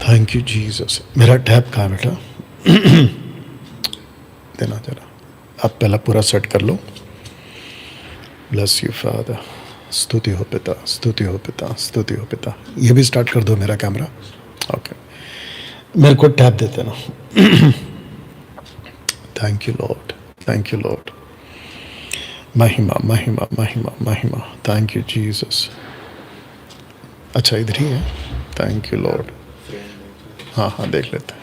Thank you Jesus. मेरा tab कहाँ है बेटा? देना जरा। आप पहला पूरा सेट कर लो। Bless you father. स्तुति हो पिता, स्तुति हो पिता, स्तुति हो पिता। ये भी स्टार्ट कर दो मेरा कैमरा। ओके, मेरे को टैब देते ना। Thank you Lord, thank you Lord. महिमा महिमा महिमा महिमा। Thank you Jesus. अच्छा इधर ही है। Thank you Lord. हाँ हाँ देख लेते हैं।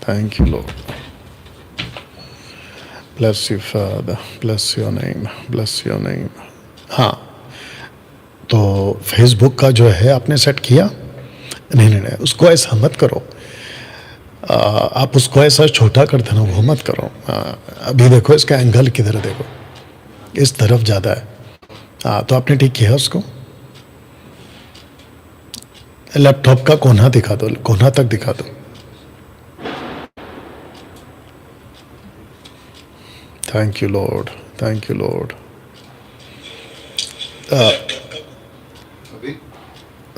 Thank you Lord. Bless you father, bless your name, bless your name. हाँ, तो फेसबुक का जो है आपने सेट किया? नहीं नहीं नहीं, उसको ऐसा मत करो। आप उसको ऐसा छोटा कर देना, वो मत करो। अभी देखो इसका एंगल किधर है, देखो इस तरफ ज़्यादा है। हाँ, तो आपने ठीक किया उसको। लैपटॉप का कोना दिखा दो, कोना तक दिखा दो। Thank you Lord, thank you Lord.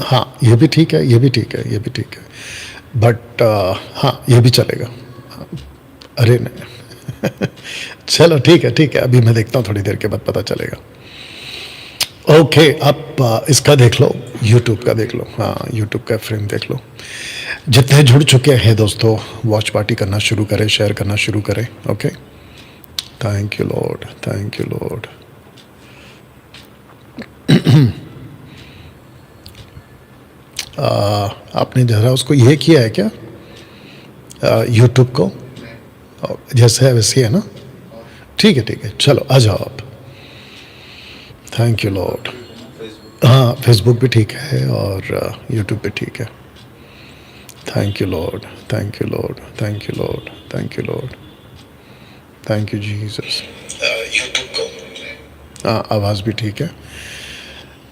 हाँ ये भी ठीक है, ये भी ठीक है, ये भी ठीक है, बट हाँ ये भी चलेगा। अरे नहीं चलो ठीक है ठीक है, अभी मैं देखता हूँ, थोड़ी देर के बाद पता चलेगा। ओके, आप इसका देख लो, यूट्यूब का देख लो। हाँ यूट्यूब का फ्रेम देख लो। जितने जुड़ चुके हैं दोस्तों, वॉच पार्टी करना शुरू करें, शेयर करना शुरू करें। Okay, thank you Lord, thank you Lord. आपने ज़रा उसको ये किया है क्या, यूट्यूब को? जैसे है वैसे है ना? ठीक है ठीक है, चलो आ जाओ आप। Thank you Lord. हाँ फेसबुक भी ठीक है और यूट्यूब भी ठीक है। Thank you Lord, thank you Lord, thank you Lord, thank you Lord, thank you Jesus. YouTube को हाँ आवाज़ भी ठीक है।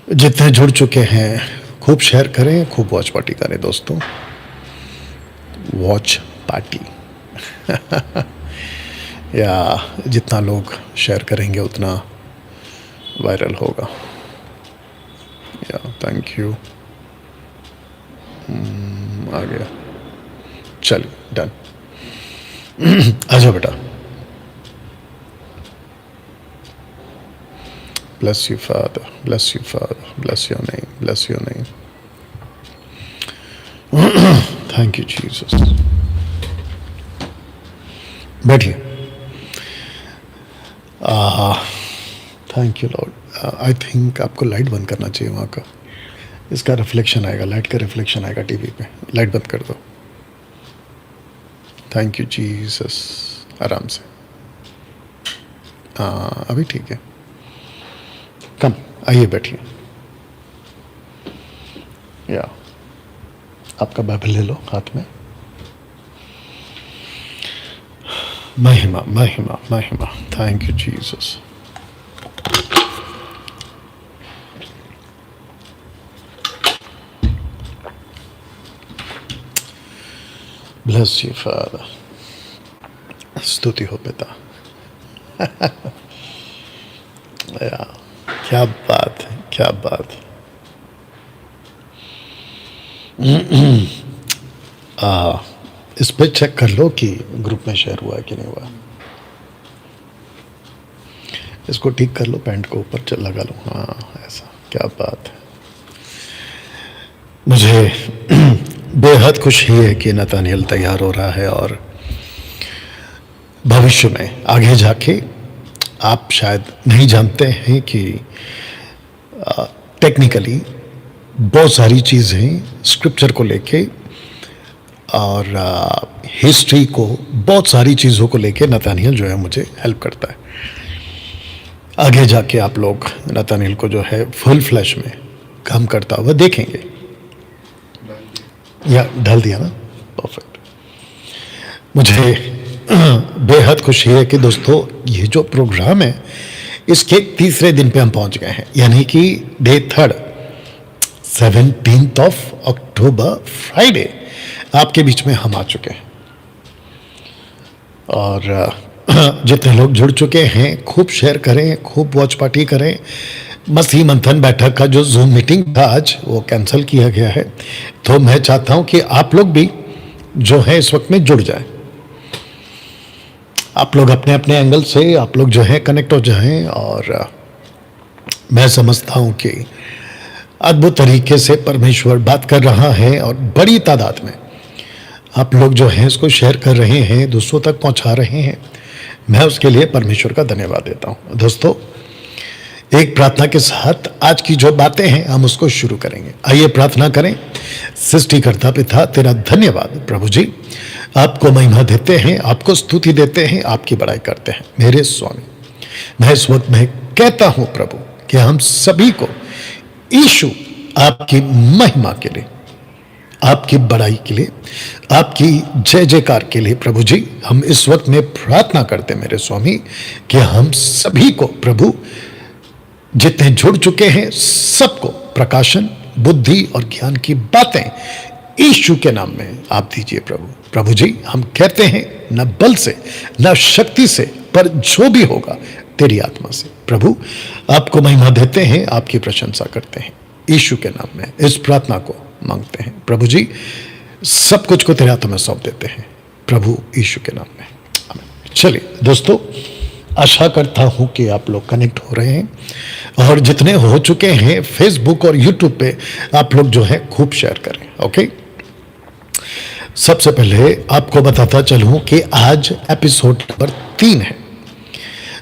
जितने जुड़ चुके हैं खूब शेयर करें, खूब वॉच पार्टी करें दोस्तों। वॉच पार्टी या जितना लोग शेयर करेंगे उतना वायरल होगा। या थैंक यू। आ गया, चलिए डन। आ जाओ बेटा। Bless you, Father. Bless you, Father. Bless your name. Bless your name. Thank you, Jesus. बैठिए। Thank you Lord. I think आपको लाइट बंद करना चाहिए वहाँ का, इसका रिफ्लेक्शन आएगा, लाइट का रिफ्लेक्शन आएगा टीवी पे। लाइट बंद कर दो। Thank you Jesus. आराम से। अभी ठीक है। कम आइए बैठिए। या आपका बाइबल ले लो हाथ में। महिमा महिमा महिमा। Thank you Jesus. Bless you father. स्तुति हो पिता। या क्या बात है, क्या बात है। इस पे चेक कर लो कि ग्रुप में शेयर हुआ है कि नहीं हुआ। इसको ठीक कर लो, पैंट को ऊपर लगा लो। हाँ ऐसा, क्या बात है। मुझे बेहद खुशी है कि नतानियल तैयार हो रहा है और भविष्य में आगे जाके, आप शायद नहीं जानते हैं कि टेक्निकली बहुत सारी चीज़ें स्क्रिप्चर को लेके और हिस्ट्री को, बहुत सारी चीज़ों को लेके नतानियल जो है मुझे हेल्प करता है। आगे जाके आप लोग नतानियल को जो है फुल फ्लैश में काम करता हुआ देखेंगे। या ढल दिया ना? परफेक्ट। मुझे बेहद खुशी है कि दोस्तों ये जो प्रोग्राम है इसके तीसरे दिन पे हम पहुंच गए हैं, यानी कि डे 3, 17 अक्टूबर फ्राइडे आपके बीच में हम आ चुके हैं। और जितने लोग जुड़ चुके हैं खूब शेयर करें, खूब वॉच पार्टी करें। मसीह मंथन बैठक का जो जूम मीटिंग था आज वो कैंसिल किया गया है, तो मैं चाहता हूं कि आप लोग भी जो है इस वक्त में जुड़ जाए। आप लोग अपने अपने एंगल से आप लोग जो है कनेक्ट हो जाएं, और मैं समझता हूं कि अद्भुत तरीके से परमेश्वर बात कर रहा है, और बड़ी तादाद में आप लोग जो हैं इसको शेयर कर रहे हैं, दूसरों तक पहुंचा रहे हैं। मैं उसके लिए परमेश्वर का धन्यवाद देता हूं। दोस्तों, एक प्रार्थना के साथ आज की जो बातें हैं हम उसको शुरू करेंगे। आइए प्रार्थना करें। सृष्टिकर्ता पिता, तेरा धन्यवाद प्रभु जी, आपको महिमा देते हैं, आपको स्तुति देते हैं, आपकी बड़ाई करते हैं मेरे स्वामी। मैं इस वक्त में कहता हूं प्रभु कि हम सभी को यीशु आपकी महिमा के लिए, आपकी बड़ाई के लिए, आपकी जय जयकार के लिए प्रभु जी हम इस वक्त में प्रार्थना करते हैं मेरे स्वामी कि हम सभी को प्रभु, जितने जुड़ चुके हैं सबको प्रकाशन, बुद्धि और ज्ञान की बातें यीशु के नाम में आप दीजिए प्रभु। प्रभु जी हम कहते हैं न बल से न शक्ति से, पर जो भी होगा तेरी आत्मा से। प्रभु आपको महिमा देते हैं, आपकी प्रशंसा करते हैं, यीशु के नाम में इस प्रार्थना को मांगते हैं प्रभु जी। सब कुछ को तेरे हाथों में सौंप देते हैं प्रभु यीशु के नाम में, आमीन। चलिए दोस्तों, आशा करता हूं कि आप लोग कनेक्ट हो रहे हैं, और जितने हो चुके हैं फेसबुक और यूट्यूब पे आप लोग जो है खूब शेयर करें। ओके, सबसे पहले आपको बताता चलूं कि आज एपिसोड नंबर 3 है,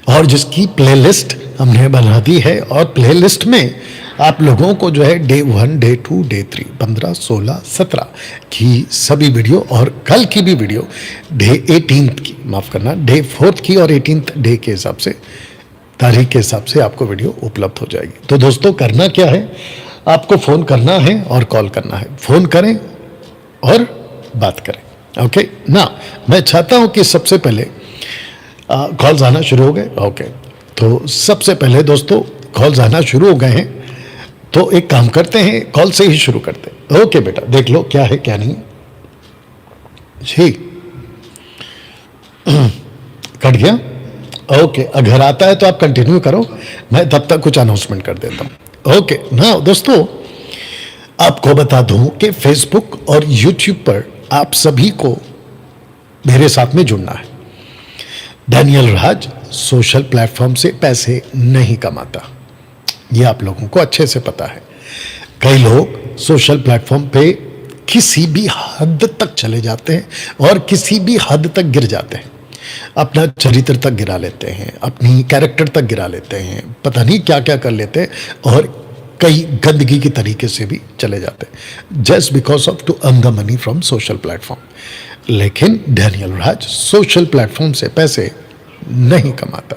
और जिसकी प्लेलिस्ट हमने बना दी है, और प्लेलिस्ट में आप लोगों को जो है डे 1, डे 2, डे 3, 15, 16, 17 की सभी वीडियो, और कल की भी वीडियो डे 18 की, माफ करना, डे 4 की और 18 डे के हिसाब से, तारीख के हिसाब से आपको वीडियो उपलब्ध हो जाएगी। तो दोस्तों, करना क्या है, आपको फोन करना है और कॉल करना है। फोन करें और बात करें। ओके ना, मैं चाहता हूं कि सबसे पहले कॉल्स आना शुरू हो गए। ओके, तो सबसे पहले दोस्तों कॉल्स आना शुरू हो गए हैं, तो एक काम करते हैं, कॉल से ही शुरू करते हैं। ओके बेटा, देख लो क्या है क्या नहीं जी। कट गया? ओके, अगर आता है तो आप कंटिन्यू करो, मैं तब तक कुछ अनाउंसमेंट कर देता हूं। ओके ना दोस्तों, आपको बता दूं कि फेसबुक और यूट्यूब पर आप सभी को मेरे साथ में जुड़ना है। डैनियल राज सोशल प्लेटफॉर्म से पैसे नहीं कमाता, ये आप लोगों को अच्छे से पता है। कई लोग सोशल प्लेटफॉर्म पे किसी भी हद तक चले जाते हैं और किसी भी हद तक गिर जाते हैं, अपना चरित्र तक गिरा लेते हैं, अपनी कैरेक्टर तक गिरा लेते हैं, पता नहीं क्या क्या कर लेते हैं, और कई गंदगी की तरीके से भी चले जाते हैं, just because of to earn the money from social platform. लेकिन डैनियल राज सोशल प्लेटफॉर्म से पैसे नहीं कमाता,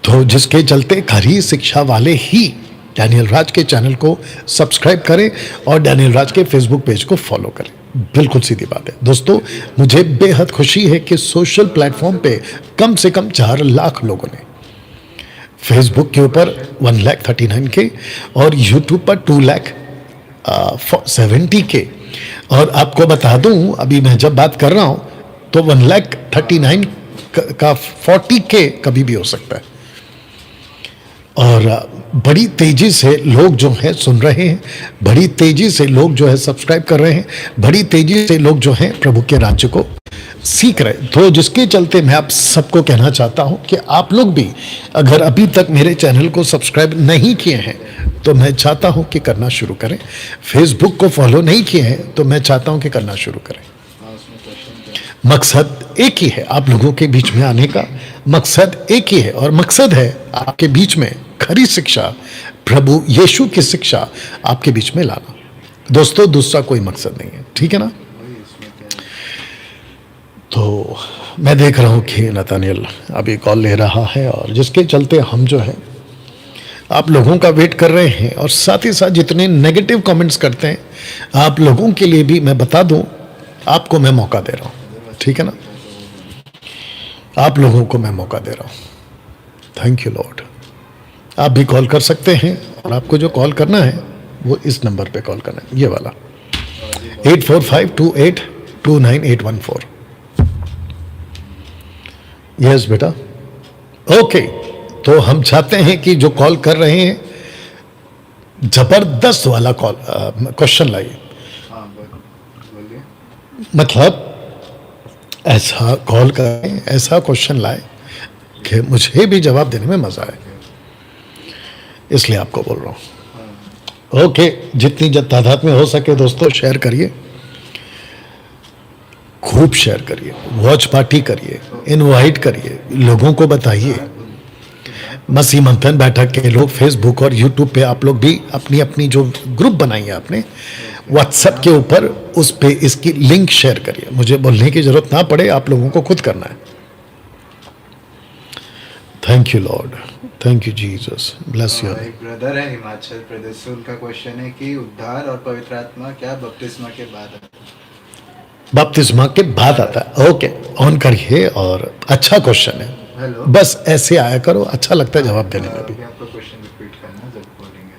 तो जिसके चलते खरी शिक्षा वाले ही डैनियल राज के चैनल को सब्सक्राइब करें और डैनियल राज के फेसबुक पेज को फॉलो करें। बिल्कुल सीधी बात है दोस्तों, मुझे बेहद खुशी है कि सोशल प्लेटफॉर्म पे कम से कम 4 लाख लोगों ने, फेसबुक के ऊपर 1,39,000 के और यूट्यूब पर 2,70,000 के। और आपको बता दूं, अभी मैं जब बात कर रहा हूं तो 1,39,000 का 40K कभी भी हो सकता है, और बड़ी तेजी से लोग जो है सुन रहे हैं, बड़ी तेजी से लोग जो है सब्सक्राइब कर रहे हैं, बड़ी तेजी से लोग जो हैं प्रभु के राज्य को सीख रहे। तो जिसके चलते मैं आप सबको कहना चाहता हूं कि आप लोग भी अगर अभी तक मेरे चैनल को सब्सक्राइब नहीं किए हैं तो मैं चाहता हूं कि करना शुरू करें। फेसबुक को फॉलो नहीं किए हैं तो मैं चाहता हूं कि करना शुरू करें। मकसद एक ही है, आप लोगों के बीच में आने का मकसद एक ही है, और मकसद है आपके बीच में खरी शिक्षा, प्रभु यीशु की शिक्षा आपके बीच में लाना। दोस्तों, दूसरा कोई मकसद नहीं है, ठीक है ना। तो मैं देख रहा हूं कि नतानियल अभी कॉल ले रहा है, और जिसके चलते हम जो है आप लोगों का वेट कर रहे हैं, और साथ ही साथ जितने नेगेटिव कमेंट्स करते हैं आप लोगों के लिए भी मैं बता दूं, आपको मैं मौका दे रहा हूं, ठीक है ना, आप लोगों को मैं मौका दे रहा हूं। Thank you Lord. आप भी कॉल कर सकते हैं, और आपको जो कॉल करना है वो इस नंबर पे कॉल करना है, ये वाला 8452829814। यस बेटा, ओके। तो हम चाहते हैं कि जो कॉल कर रहे हैं जबरदस्त वाला कॉल क्वेश्चन लाइए, मतलब ऐसा कॉल करें, ऐसा क्वेश्चन लाए कि मुझे भी जवाब देने में मजा आए, इसलिए आपको बोल रहा हूँ। ओके, जितनी तादाद में हो सके दोस्तों शेयर करिए, खूब शेयर करिए, वॉच पार्टी करिए, इनवाइट करिए, लोगों को बताइए। मसीह मंथन बैठक के लोग फेसबुक और यूट्यूब पे आप लोग भी अपनी अपनी जो ग्रुप बनाई है आपने व्हाट्सएप के ऊपर, उस पे इसकी लिंक शेयर करिए। मुझे बोलने की जरूरत ना पड़े, आप लोगों को खुद करना है। Thank you Lord, thank you Jesus, bless you. एक ब्रदर है हिमाचल प्रदेश से, उनका क्वेश्चन है कि उद्धार और पवित्र आत्मा क्या बपतिस्मा के बाद आता है? बपतिस्मा के बाद आता है। ओके, ऑन करिए, और अच्छा क्वेश्चन है। हेलो, बस ऐसे आया करो, अच्छा लगता है जवाब देने में भी। आपका क्वेश्चन रिपीट करना जब बोलेंगे।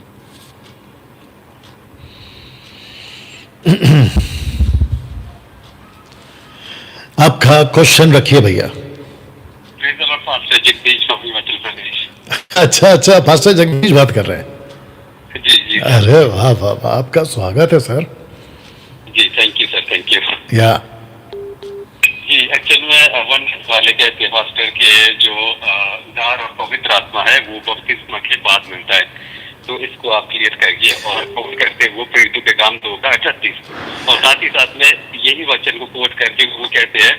आपका क्वेश्चन रखिए भैया। अच्छा अच्छा, फास्टर जगदीश बात कर रहे हैं। जी जी अरे वाह वाह वाह, आपका स्वागत है सर। जी, thank you sir, thank you. या जी, एक्चुअल में वन वाले कहते हैं पास्टर के जो उद्धार और पवित्र आत्मा है वो बपतिस्मा के बाद मिलता है, तो इसको आप क्लियर करिए। और कोट करते वो प्रेरितों के काम 2 का 38, और साथ ही साथ में यही वचन को कोट करके वो कहते हैं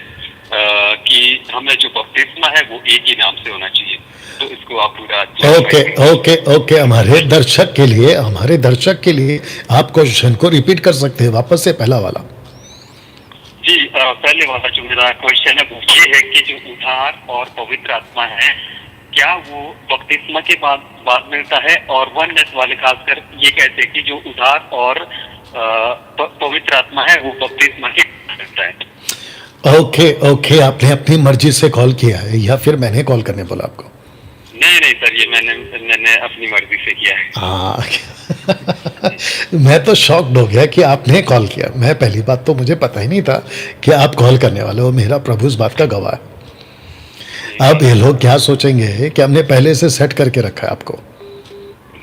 कि हमें जो बपतिस्मा है वो एक ही नाम से होना चाहिए, तो इसको आप पूरा ओके ओके ओके, हमारे दर्शक के लिए आप क्वेश्चन को रिपीट कर सकते हैं वापस से, पहला वाला। जी, पहले वाला जो मेरा क्वेश्चन है वो ये है कि जो उद्धार और पवित्र आत्मा है क्या वो बपतिस्मा के बाद मिलता है? और वननेस वाले खासकर ये कहते हैं कि जो उद्धार और पवित्र आत्मा है वो बपतिस्मा के बाद मिलता है। ओके ओके, आपने अपनी मर्जी से कॉल किया है या फिर मैंने कॉल करने बोला आपको? नहीं नहीं सर, ये मैंने अपनी मर्जी से किया है। हाँ मैं तो शॉक्ड हो गया कि आपने कॉल किया। मैं पहली बात तो मुझे पता ही नहीं था कि आप कॉल करने वाले हो, मेरा प्रभु इस बात का गवाह है। अब ये लोग क्या सोचेंगे कि हमने पहले से सेट करके रखा है आपको।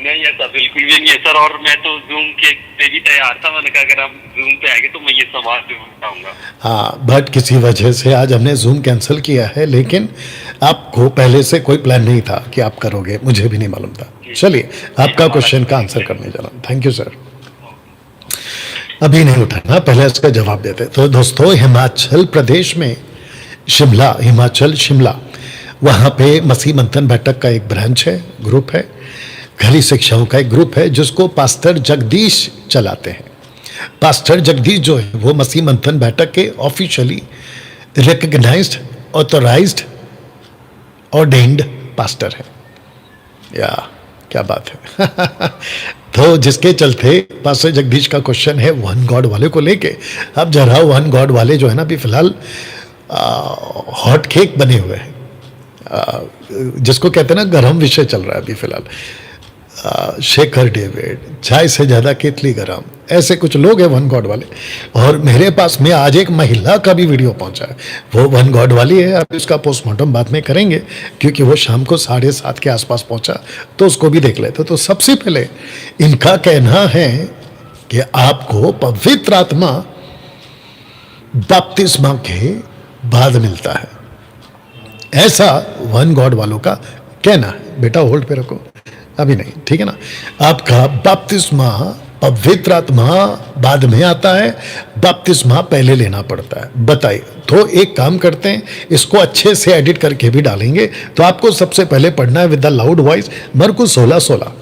नहीं ऐसा बिल्कुल भी नहीं है सर, और मैं तो जूम के पे भी तैयार था। मैंने कहा अगर आप जूम पे आएंगे तो मैं ये सवाल जरूर उठाऊंगा। हाँ, बट किसी वजह से आज हमने जूम कैंसिल किया है, लेकिन आपको पहले से कोई प्लान नहीं था कि आप करोगे, मुझे भी नहीं मालूम था। चलिए, आपका क्वेश्चन का आंसर करने जा रहा हूँ। Thank you sir. अभी नहीं उठाना, पहले इसका जवाब देते। तो दोस्तों, हिमाचल प्रदेश में शिमला, हिमाचल शिमला, वहाँ पे मसीह मंथन बैठक का एक ब्रांच है, ग्रुप है, घली शिक्षाओं का एक ग्रुप है जिसको पास्टर जगदीश चलाते हैं। पास्टर जगदीश जो है वो मसीह मंथन बैठक के officially recognised, authorised, ordained pastor है। या क्या बात है तो जिसके चलते पास्टर जगदीश का क्वेश्चन है वन गॉड वाले को लेके। अब जरा वन गॉड वाले जो है ना अभी फिलहाल हॉट केक बने हुए हैं, जिसको कहते हैं ना गरम विषय चल रहा है अभी फिलहाल। शेखर डेविड, चाय से ज़्यादा केतली गरम, ऐसे कुछ लोग हैं वन गॉड वाले। और मेरे पास में आज एक महिला का भी वीडियो पहुंचा है, वो वन गॉड वाली है। अब इसका पोस्टमार्टम बाद में करेंगे क्योंकि वो शाम को 7:30 के आसपास पहुंचा, तो उसको भी देख लेते। तो सबसे पहले इनका कहना है कि आपको पवित्र आत्मा बपतिस्मा के बाद मिलता है, ऐसा वन गॉड वालों का कहना है। बेटा होल्ड पे रखो, अभी नहीं, ठीक है ना। आपका बपतिस्मा, पवित्र आत्मा बाद में आता है, बपतिस्मा पहले लेना पड़ता है। बताइए, तो एक काम करते हैं, इसको अच्छे से एडिट करके भी डालेंगे। तो आपको सबसे पहले पढ़ना है विद द लाउड वॉइस मरकुस 16:16,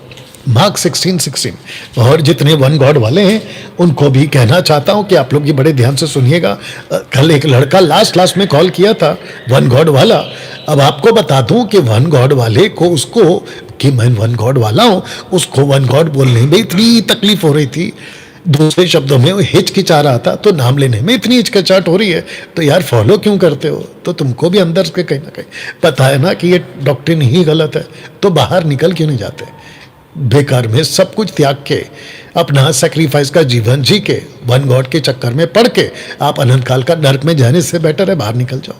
मार्क 16:16। और जितने वन गॉड वाले हैं उनको भी कहना चाहता हूं कि आप लोग ये बड़े ध्यान से सुनिएगा। कल एक लड़का लास्ट में कॉल किया था, वन गॉड वाला। अब आपको बता दूं कि वन गॉड वाले को, उसको कि मैं वन गॉड वाला हूं, उसको वन गॉड बोलने में इतनी तकलीफ हो रही थी, दूसरे शब्दों में वो हिचकिचा रहा था। तो नाम लेने में इतनी हिचकिचाहट हो रही है, तो यार फॉलो क्यों करते हो? तो तुमको भी अंदर से कहीं ना कहीं पता है ना कि ये डॉक्ट्रिन ही गलत है, तो बाहर निकल क्यों नहीं जाते? बेकार में सब कुछ त्याग के, अपना सेक्रीफाइस का जीवन जी के, वन गॉड के चक्कर में पड़ के आप अनंत काल का नरक में जाने से बेटर है बाहर निकल जाओ।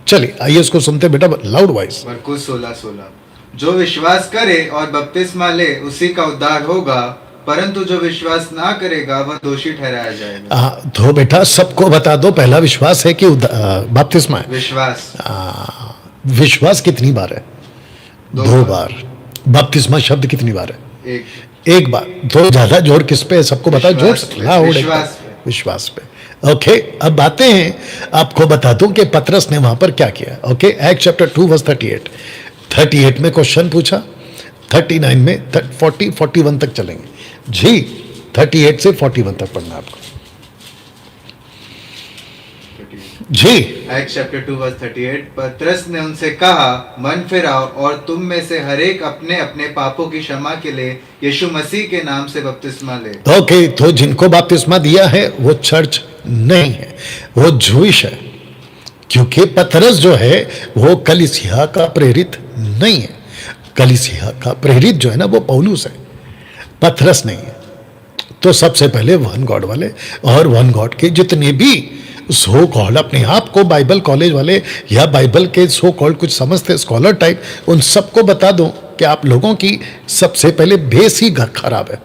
चलिए आइए इसको सुनते बेटा, लाउड वॉइस। मरकुस 16:16, जो विश्वास करे और बपतिस्मा ले उसी का उद्धार होगा, परंतु जो विश्वास ना करेगा वह दोषी ठहराया जाएगा। हाँ, तो बेटा सबको बता दो, पहला विश्वास है कि बपतिस्मा है। विश्वास विश्वास कितनी बार है? दो बार। बपतिस्मा शब्द कितनी बार है? एक बार। तो ज्यादा जोर किस पे है सबको बताओ, जोर विश्वास पे। ओके, अब आते हैं, आपको बता दूं कि पतरस ने वहां पर क्या किया। ओके, एक्ट चैप्टर 2 वर्स 38 में क्वेश्चन पूछा, 39 में 40 41 तक चलेंगे जी। 38 से 41 तक पढ़ना आपको जी। एक्ट चैप्टर 2 वर्स 38, पतरस ने उनसे कहा, मन फिराओ और तुम में से हर एक अपने अपने पापों की क्षमा के लिए यीशु मसीह के नाम से बपतिस्मा ले। ओके, तो जिनको बपतिस्मा दिया है वो चर्च नहीं है, वो जूइश है, क्योंकि पतरस जो है वो कलीसिया का प्रेरित नहीं है। कलीसिया का प्रेरित जो है ना वो पौलुस है, पतरस नहीं है। तो सबसे पहले वन गॉड वाले और वन गॉड के जितने भी सो कॉल्ड अपने आप को बाइबल कॉलेज वाले या बाइबल के सो कॉल्ड कुछ समझते स्कॉलर टाइप, उन सबको बता दूं कि आप लोगों की सबसे पहले बेस ही खराब है।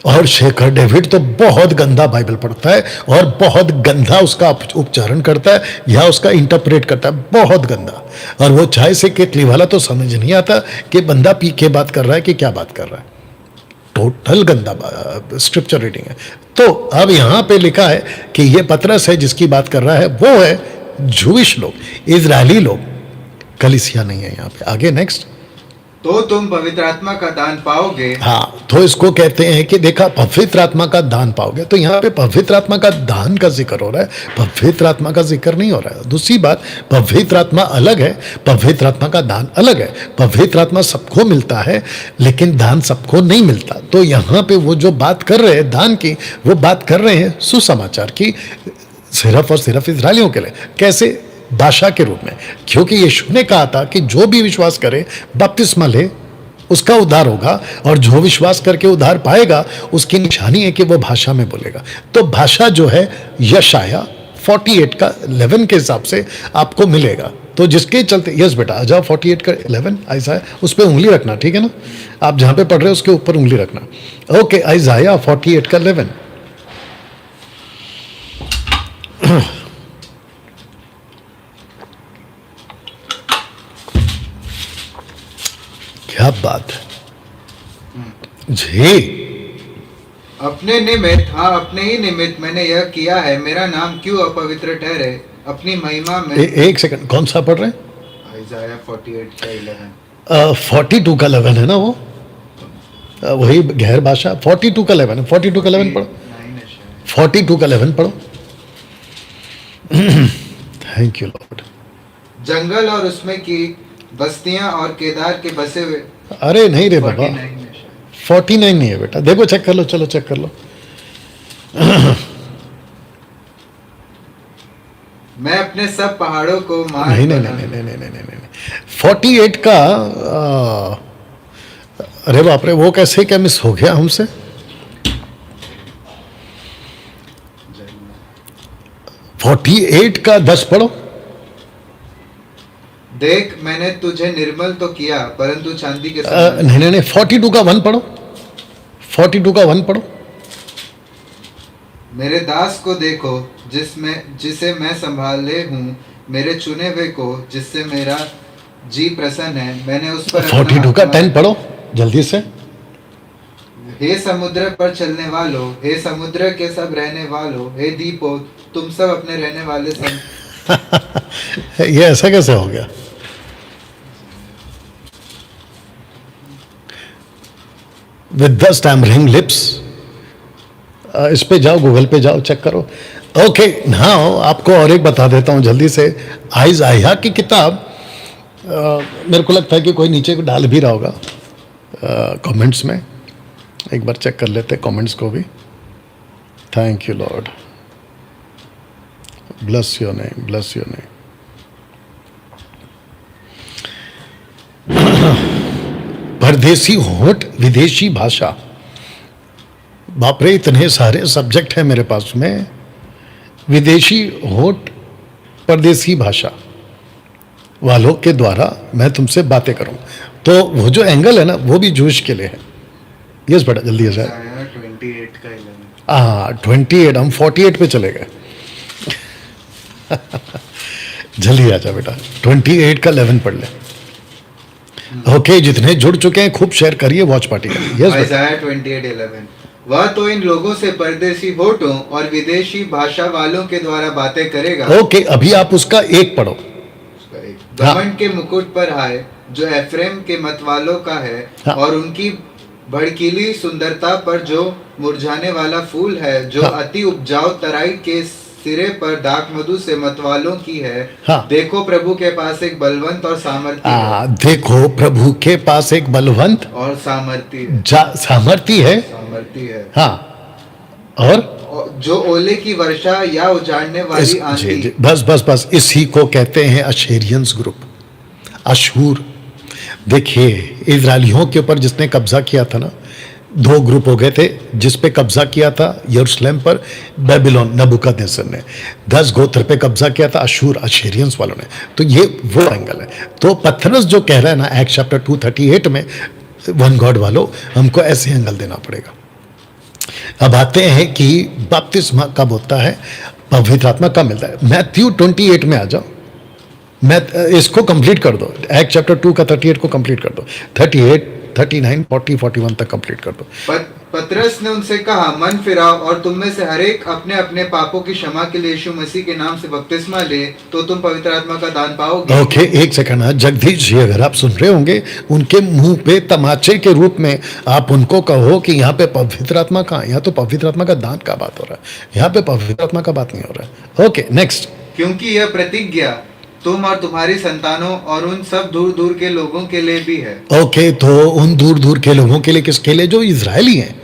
और शेखर डेविड तो बहुत गंदा बाइबल पढ़ता है और बहुत गंदा उसका उच्चारण करता है या उसका इंटरप्रेट करता है, बहुत गंदा। और वो चाय से केतली वाला तो समझ नहीं आता कि बंदा पी के बात कर रहा है कि क्या बात कर रहा है। टोटल गंदा स्क्रिप्चर रीडिंग है। तो अब यहां पे लिखा है कि ये पतरस है जिसकी बात कर रहा है, वो है जूइश लोग, इजरायली लोग, कलीसिया नहीं है यहां पे। आगे नेक्स्ट। तो तुम पवित्र आत्मा का दान पाओगे। हाँ, तो इसको कहते हैं कि देखा पवित्र आत्मा का दान पाओगे। तो यहाँ पे पवित्र आत्मा का दान का जिक्र हो रहा है, पवित्र आत्मा का जिक्र नहीं हो रहा है। दूसरी बात, पवित्र आत्मा अलग है, पवित्र आत्मा का दान अलग है। पवित्र आत्मा सबको मिलता है लेकिन दान सबको नहीं मिलता। तो यहाँ पे वो जो बात कर रहे हैं दान की, वो बात कर रहे हैं सुसमाचार की, सिर्फ और सिर्फ इजरायलियों के लिए। कैसे? भाषा के रूप में, क्योंकि यीशु ने कहा था कि जो भी विश्वास करे बपतिस्मा ले उसका उद्धार होगा, और जो विश्वास करके उद्धार पाएगा उसकी निशानी है कि वो भाषा में बोलेगा। तो भाषा जो है यशाया 48 का 11 के हिसाब से आपको मिलेगा। तो जिसके चलते यस बेटा आ जाओ, 48 का 11 आइजाया, उस पर उंगली रखना, ठीक है ना? आप जहां पे पढ़ रहे हो उसके ऊपर उंगली रखना। ओके, आइजाया 48 का 11। क्या बात है जी। अपने निमित्त, हाँ अपने ही निमित्त मैंने यह किया है, मेरा नाम क्यों अपवित्र ठहरे, अपनी महिमा में। एक सेकंड, कौन सा पढ़ रहे हैं? आइजाया 48 का 11। 42 का 11 है ना वो, वही गैर भाषा। 42 का 11 है, 42 का 11 पढ़ो, 42 का 11 पढ़ो। Thank you Lord. जंगल और उसमें की बस्तियां और केदार के बसे हुए। अरे नहीं रे बाबा, 49 नहीं है बेटा, देखो चेक कर लो, चलो चेक कर लो। मैं अपने सब पहाड़ों को मार नहीं नहीं नहीं नहीं नहीं नहीं नहीं नहीं 48 का अरे बाप रे, वो कैसे क्या मिस हो गया हमसे? 48 का 10 पढ़ो। देख मैंने तुझे निर्मल तो किया परंतु चांदी के नहीं नहीं नहीं 42 का 1 पढ़ो, 42 का 1 पढ़ो। मेरे दास को देखो जिसे मैं संभाले हूँ, मेरे चुने हुए को जिससे मेरा जी प्रसन्न है, मैंने उस पर 42 का 10 पढ़ो जल्दी से। हे समुद्र पर चलने वालों, हे समुद्र के सब रहने वालों, हे द्वीपों तुम सब अपने रहने वाले सब। ये ऐसा कैसे हो गया? With the stammering lips. इस पे जाओ, गूगल पे जाओ, चेक करो। ओके, नाउ आपको और एक बता देता हूँ जल्दी से। आइज़ाया की किताब, मेरे को लगता है कि कोई नीचे को डाल भी रहा होगा कमेंट्स में, एक बार चेक कर लेते कमेंट्स को भी। Thank you Lord, bless your name, bless your name. परदेसी होठ, विदेशी भाषा, बाप रे इतने सारे सब्जेक्ट हैं मेरे पास में। विदेशी होठ, परदेसी भाषा वालों के द्वारा मैं तुमसे बातें करूं। तो वो जो एंगल है ना वो भी जूश के लिए है, यस बेटा जल्दी आ जाए। आया 28 का 11। हाँ 28, हम 48 पे चले गए। जल्दी आ जा बेटा, 28 का 11 पढ़ ले। ओके, जितने जुड़ चुके हैं खूब शेयर करिए, वॉच पार्टी करिए। यस बेटा। आइज़ाया 28:11। वह तो इन लोगों से परदेशी होठों और विदेशी भाषा वालों के द्वारा बातें करेगा। ओके, अभी आप उसका एक पढ़ो। घमंड के मुकुट पर हाय, जो एफ्रेम के मतवालों का है, हाँ। और उनकी भड़कीली सुंदरता पर जो मुरझाने वाला फूल है, जो हाँ। अति उपजाऊ तराई के सिरे पर दाख मधु से मतवालों की है। हाँ। देखो प्रभु के पास एक बलवंत और सामर्थी है। देखो प्रभु के पास एक बलवंत और सामर्थी है। सामर्थी है। सामर्थी है। हाँ, और जो ओले की वर्षा या उजाड़ने वाली जी, आंधी। जी, बस बस बस, इसी को कहते हैं अशेरियंस ग्रुप, अशूर। देखिए, इजरायलियों के ऊपर जिसने कब्जा किया था ना, दो ग्रुप हो गए थे जिस पे कब्जा किया था यरूशलेम पर बेबीलोन, नबूकदनेस्सर ने 10 गोत्र पे कब्जा किया था, अशूर, अशेरियंस वालों ने। तो ये वो एंगल है। तो पतरस जो कह रहा है ना एक्ट चैप्टर 2:38 में, वन गॉड वालों, हमको ऐसे एंगल देना पड़ेगा। अब आते हैं कि बपतिस्मा कब होता है, पवित्र आत्मा कब मिलता है। मैथ्यू 28 में आ जाओ, मैं इसको कंप्लीट कर दो, एक्ट चैप्टर 2 का 38 को कंप्लीट कर दो, 38, 39, 40, 41 तक कंप्लीट कर दो। पतरस ने उनसे कहा, मन फिराओ और तुम में से हर एक अपने अपने पापों की क्षमा के लिए यीशु मसीह के नाम से बपतिस्मा ले, तो तुम पवित्र आत्मा का दान पाओगे। ओके, एक सेकंड। जगदीश जी, अगर आप सुन रहे होंगे, उनके मुंह पे तमाचे के रूप में आप उनको कहो कि यहाँ पे पवित्र आत्मा कहाँ, यहाँ तो पवित्र आत्मा का दान का बात हो रहा है, यहाँ पे पवित्र आत्मा का बात नहीं हो रहा है। Okay, next. क्योंकि यह प्रतिज्ञा तुम और तुम्हारी संतानों और उन सब दूर दूर के लोगों के लिए भी है। ओके, तो उन दूर दूर के लोगों के लिए, किसके लिए? जो इजरायली हैं,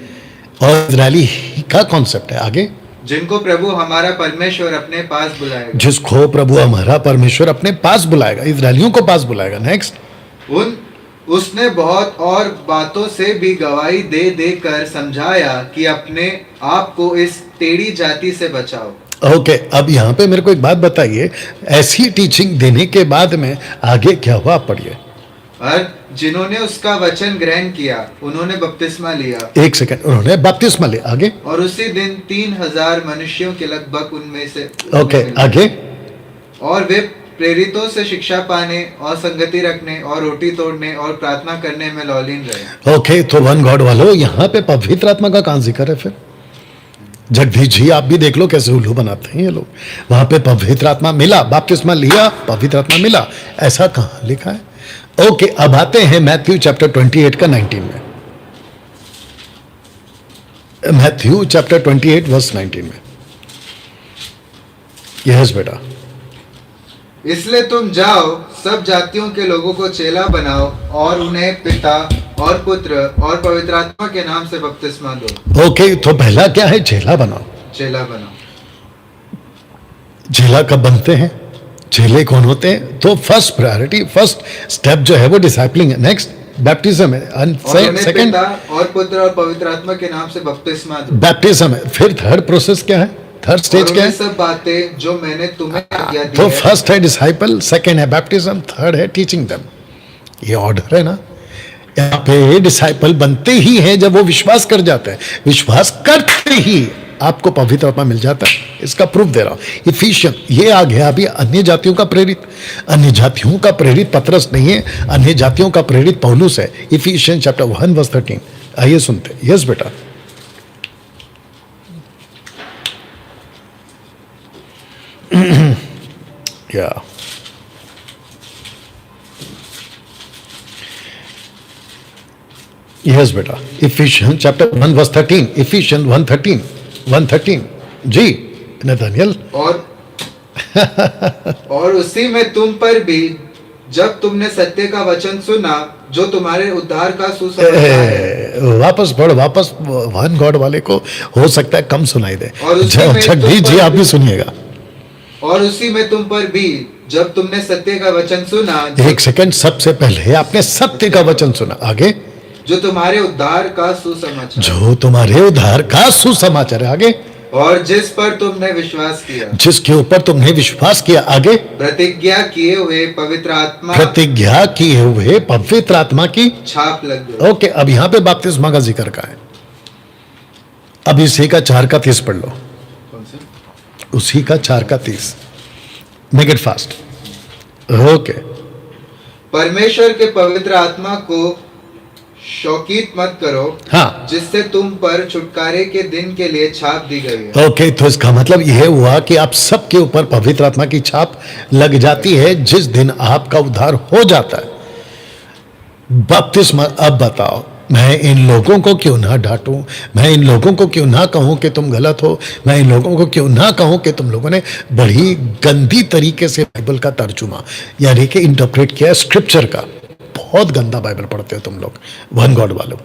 और इजरायली का कॉन्सेप्ट है। आगे, जिनको प्रभु हमारा परमेश्वर अपने पास बुलाएगा। जिसको प्रभु हमारा परमेश्वर अपने पास बुलाएगा, इजरायलियों को पास बुलाएगा। नेक्स्ट। उसने बहुत और बातों से भी गवाही दे दे कर समझाया कि अपने आप को इस टेढ़ी जाति से बचाओ। ओके, अब यहाँ पे मेरे को एक बात बताइए, ऐसी टीचिंग देने के बाद में आगे क्या हुआ, आप पढ़िए। और जिन्होंने उसका वचन ग्रहण किया, उन्होंने बपतिस्मा लिया। एक सेकंड, उन्होंने बपतिस्मा लिया। आगे। और उसी दिन 3000 मनुष्यों के लगभग उनमें से। ओके, आगे। और वे प्रेरितों से शिक्षा पाने और संगति रखने और रोटी तोड़ने और प्रार्थना करने में लौलीन रहे। ओके, तो वन गॉड वालों, यहाँ पे पवित्र आत्मा का कहाँ जिक्र है फिर? जगदीश जी, आप भी देख लो कैसे उल्लू बनाते हैं ये लोग। वहां पे पवित्र आत्मा मिला, बपतिस्मा लिया, पवित्र आत्मा मिला, ऐसा कहाँ लिखा है? ओके, अब आते हैं मैथ्यू चैप्टर 28 का 19 में। मैथ्यू चैप्टर 28 वर्स 19 में। यस बेटा। इसलिए तुम जाओ, सब जातियों के लोगों को चेला बनाओ और उन्हें पिता और पुत्र और पवित्र आत्मा के नाम से बपतिस्मा दो। ओके, तो पहला क्या है? चेला बनाओ। चेला बनाओ। चेला कब बनते हैं? चेले कौन होते हैं? तो फर्स्ट प्रायोरिटी, फर्स्ट स्टेप जो है वो डिसाइपलिंग है। नेक्स्ट, बैप्टिज्म है। और उन्हें सेकंड, पिता और पुत्र और पवित्र आत्मा के नाम से बपतिस्मा दो। बैप्टिज्म है। फिर थर्ड प्रोसेस क्या है? थर्ड स्टेज क्या है? सब बातें जो मैंने तुम्हें आज्ञा दी तो है। फर्स्ट है डिसाइपल, सेकंड है बैप्टिज्म, थर्ड है टीचिंग देम। ये ऑर्डर है ना। यहाँ पे डिसाइपल बनते ही हैं जब वो विश्वास कर जाते हैं, विश्वास करते ही आपको पवित्र आत्मा मिल जाता है। इसका प्रूफ दे रहा हूं। इफिशियन, ये आ गया अभी अन्य जातियों का प्रेरित। अन्य जातियों का प्रेरित पतरस नहीं है, अन्य जातियों का प्रेरित पौलुस है। Ephesian chapter 1 verse 13। आइए सुनते। यस बेटा। या यस बेटा, इफिशियन चैप्टर 1 वर्स 13। इफिशियन 1:13 जी नथानियल। और उसी में तुम पर भी, जब तुमने सत्य का वचन सुना, जो तुम्हारे उद्धार का सुसमाचार है। वापस पढ़, वापस। वन गॉड वाले को हो सकता है कम सुनाई दे। और उसी में जगदीश जी, आप भी सुनिएगा। और उसी में तुम पर भी, जब तुमने सत्य का वचन सुना। एक सेकंड, सबसे पहले आपने सत्य का वचन सुना। आगे, जो तुम्हारे उद्धार का सुसमाचार। जो तुम्हारे उद्धार का सुसमाचार है। आगे, और जिस पर तुमने विश्वास किया, जिसके ऊपर तुमने विश्वास किया। आगे, प्रतिज्ञा किए हुए पवित्र आत्मा प्रतिज्ञा किए हुए पवित्र आत्मा की छाप लग गई। ओके, अब यहां पे बपतिस्मा का जिक्र का है। अब इसी का 4:30 पढ़ लो, कौन से? उसी का 4:30, मेक इट फास्ट। ओके, परमेश्वर के पवित्र आत्मा को शौकीत मत करो, हाँ, जिससे तुम पर छुटकारे के दिन के लिए छाप दी गई है। ओके, तो इसका मतलब यह हुआ कि आप सबके ऊपर पवित्र आत्मा की छाप लग जाती है जिस दिन आपका उद्धार हो जाता है। बपतिस्मा। अब बताओ, मैं इन लोगों को क्यों ना डांटूं, मैं इन लोगों को क्यों ना कहूं कि तुम गलत हो, मैं इन लोगों को क्यों ना कहूं कि तुम लोगों ने बड़ी गंदी तरीके से बाइबल का तर्जुमा यानी कि इंटरप्रेट किया स्क्रिप्चर का। बहुत गंदा बाइबल पढ़ते हो तुम लोग, वन गॉड वालों।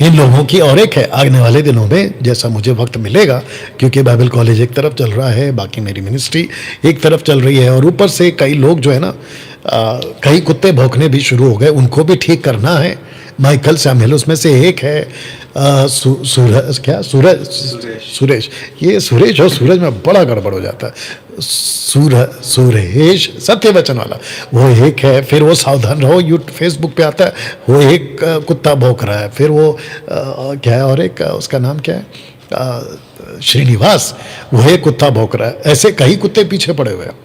इन लोगों की और एक है, आने वाले दिनों में जैसा मुझे वक्त मिलेगा, क्योंकि बाइबल कॉलेज एक तरफ चल रहा है, बाकी मेरी मिनिस्ट्री एक तरफ चल रही है, और ऊपर से कई लोग जो है ना, कई कुत्ते भौंकने भी शुरू हो गए, उनको भी ठीक करना है। माइकल सैमुअल उसमें से एक है, सुरेश। ये सुरेश और सूरज में बड़ा गड़बड़ हो जाता है। सुरेश सत्य वचन वाला वो एक है, फिर वो सावधान रहो फेसबुक पे आता है, वो एक कुत्ता भौंक रहा है, फिर वो क्या है, और एक उसका नाम क्या है, श्रीनिवास, वो एक कुत्ता भौंक रहा है। ऐसे कई कुत्ते पीछे पड़े हुए हैं।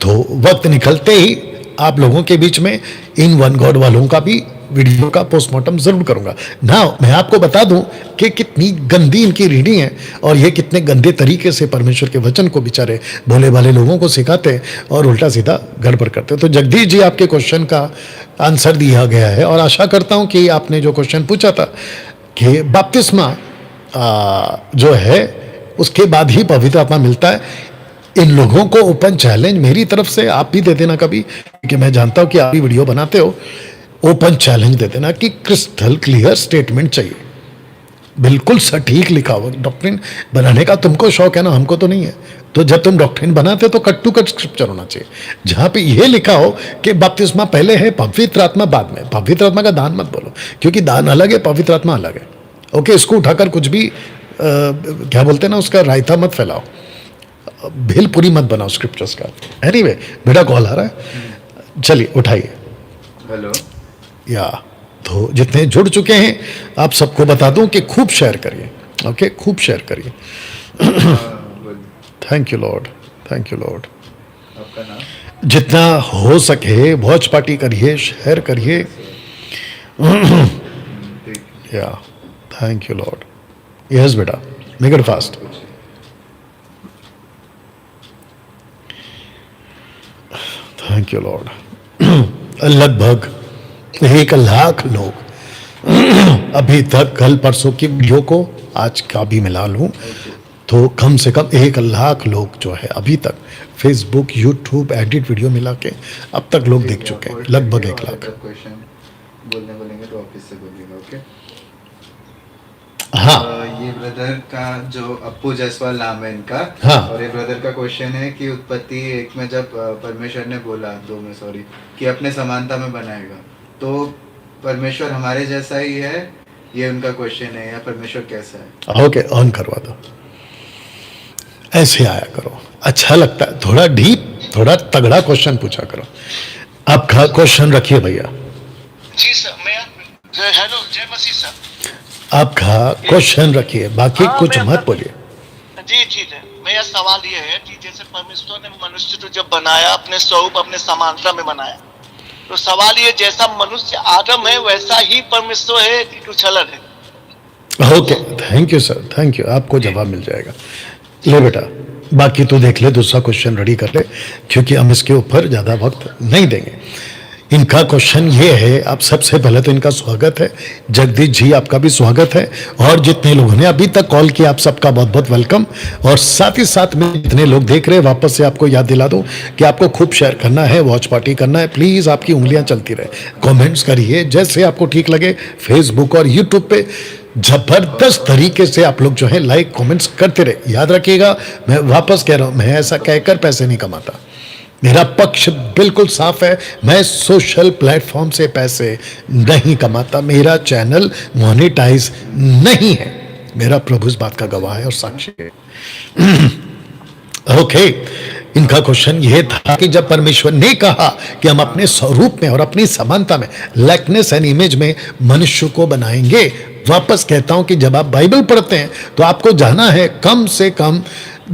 तो वक्त निकलते ही आप लोगों के बीच में इन वन गॉड वालों का भी वीडियो का पोस्टमार्टम जरूर करूंगा ना। मैं आपको बता दूं कि कितनी गंदी इनकी रीडिंग है, और ये कितने गंदे तरीके से परमेश्वर के वचन को बेचारे भोले भाले लोगों को सिखाते हैं और उल्टा सीधा गड़बड़ करते हैं। तो जगदीश जी, आपके क्वेश्चन का आंसर दिया गया है, और आशा करता हूं कि आपने जो क्वेश्चन पूछा था कि बपतिस्मा जो है उसके बाद ही पवित्र आत्मा मिलता है, इन लोगों को ओपन चैलेंज मेरी तरफ से आप भी दे देना कभी, क्योंकि मैं जानता हूं कि आप भी वीडियो बनाते हो। ओपन चैलेंज दे देना कि क्रिस्टल क्लियर स्टेटमेंट चाहिए, बिल्कुल सटीक लिखा हुआ। डॉक्ट्रिन बनाने का तुमको शौक है ना, हमको तो नहीं है। तो जब तुम डॉक्ट्रिन बनाते हो तो कट टू कट स्क्रिप्चर होना चाहिए, जहां पे ये लिखा हो कि बपतिस्मा पहले है, पवित्र आत्मा बाद में। पवित्र आत्मा का दान मत बोलो, क्योंकि दान अलग है, पवित्र आत्मा अलग है। ओके, इसको उठाकर कुछ भी क्या बोलते हैं ना, उसका रायता मत फैलाओ, भेलपुरी मत बनाओ स्क्रिप्चर्स का। एनीवे, बेटा कॉल आ रहा है, चलिए उठाइए। हेलो। या तो जितने जुड़ चुके हैं आप सबको बता दूं कि खूब शेयर करिए। ओके, खूब शेयर करिए। Thank you Lord, thank you Lord. आपका नाम? जितना हो सके वॉच पार्टी करिए, शेयर करिए। या थैंक यू लॉर्ड। यस बेटा, make it fast. Thank you Lord. लगभग 1,00,000 लोग अभी तक, कल परसों की वीडियो को आज का भी मिला लूं तो कम से कम 1,00,000 लोग जो है अभी तक फेसबुक, यूट्यूब, एडिट वीडियो मिला के अब तक लोग देख चुके हैं, लगभग 1,00,000। क्वेश्चन बोलेंगे तो ऑफिस से बोलिएगा, ओके? हाँ, ये ब्रदर का जो अप्पू जायसवाल नाम है इनका, हाँ। और ये ब्रदर का क्वेश्चन है कि उत्पत्ति 1 में जब परमेश्वर ने बोला, 2 में सॉरी, कि अपने समानता में बनाएगा, तो परमेश्वर हमारे जैसा ही है, ये उनका क्वेश्चन है, या परमेश्वर कैसा है? ओके, ऑन करवा दो। ऐसे आया करो, अच्छा लगता है। थोड़ा डीप, थोड़ा तगड़ा क्वेश्चन पूछा करो। आपका क्वेश्चन रखिए भैया। जी सर, मैं हेलो, जय मसीह सर। आपका क्वेश्चन रखिए, बाकी हाँ, कुछ मैं मत बोलिए। जी ठीक है। मेरा सवाल ये है कि जैसे परमेश्वर ने मनुष्य को जब बनाया, अपने स्वरूप, अपने समानता में बनाया, तो सवाल ये, जैसा मनुष्य आदम है वैसा ही परमेश्वर है कि कुछ अलग है? Okay, thank you sir, thank you. आपको जवाब मिल जाएगा। ले बेटा, बाकी तू देख ले, दूसरा क्वेश्चन रेडी कर ले, क्योंकि हम इसके ऊपर ज़्यादा वक्त नहीं देंगे। इनका क्वेश्चन ये है, आप सबसे पहले तो इनका स्वागत है, जगदीश जी आपका भी स्वागत है, और जितने लोगों ने अभी तक कॉल किया आप सबका बहुत बहुत वेलकम। और साथ ही साथ में जितने लोग देख रहे हैं, वापस से आपको याद दिला दूं कि आपको खूब शेयर करना है, वॉच पार्टी करना है। प्लीज़ आपकी उंगलियां चलती रहे, कमेंट्स करिए जैसे आपको ठीक लगे। फेसबुक और यूट्यूब पे जबरदस्त तरीके से आप लोग जो है लाइक कमेंट्स करते रहे। याद रखिएगा, मैं वापस कह रहा हूं, मैं ऐसा कहकर पैसे नहीं कमाता, मेरा पक्ष बिल्कुल साफ है। मैं सोशल प्लेटफॉर्म से पैसे नहीं कमाता, मेरा चैनल मोनेटाइज नहीं है। मेरा प्रभु इस बात का गवाह है और साक्षी है। ओके, इनका क्वेश्चन यह था कि जब परमेश्वर ने कहा कि हम अपने स्वरूप में और अपनी समानता में, लाइकनेस एंड इमेज में मनुष्य को बनाएंगे, वापस कहता हूं कि जब आप बाइबल पढ़ते हैं तो आपको जाना है कम से कम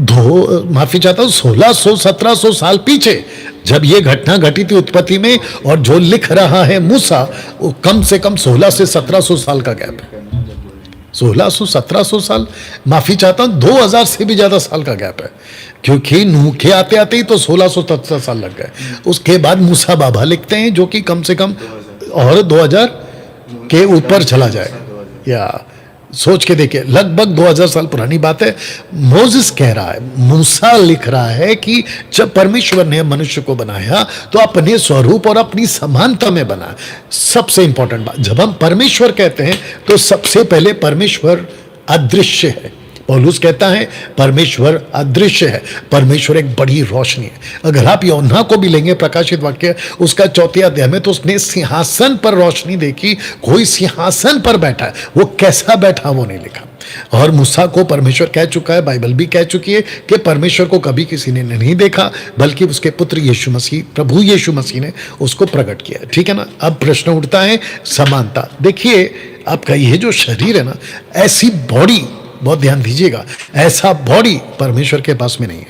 1600-1700 साल पीछे, जब ये घटना घटी थी उत्पत्ति में, और जो लिख रहा है मूसा, वो कम से कम 1600 से 1700 साल का गैप है। 1600-1700 साल, माफी चाहता हूं 2000 से भी ज्यादा साल का गैप है, क्योंकि नूह के आते आते ही तो 1617 साल लग गए। उसके बाद मूसा बाबा लिखते हैं जो कि कम से कम और 2000 के ऊपर चला जाए, या सोच के देखिए, लगभग 2000 साल पुरानी बात है। मोसेस कह रहा है, मूसा लिख रहा है कि जब परमेश्वर ने मनुष्य को बनाया तो अपने स्वरूप और अपनी समानता में बनाया। सबसे इंपॉर्टेंट बात, जब हम परमेश्वर कहते हैं तो सबसे पहले परमेश्वर अदृश्य है। पौलुस कहता है परमेश्वर अदृश्य है, परमेश्वर एक बड़ी रोशनी है। अगर आप यूहन्ना को भी लेंगे, प्रकाशित वाक्य उसका 4 अध्याय में, तो उसने सिंहासन पर रोशनी देखी, कोई सिंहासन पर बैठा है, वो कैसा बैठा वो नहीं लिखा। और मूसा को परमेश्वर कह चुका है, बाइबल भी कह चुकी है कि परमेश्वर को कभी किसी ने नहीं देखा, बल्कि उसके पुत्र यीशु मसीह, प्रभु यीशु मसीह ने उसको प्रकट किया। ठीक है ना। अब प्रश्न उठता है समानता। देखिए, आपका ये जो शरीर है ना, ऐसी बॉडी, बहुत ध्यान दीजिएगा, ऐसा बॉडी परमेश्वर के पास में नहीं है।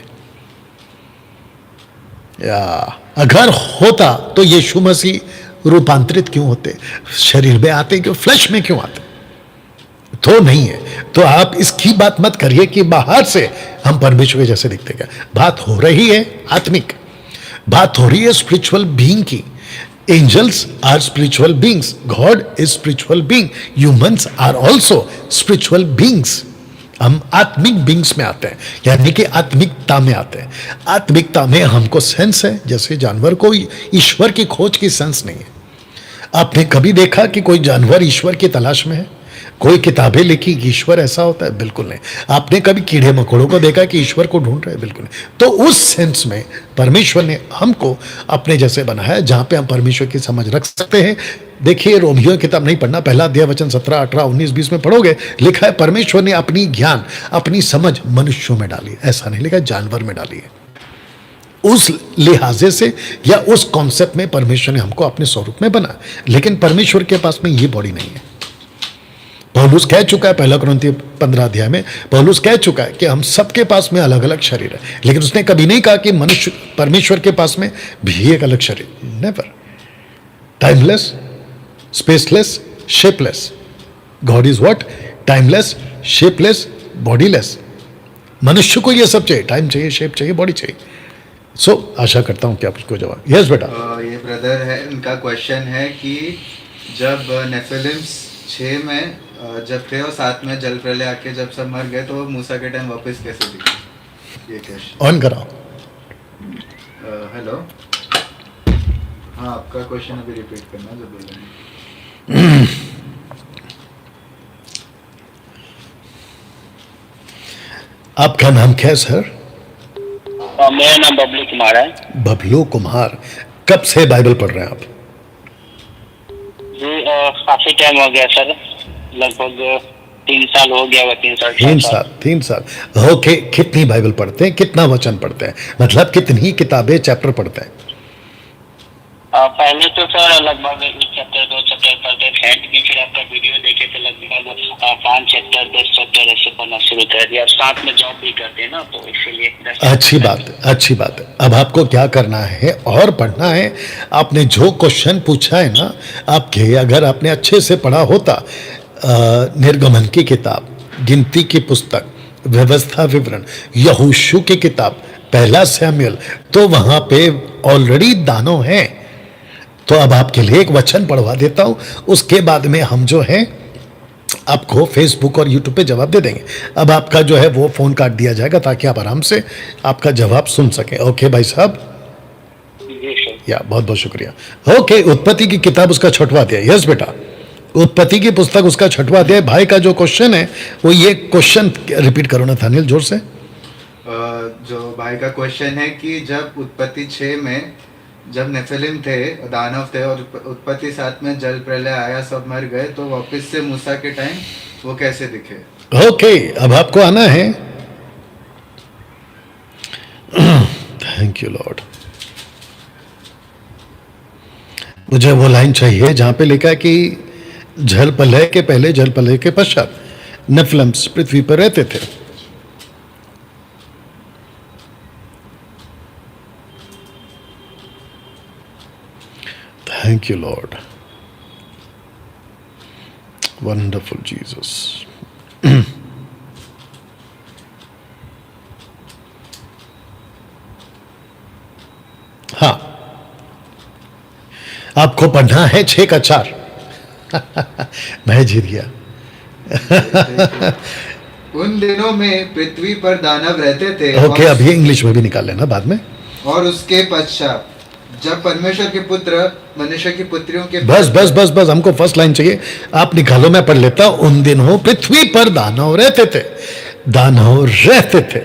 या अगर होता तो यीशु मसीह रूपांतरित क्यों होते, शरीर में आते क्यों, फ्लैश में क्यों आते? तो नहीं है। तो आप इसकी बात मत करिए कि बाहर से हम परमेश्वर के जैसे दिखते। क्या बात हो रही है? आत्मिक बात हो रही है, स्पिरिचुअल बीइंग की। Angels are spiritual beings, God is spiritual being, humans are also spiritual beings. हम आत्मिक बीइंग्स में आते हैं, यानी कि आत्मिकता में आते हैं। आत्मिकता में हमको सेंस है, जैसे जानवर को ईश्वर की खोज की सेंस नहीं है। आपने कभी देखा कि कोई जानवर ईश्वर की तलाश में है? कोई किताबें लिखी कि ईश्वर ऐसा होता है? बिल्कुल नहीं। आपने कभी कीड़े मकोड़ों को देखा कि ईश्वर को ढूंढ रहे हैं? बिल्कुल नहीं। तो उस सेंस में परमेश्वर ने हमको अपने जैसे बनाया है, जहां पे हम परमेश्वर की समझ रख सकते हैं। देखिए, रोमियो किताब नहीं पढ़ना, पहला अध्याय वचन 17, 18, 19, 20 में पढ़ोगे, लिखा है परमेश्वर ने अपनी ज्ञान, अपनी समझ मनुष्यों में डाली। ऐसा नहीं लिखा जानवर में डाली है। उस लिहाजे से या उस कॉन्सेप्ट में परमेश्वर ने हमको अपने स्वरूप में बना, लेकिन परमेश्वर के पास में ये बॉडी नहीं है। पौलुस कह चुका है, पहला कुरिन्थियों 15 अध्याय में पौलुस कह चुका है कि हम सबके पास में अलग अलग शरीर है, लेकिन उसने कभी नहीं कहा कि मनुष्य, परमेश्वर के पास में भी एक अलग शरीर। Never. Timeless, spaceless, shapeless. God is what? Timeless, shapeless, bodiless. मनुष्य को ये सब चाहिए, टाइम चाहिए, शेप चाहिए, बॉडी चाहिए। सो आशा करता हूं कि आप उसको जवाब। यस बेटा। ये ब्रदर है, उनका क्वेश्चन है कि जब नेफिलिम 6 में जब थे और 7 में जल प्रलय आके जब सब मर गए, तो मूसा के टाइम वापस कैसे दिखे? ये क्वेश्चन ऑन कराओ। हेलो, हाँ, आपका क्वेश्चन अभी रिपीट करना जो बोल रहे हैं। आपका नाम क्या है सर? मेरा नाम बबलू कुमार है। बबलू कुमार। कब से बाइबल पढ़ रहे हैं आप? जी काफी टाइम हो गया सर, लगभग 3 साल हो गया। 3 साल। ओके, कितनी बाइबल पढ़ते हैं, कितना वचन पढ़ते हैं, मतलब कितनी किताबें, चैप्टर पढ़ते हैं? पहले तो सर लगभग 1 चैप्टर 2 चैप्टर पढ़ते थे, फिर आपका वीडियो देखे थे लगभग 5 चैप्टर 10 चैप्टर ऐसे पढ़ना शुरू कर दिया। साथ में जॉब भी करते हैं ना, तो इसीलिए अच्छी बात है, अच्छी बात है। अब आपको क्या करना है और पढ़ना है। आपने जो क्वेश्चन पूछा है ना, आपके अगर आपने अच्छे से पढ़ा होता, निर्गमन की किताब, गिनती की पुस्तक, व्यवस्था विवरण, यहोशू की किताब, पहला सैमुएल, तो वहां पे ऑलरेडी दानों हैं। तो अब आपके लिए एक वचन पढ़वा देता हूं, उसके बाद में हम जो है आपको फेसबुक और यूट्यूब पे जवाब दे देंगे। अब आपका जो है वो फोन काट दिया जाएगा ताकि आप आराम से आपका जवाब सुन सकें। ओके भाई साहब, या बहुत बहुत शुक्रिया। ओके, उत्पत्ति की किताब उसका 6वां अध्याय। यस बेटा, उत्पत्ति की पुस्तक उसका 6वां अध्याय। भाई का जो क्वेश्चन है वो ये क्वेश्चन रिपीट करो ना थानियल, जोर से। जो भाई का क्वेश्चन है कि जब उत्पत्ति 6 में जब नेफिलिम थे, दानव थे, और उत्पत्ति 7 में जल प्रलय आया, सब मर गए, तो वापस से मूसा के टाइम वो कैसे दिखे? ओके, अब आपको आना है। Thank you Lord. मुझे वो लाइन चाहिए जहां पे लिखा है कि जल प्रलय के पहले, जल प्रलय के पश्चात नेफिलिम्स पृथ्वी पर रहते थे। Thank you Lord, wonderful Jesus. हाँ, आपको पढ़ना है 6 का 4। मैं जीत गया। उन दिनों में पृथ्वी पर दानव रहते थे। ओके, अब ये इंग्लिश में भी निकाल लेना बाद में। और उसके पश्चात जब परमेश्वर के पुत्र मनुष्य की पुत्रियों के बस बस बस बस, हमको फर्स्ट लाइन चाहिए। आप निकालो, मैं पढ़ लेता हूं। उन दिनों पृथ्वी पर दानव रहते थे, दानव रहते थे,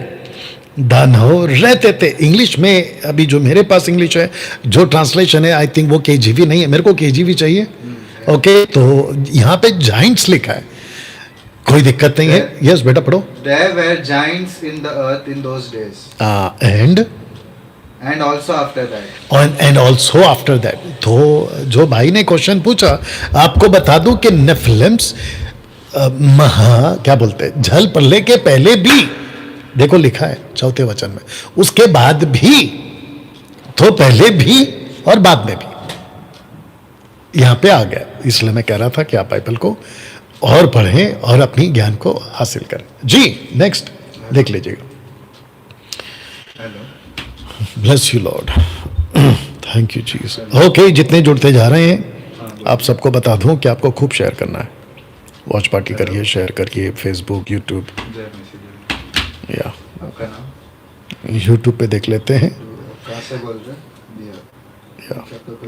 दानव रहते थे। इंग्लिश में अभी जो मेरे पास इंग्लिश है, जो ट्रांसलेशन है, आई थिंक वो केजीवी नहीं है, मेरे को केजीवी चाहिए। ओके, तो यहाँ पे जाइंट्स लिखा है, कोई दिक्कत नहीं है। यस बेटा पढ़ो। There were giants in the earth in those days, and also after that. And also after that. तो जो भाई ने क्वेश्चन पूछा, आपको बता दूं कि नेफिलिम्स क्या बोलते हैं, जल प्रलय के पहले भी, देखो लिखा है 4 वचन में, उसके बाद भी, तो पहले भी और बाद में भी यहां पे आ गया। इसलिए मैं कह रहा था कि आप बाइबल को और पढ़ें और अपनी ज्ञान को हासिल करें। जी नेक्स्ट देख लीजिएगा। Hello. Bless you Lord, thank you Jesus. Okay, जितने जुड़ते जा रहे हैं, आप सबको बता दूं कि आपको खूब शेयर करना है। वॉच पार्टी करिए, शेयर करिए, फेसबुक, यूट्यूब। जय मसीह। या आपका नाम? यूट्यूब पे देख लेते हैं। कहाँ से बोल रहे हैं?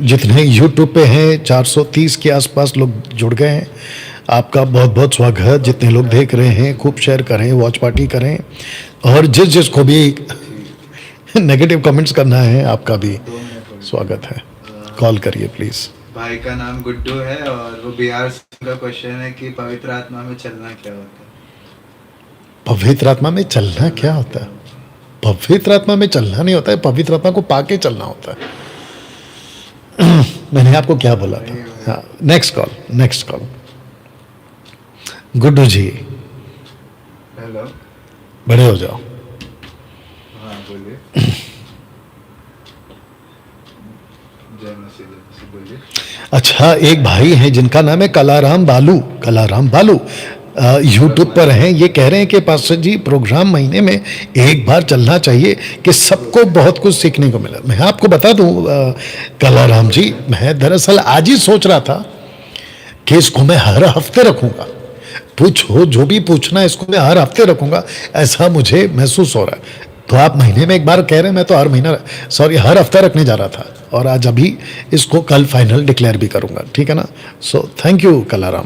जितने यूट्यूब पे हैं 430 के आसपास लोग जुड़ गए हैं। आपका बहुत बहुत स्वागत। जितने लोग देख रहे हैं, खूब शेयर करें, वॉच पार्टी करें, और जिस जिसको भी नेगेटिव कमेंट्स करना है, आपका भी स्वागत है। कॉल करिए प्लीज। भाई का नाम गुड्डू है और वो बिहार से। उनका क्वेश्चन है कि पवित्र आत्मा में चलना क्या होता है? पवित्र आत्मा में चलना क्या होता है? पवित्र आत्मा में चलना नहीं होता है, पवित्र आत्मा को पाके चलना होता है। मैंने आपको क्या बोला था? हाँ, next call, next call. Guddu ji, hello. बड़े हो जाओ। हाँ बोलिए। जय मसीह बोलिए। अच्छा, एक भाई हैं जिनका नाम है कलाराम बालू। कलाराम बालू यूट्यूब पर हैं। ये कह रहे हैं कि पास्टर जी, प्रोग्राम महीने में एक बार चलना चाहिए कि सबको बहुत कुछ सीखने को मिला। मैं आपको बता दूं कलाराम जी, मैं दरअसल आज ही सोच रहा था कि इसको मैं हर हफ्ते रखूंगा। पूछो जो भी पूछना है, इसको मैं हर हफ्ते रखूंगा, ऐसा मुझे महसूस हो रहा है। तो आप महीने में एक बार कह रहे हैं, मैं तो हर महीना, सॉरी, हर हफ्ता रखने जा रहा था, और आज अभी इसको कल फाइनल डिक्लेयर भी करूंगा। ठीक है ना? So thank you Kalaram.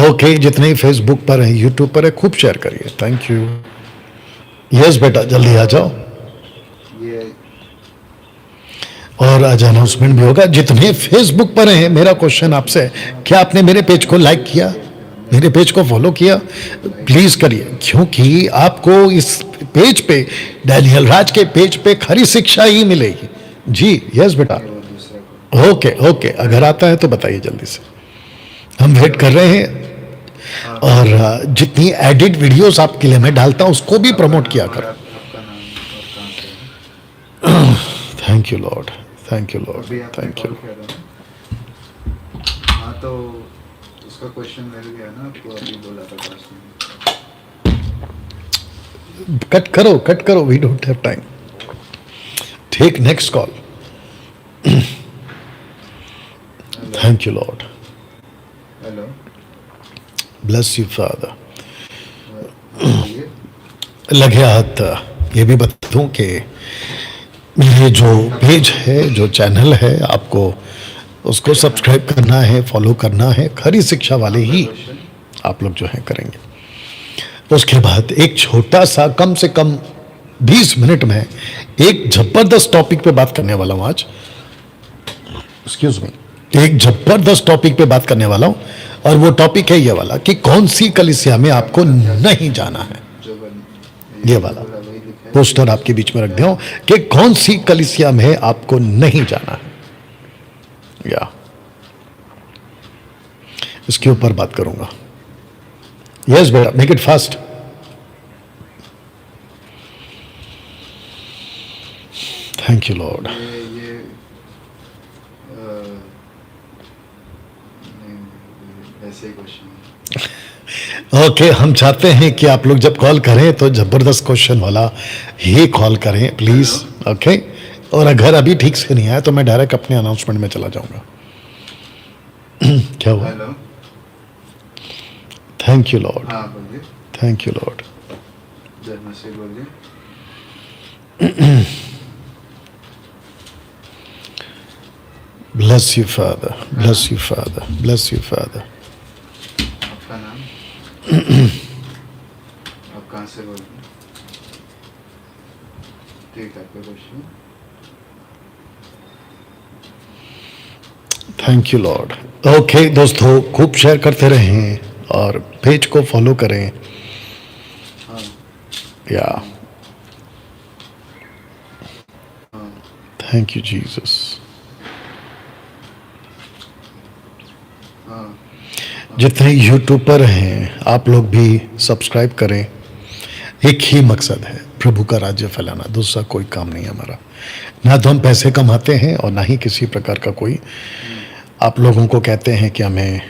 Okay, जितने फेसबुक पर है, यूट्यूब पर है, खूब शेयर करिए। Thank you. यस बेटा, जल्दी आ जाओ। ये और आज अनाउंसमेंट भी होगा। जितने फेसबुक पर हैं, मेरा क्वेश्चन आपसे है, क्या आपने मेरे पेज को लाइक किया, मेरे पेज को फॉलो किया? प्लीज करिए, क्योंकि आपको इस पेज पे, डैनियल राज के पेज पे, खरी शिक्षा ही मिलेगी। जी यस बेटा। ओके ओके, अगर आता है तो बताइए जल्दी से, हम वेट कर रहे हैं। और जितनी एडिट वीडियोस आपके लिए मैं डालता हूं, उसको भी प्रमोट किया करो। आपका नाम और कहाँ से है? Thank you Lord, thank you Lord, अभी आपने थैंक यू। कॉल किया था ना? हाँ, तो उसका क्वेश्चन मिल गया ना आपको, अभी बोला था पास में। कट करो, we don't have time. Take next call. Thank you Lord, hello. Bless you father. बोलिए। लगे हाथ। ये भी बता दूं कि मेरे जो पेज है, जो चैनल है, आपको उसको सब्सक्राइब करना है, फॉलो करना है। खरी शिक्षा वाले ही आप लोग जो है करेंगे। उसके बाद एक छोटा सा, कम से कम 20 मिनट में एक जबरदस्त टॉपिक पे बात करने वाला हूं आज। एक्सक्यूज मी, एक जबरदस्त टॉपिक पे बात करने वाला हूं, और वो टॉपिक है ये वाला कि कौन सी कलीसिया में आपको नहीं जाना है। जो बन ये वाला बोला वही लिखा है। पोस्टर आपके बीच में रख दिया हूं कि कौन सी कलीसिया में आपको नहीं जाना है। या इसके ऊपर बात करूंगा। यस बेटा, make it fast. Thank you Lord. ये नहीं, ऐसे क्वेश्चन ओके, हम चाहते हैं कि आप लोग जब कॉल करें तो जबरदस्त क्वेश्चन वाला ही कॉल करें प्लीज। ओके, और अगर अभी ठीक से नहीं आया तो मैं डायरेक्ट अपने अनाउंसमेंट में चला जाऊंगा। क्या हुआ? हेलो, थैंक यू लॉर्ड, हाँ बोलिए, थैंक यू लॉर्ड। जन्म से बोलिए। Bless you father, bless you father, bless you father. आपका नाम? आप कहाँ से बोल रहे हैं? ठीक है, आपका question. Thank you Lord. Okay दोस्तों, खूब शेयर करते रहें और पेज को फॉलो करें। हाँ या हाँ, थैंक यू जीसस। हाँ जितने यूट्यूबर हैं आप लोग भी सब्सक्राइब करें। एक ही मकसद है, प्रभु का राज्य फैलाना, दूसरा कोई काम नहीं है हमारा। ना तो हम पैसे कमाते हैं और ना ही किसी प्रकार का कोई आप लोगों को कहते हैं कि हमें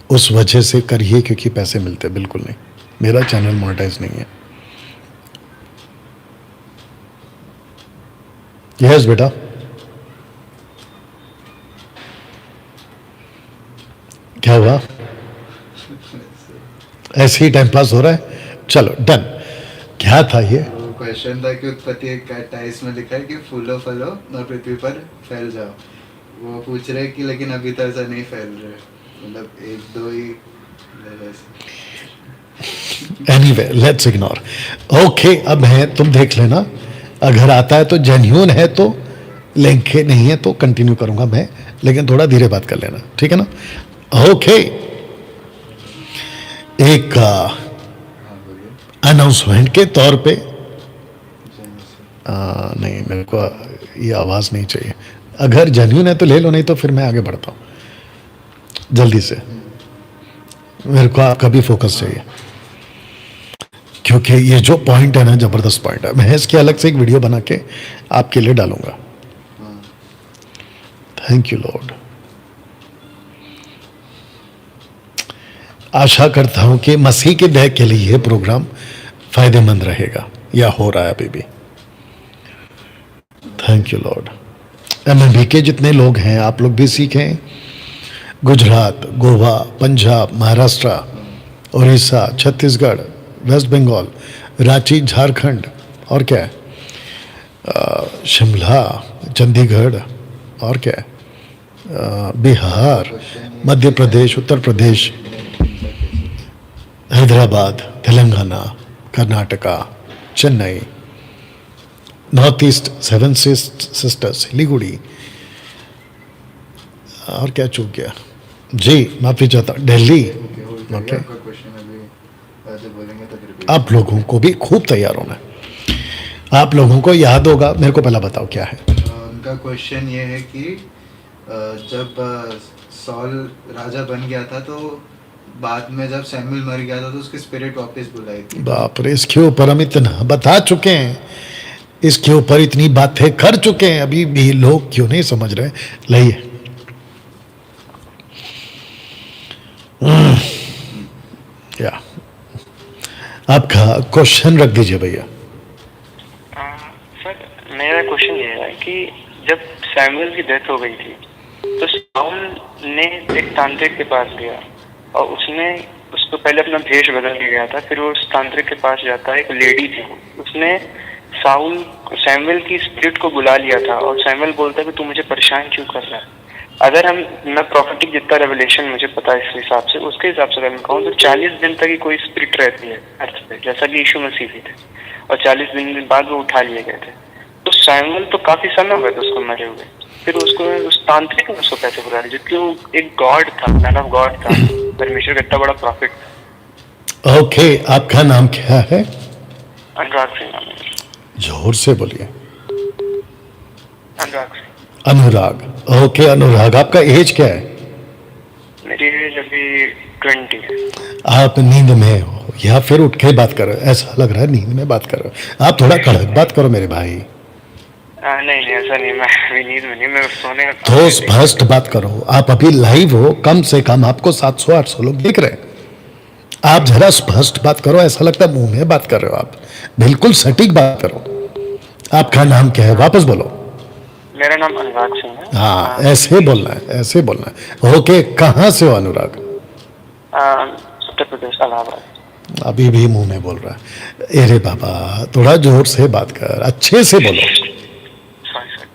उस वजह से करिए क्योंकि पैसे मिलते, बिल्कुल नहीं। मेरा चैनल मोनेटाइज नहीं है। यस बेटा, क्या हुआ? ऐसे ही टाइम पास हो रहा है, चलो डन। क्या था ये? वो क्वेश्चन था कि उत्पत्ति 28 में लिखा है कि फूलो फलो और पृथ्वी पर फैल जाओ। वो पूछ रहे कि लेकिन अभी तो ऐसा नहीं फैल रहे, मतलब एक दो ही ऐसे। Anyway let's ignore. ओके, अब है, तुम देख लेना, अगर आता है तो जेन्यून है तो लेंगे, नहीं है तो कंटिन्यू करूंगा मैं, लेकिन थोड़ा धीरे बात कर लेना, ठीक है ना? ओके, एक हाँ बोलिए। अनाउंसमेंट के तौर पे जन्म से। नहीं, मेरे को ये आवाज़ नहीं चाहिए। अगर जेन्यून है तो ले लो, नहीं तो फिर मैं आगे बढ़ता हूँ जल्दी से। मेरे को आपका भी फोकस चाहिए क्योंकि ये जो पॉइंट है ना, जबरदस्त पॉइंट है। मैं इसकी अलग से एक वीडियो बना के आपके लिए डालूंगा। हाँ थैंक यू लॉर्ड। आशा करता हूं कि मसीह के देह के लिए ये प्रोग्राम फायदेमंद रहेगा, या हो रहा है अभी भी। Thank you Lord. MMB के जितने लोग हैं आप लोग भी सीखें। गुजरात, गोवा, पंजाब, महाराष्ट्र, उड़ीसा, छत्तीसगढ़, वेस्ट बंगाल, रांची, झारखंड, और क्या है, शिमला, चंडीगढ़, और क्या है, Bihar, Madhya Pradesh, Uttar Pradesh, Hyderabad, Telangana, Karnataka, Chennai, north east, seven sisters, Siliguri, और क्या चूक गया जी, माफी चाहता, दिल्ली। ओके, ओके, आपका क्वेश्चन अभी जब बोलेंगे तो रिपीट। आप लोगों को भी खूब तैयार होना है। आप लोगों को याद होगा, मेरे को पहला बताओ क्या है। उनका क्वेश्चन ये है कि जब सॉल राजा बन गया था तो बाद में जब सैमुअल मर गया था तो उसकी स्पिरिट वापस बुलाई थी। बाप रे, इसके ऊपर हम इतना बता चुके हैं, इसके ऊपर इतनी बातें कर चुके हैं, अभी भी लोग क्यों नहीं समझ रहे? लाइए, या आपका क्वेश्चन रख दीजिए भैया। सर, मेरा क्वेश्चन ये है कि जब सैमुअल की डेथ हो गई थी तो साउल ने एक तांत्रिक के पास गया और उसको पहले अपना भेष बदल के गया था। फिर वो उस तांत्रिक के पास जाता है, एक लेडी थी, उसने सैमुअल की स्पिरिट को बुला लिया था और सैमुअल बोलता है कि तू मुझे परेशान क्यों कर रहा है। अगर मैं प्रॉफिटिक जितना रेवलेशन मुझे पता है इस हिसाब से, उसके हिसाब से अगर मैं कहूँ तो 40 दिन तक ही कोई स्पिरिट रहती है अर्थ पे, जैसा कि यीशु मसीह भी थे, और 40 दिन बाद वो उठा लिए गए थे। तो सैमुअल तो काफी समय हो गया था उसको मरे हुए, फिर उसको उस तांत्रिक ने उसको कैसे बुला लिया, जबकि वो एक गॉड था, मैन ऑफ गॉड था, परमेश्वर का इतना बड़ा प्रॉफिट। ओके, आपका नाम क्या है? अनुराग सिंह नाम है मेरा। जोर से बोलिए। अनुराग सिंह। अनुराग। ओके अनुराग, आपका एज क्या है? मेरी एज अभी 20 है। आप नींद में हो या फिर उठ के बात करो? ऐसा लग रहा है नींद में बात करो। आप थोड़ा कड़क बात करो मेरे भाई। नहीं नहीं, ऐसा नहीं, मैं अभी नींद में नहीं, मैं सोने का। तो स्पष्ट बात करो। आप अभी लाइव हो, कम से कम आपको 700-800 लोग देख रहे हैं। आप जरा स्पष्ट बात करो, ऐसा लगता है मुंह में बात कर रहे हो आप। बिल्कुल सटीक बात करो। आपका नाम क्या है? वापस बोलो। मेरा नाम अनुराग सिंह है। हाँ, ऐसे बोलना है, ऐसे बोलना है। ओके, कहाँ से हो अनुराग? उत्तर प्रदेश, इलाहाबाद। अभी भी मुंह में बोल रहा है। अरे बाबा, थोड़ा जोर से बात कर, अच्छे से बोलो। Sorry sir,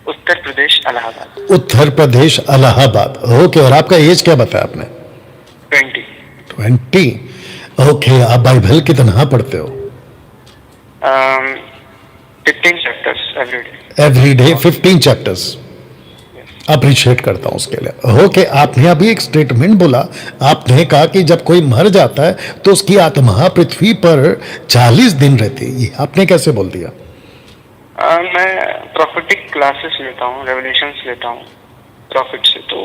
Uttar Pradesh, Allahabad. Uttar Pradesh, Allahabad. Okay, और आपका एज क्या बताया आपने? 20। 20। ओके, आप बाइबल कितना पढ़ते हो? 15 chapters everyday. Everyday 15 chapters. Appreciate करता हूं उसके लिए। ओके, आपने अभी एक स्टेटमेंट बोला। आपने कहा कि जब कोई मर जाता है तो उसकी आत्मा पृथ्वी पर 40 दिन रहती है। ये आपने कैसे बोल दिया? मैं प्रॉफिटिक क्लासेस लेता हूँ, रेवलेशंस लेता हूँ प्रॉफिट से, तो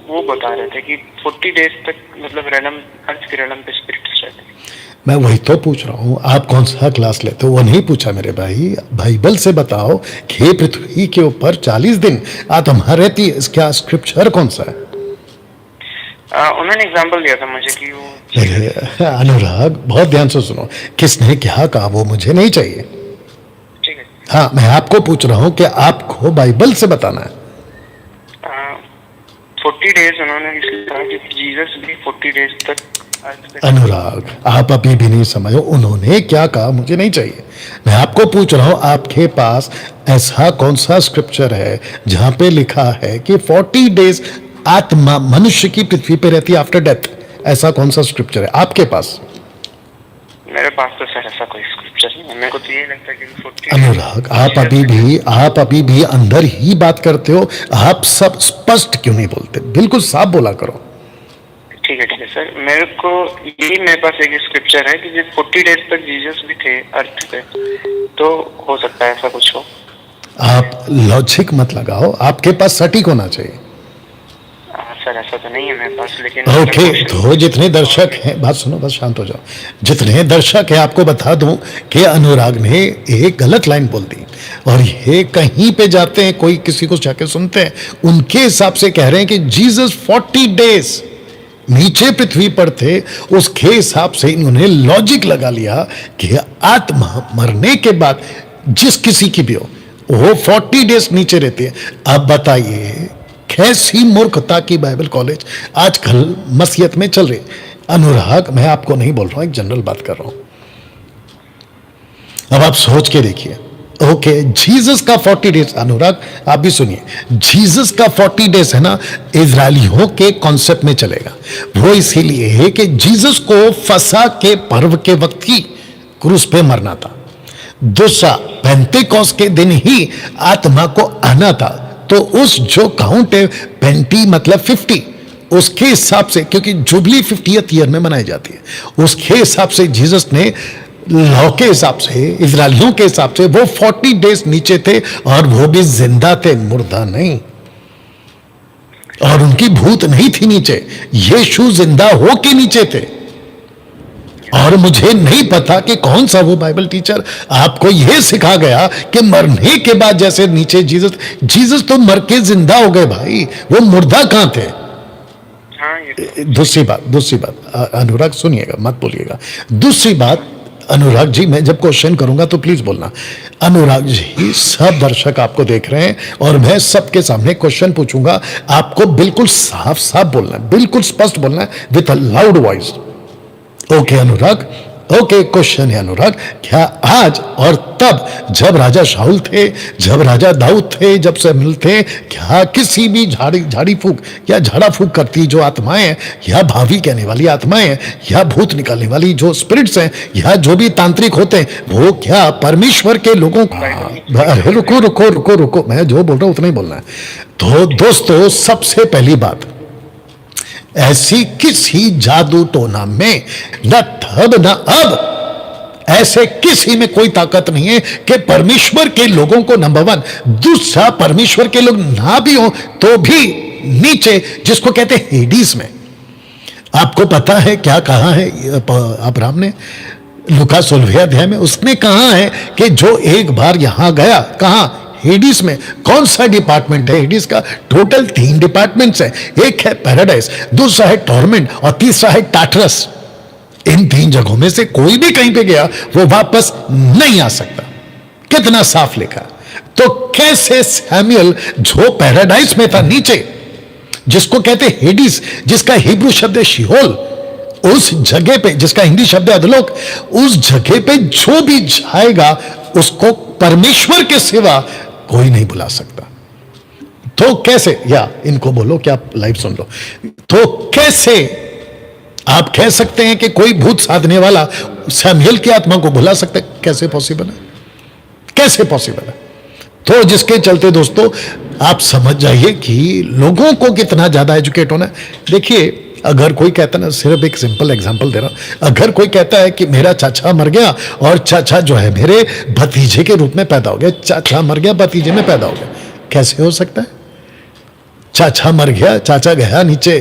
वो बता रहे थे कि 40 डेज तक मतलब रैलम, अर्थ के रैलम पे स्पिरिट्स रहते हैं। मैं वही तो पूछ रहा हूं, आप कौन सा क्लास लेते हो? वो नहीं पूछा मेरे भाई। बाइबल से बताओ कि पृथ्वी के ऊपर 40 दिन आत्मा रहती है, इसका स्क्रिप्चर कौन सा है? उन्होंने एग्जांपल दिया था मुझे कि वो। अरे अनुराग, बहुत ध्यान से सुनो। किसने क्या कहा वो मुझे नहीं चाहिए। ठीक है। हाँ, मैं आपको पूछ रहा हूँ कि आपको बाइबल से बताना है। 40 डेज उन्होंने इसलिए कहा कि जीसस भी 40 डेज तक। अनुराग, आप अभी भी नहीं समझो उन्होंने क्या कहा, मुझे नहीं चाहिए। मैं आपको पूछ रहा हूं, आपके पास ऐसा कौन सा स्क्रिप्चर है जहां पे लिखा है कि 40 डेज आत्मा मनुष्य की पृथ्वी पे रहती है आफ्टर डेथ? ऐसा कौन सा स्क्रिप्चर है आपके पास? मेरे पास तो सर ऐसा कोई स्क्रिप्चर नहीं है। मेरे को तो ये लगता है कि 40। अनुराग, आप अभी भी अंदर ही बात करते हो। आप सब स्पष्ट क्यों नहीं बोलते? बिल्कुल साफ बोला करो। ठीक है सर, मेरे को यही, मेरे पास एक स्क्रिप्चर है कि जब 40 डेज तक जीसस भी थे अर्थ पे, तो हो सकता है ऐसा कुछ हो। आप लॉजिक मत लगाओ, आपके पास सटीक होना चाहिए। सर ऐसा तो नहीं है मेरे पास, लेकिन ओके, तो जितने दर्शक हैं, बात सुनो, बस शांत हो जाओ। जितने दर्शक हैं आपको बता दूं कि अनुराग ने एक गलत लाइन बोल दी, और ये कहीं पे जाते हैं, कोई किसी को जाके सुनते हैं, उनके हिसाब से कह रहे हैं कि जीसस 40 डेज नीचे पृथ्वी पर थे। उसके हिसाब से इन्होंने लॉजिक लगा लिया कि आत्मा मरने के बाद जिस किसी की भी हो, वो 40 डेज नीचे रहती है। अब बताइए कैसी मूर्खता की बाइबल कॉलेज आजकल मसीहत में चल रही। अनुराग, मैं आपको नहीं बोल रहा हूं, एक जनरल बात कर रहा हूं। अब आप सोच के देखिए। ओके, जीसस का 40 डेज, अनुराग आप भी सुनिए, जीसस का 40 डेज है ना, इजरायलियों के कॉन्सेप्ट में चलेगा। वो इसीलिए है कि जीसस को फसह के पर्व के वक्त ही क्रूस पे मरना था। दूसरा, पेंटेकोस्त के दिन ही आत्मा को आना था। तो उस जो काउंट है 20 मतलब 50, उसके हिसाब से, क्योंकि जुबली 50th ईयर में मनाई जाती है, उसके हिसाब से जीसस ने लॉ के हिसाब से, इजरायलियों के हिसाब से वो 40 डेज नीचे थे, और वो भी जिंदा थे, मुर्दा नहीं। और उनकी भूत नहीं थी नीचे, यीशु जिंदा हो के नीचे थे। और मुझे नहीं पता कि कौन सा वो बाइबल टीचर आपको यह सिखा गया कि मरने के बाद जैसे नीचे जीसस तो मर के जिंदा हो गए भाई, वो मुर्दा कहां थे? दूसरी बात अनुराग सुनिएगा, मत बोलिएगा। दूसरी बात, अनुराग जी, मैं जब क्वेश्चन करूंगा तो प्लीज बोलना। अनुराग जी, सब दर्शक आपको देख रहे हैं और मैं सबके सामने क्वेश्चन पूछूंगा, आपको बिल्कुल साफ साफ बोलना है, बिल्कुल स्पष्ट बोलना है, with a loud voice. Okay Anurag, okay, question है अनुराग, क्या आज और तब जब राजा शाऊल थे, जब राजा दाऊद थे, जब शमूएल थे, क्या किसी भी झाड़ी फूक या झाड़ा फूक करती जो आत्माएं हैं, या भावी कहने वाली आत्माएं हैं, या भूत निकालने वाली जो स्पिरिट्स हैं, या जो भी तांत्रिक होते हैं, वो क्या परमेश्वर के लोगों को? रुको, मैं जो बोल रहा हूं उतना ही बोलना है। तो दोस्तों, सबसे पहली बात, ऐसी किसी जादू टोना में न तब न अब ऐसे किसी में कोई ताकत नहीं है कि परमेश्वर के लोगों को, नंबर वन, दूसरा परमेश्वर के लोग ना भी हो तो भी नीचे, जिसको कहते हैं हेडीज में। आपको पता है क्या कहा है अब्राहम ने लूका 16वें अध्याय में? उसने कहा है कि जो एक बार यहां गया, कहां? हेडिस में। कौन सा डिपार्टमेंट है हेडिस का? टोटल 3 डिपार्टमेंट्स है। एक है पैराडाइज, दूसरा है टॉर्मेंट और तीसरा है टाटरस। इन 3 जगहों में से कोई भी कहीं पे गया वो वापस नहीं आ सकता। कितना साफ लिखा। तो कैसे सैमुअल जो पैराडाइज में था नीचे, जिसको कहते हेडिस, जिसका हिब्रू शब्द है शिहोल, उस जगह पे, जिसका हिंदी शब्द है अधलोक, उस जगह पे जो भी जाएगा उसको परमेश्वर के सिवा कोई नहीं बुला सकता। तो कैसे, या इनको बोलो कि आप लाइव सुन लो, तो कैसे आप कह सकते हैं कि कोई भूत साधने वाला सैमुअल की आत्मा को बुला सकता है? कैसे पॉसिबल है? कैसे पॉसिबल है? तो जिसके चलते दोस्तों आप समझ जाइए कि लोगों को कितना ज्यादा एजुकेट होना है। देखिए, अगर कोई कहता है ना, सिर्फ एक सिंपल एग्जांपल दे रहा हूं, अगर कोई कहता है कि मेरा चाचा मर गया और चाचा जो है मेरे भतीजे के रूप में पैदा हो गया, चाचा मर गया भतीजे में पैदा हो गया, कैसे हो सकता है? चाचा मर गया, चाचा गया नीचे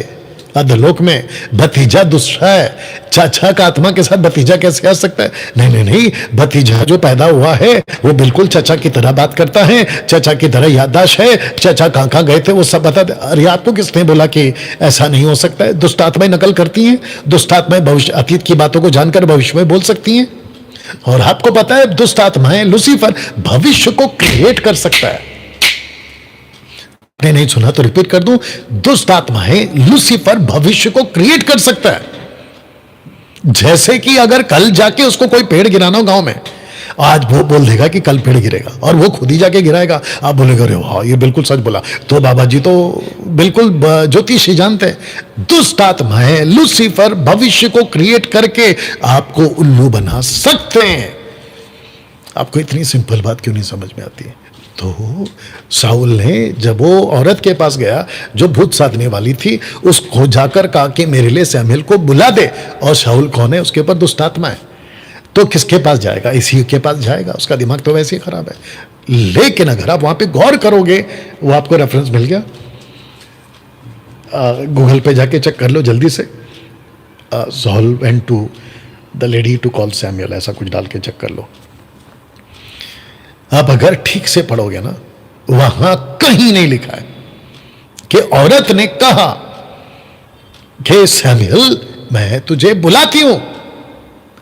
अधलोक में, भतीजा दूसरा है, चाचा का आत्मा के साथ भतीजा कैसे आ सकता है? नहीं नहीं नहीं, भतीजा जो पैदा हुआ है वो बिल्कुल चाचा की तरह बात करता है, चाचा की तरह याददाश्त है, चाचा कहां कहां गए थे वो सब बता दे। अरे आपको किसने बोला कि ऐसा नहीं हो सकता है? दुष्ट आत्माएं नकल करती हैं, दुष्ट आत्माएं भविष्य अतीत की बातों को जानकर भविष्य में बोल सकती हैं। और आपको पता है दुष्ट आत्माएं, लूसीफर भविष्य को क्रिएट कर सकता है। आपने नहीं सुना तो रिपीट कर दूं, दुष्ट आत्माएं लूसीफर भविष्य को क्रिएट कर सकता है। जैसे कि अगर कल जाके उसको कोई पेड़ गिराना हो गांव में, आज वो बोल देगा कि कल पेड़ गिरेगा और वो खुद ही जाके गिराएगा। आप बोलेगा अरे वाह ये बिल्कुल सच बोला, तो बाबा जी तो बिल्कुल ज्योतिषी जानते हैं। दुष्ट आत्माएं लूसीफर भविष्य को क्रिएट करके आपको उल्लू बना सकते हैं। आपको इतनी सिंपल बात क्यों नहीं समझ में आती है? तो शाऊल ने जब वो औरत के पास गया जो भूत साधने वाली थी, उसको जाकर कहा कि मेरे लिए सैमुएल को बुला दे। और शाऊल कौन है? उसके ऊपर दुष्ट आत्मा है। तो किसके पास जाएगा? इसी के पास जाएगा। उसका दिमाग तो वैसे ही खराब है। लेकिन अगर आप वहां पे गौर करोगे, वो आपको रेफरेंस मिल गया, गूगल पे जाके चेक कर लो जल्दी से, Saul went to the lady to call Samuel, ऐसा कुछ डाल के चेक कर लो। आप अगर ठीक से पढ़ोगे ना, वहां कहीं नहीं लिखा है कि औरत ने कहा कि सैमुएल मैं तुझे बुलाती हूं।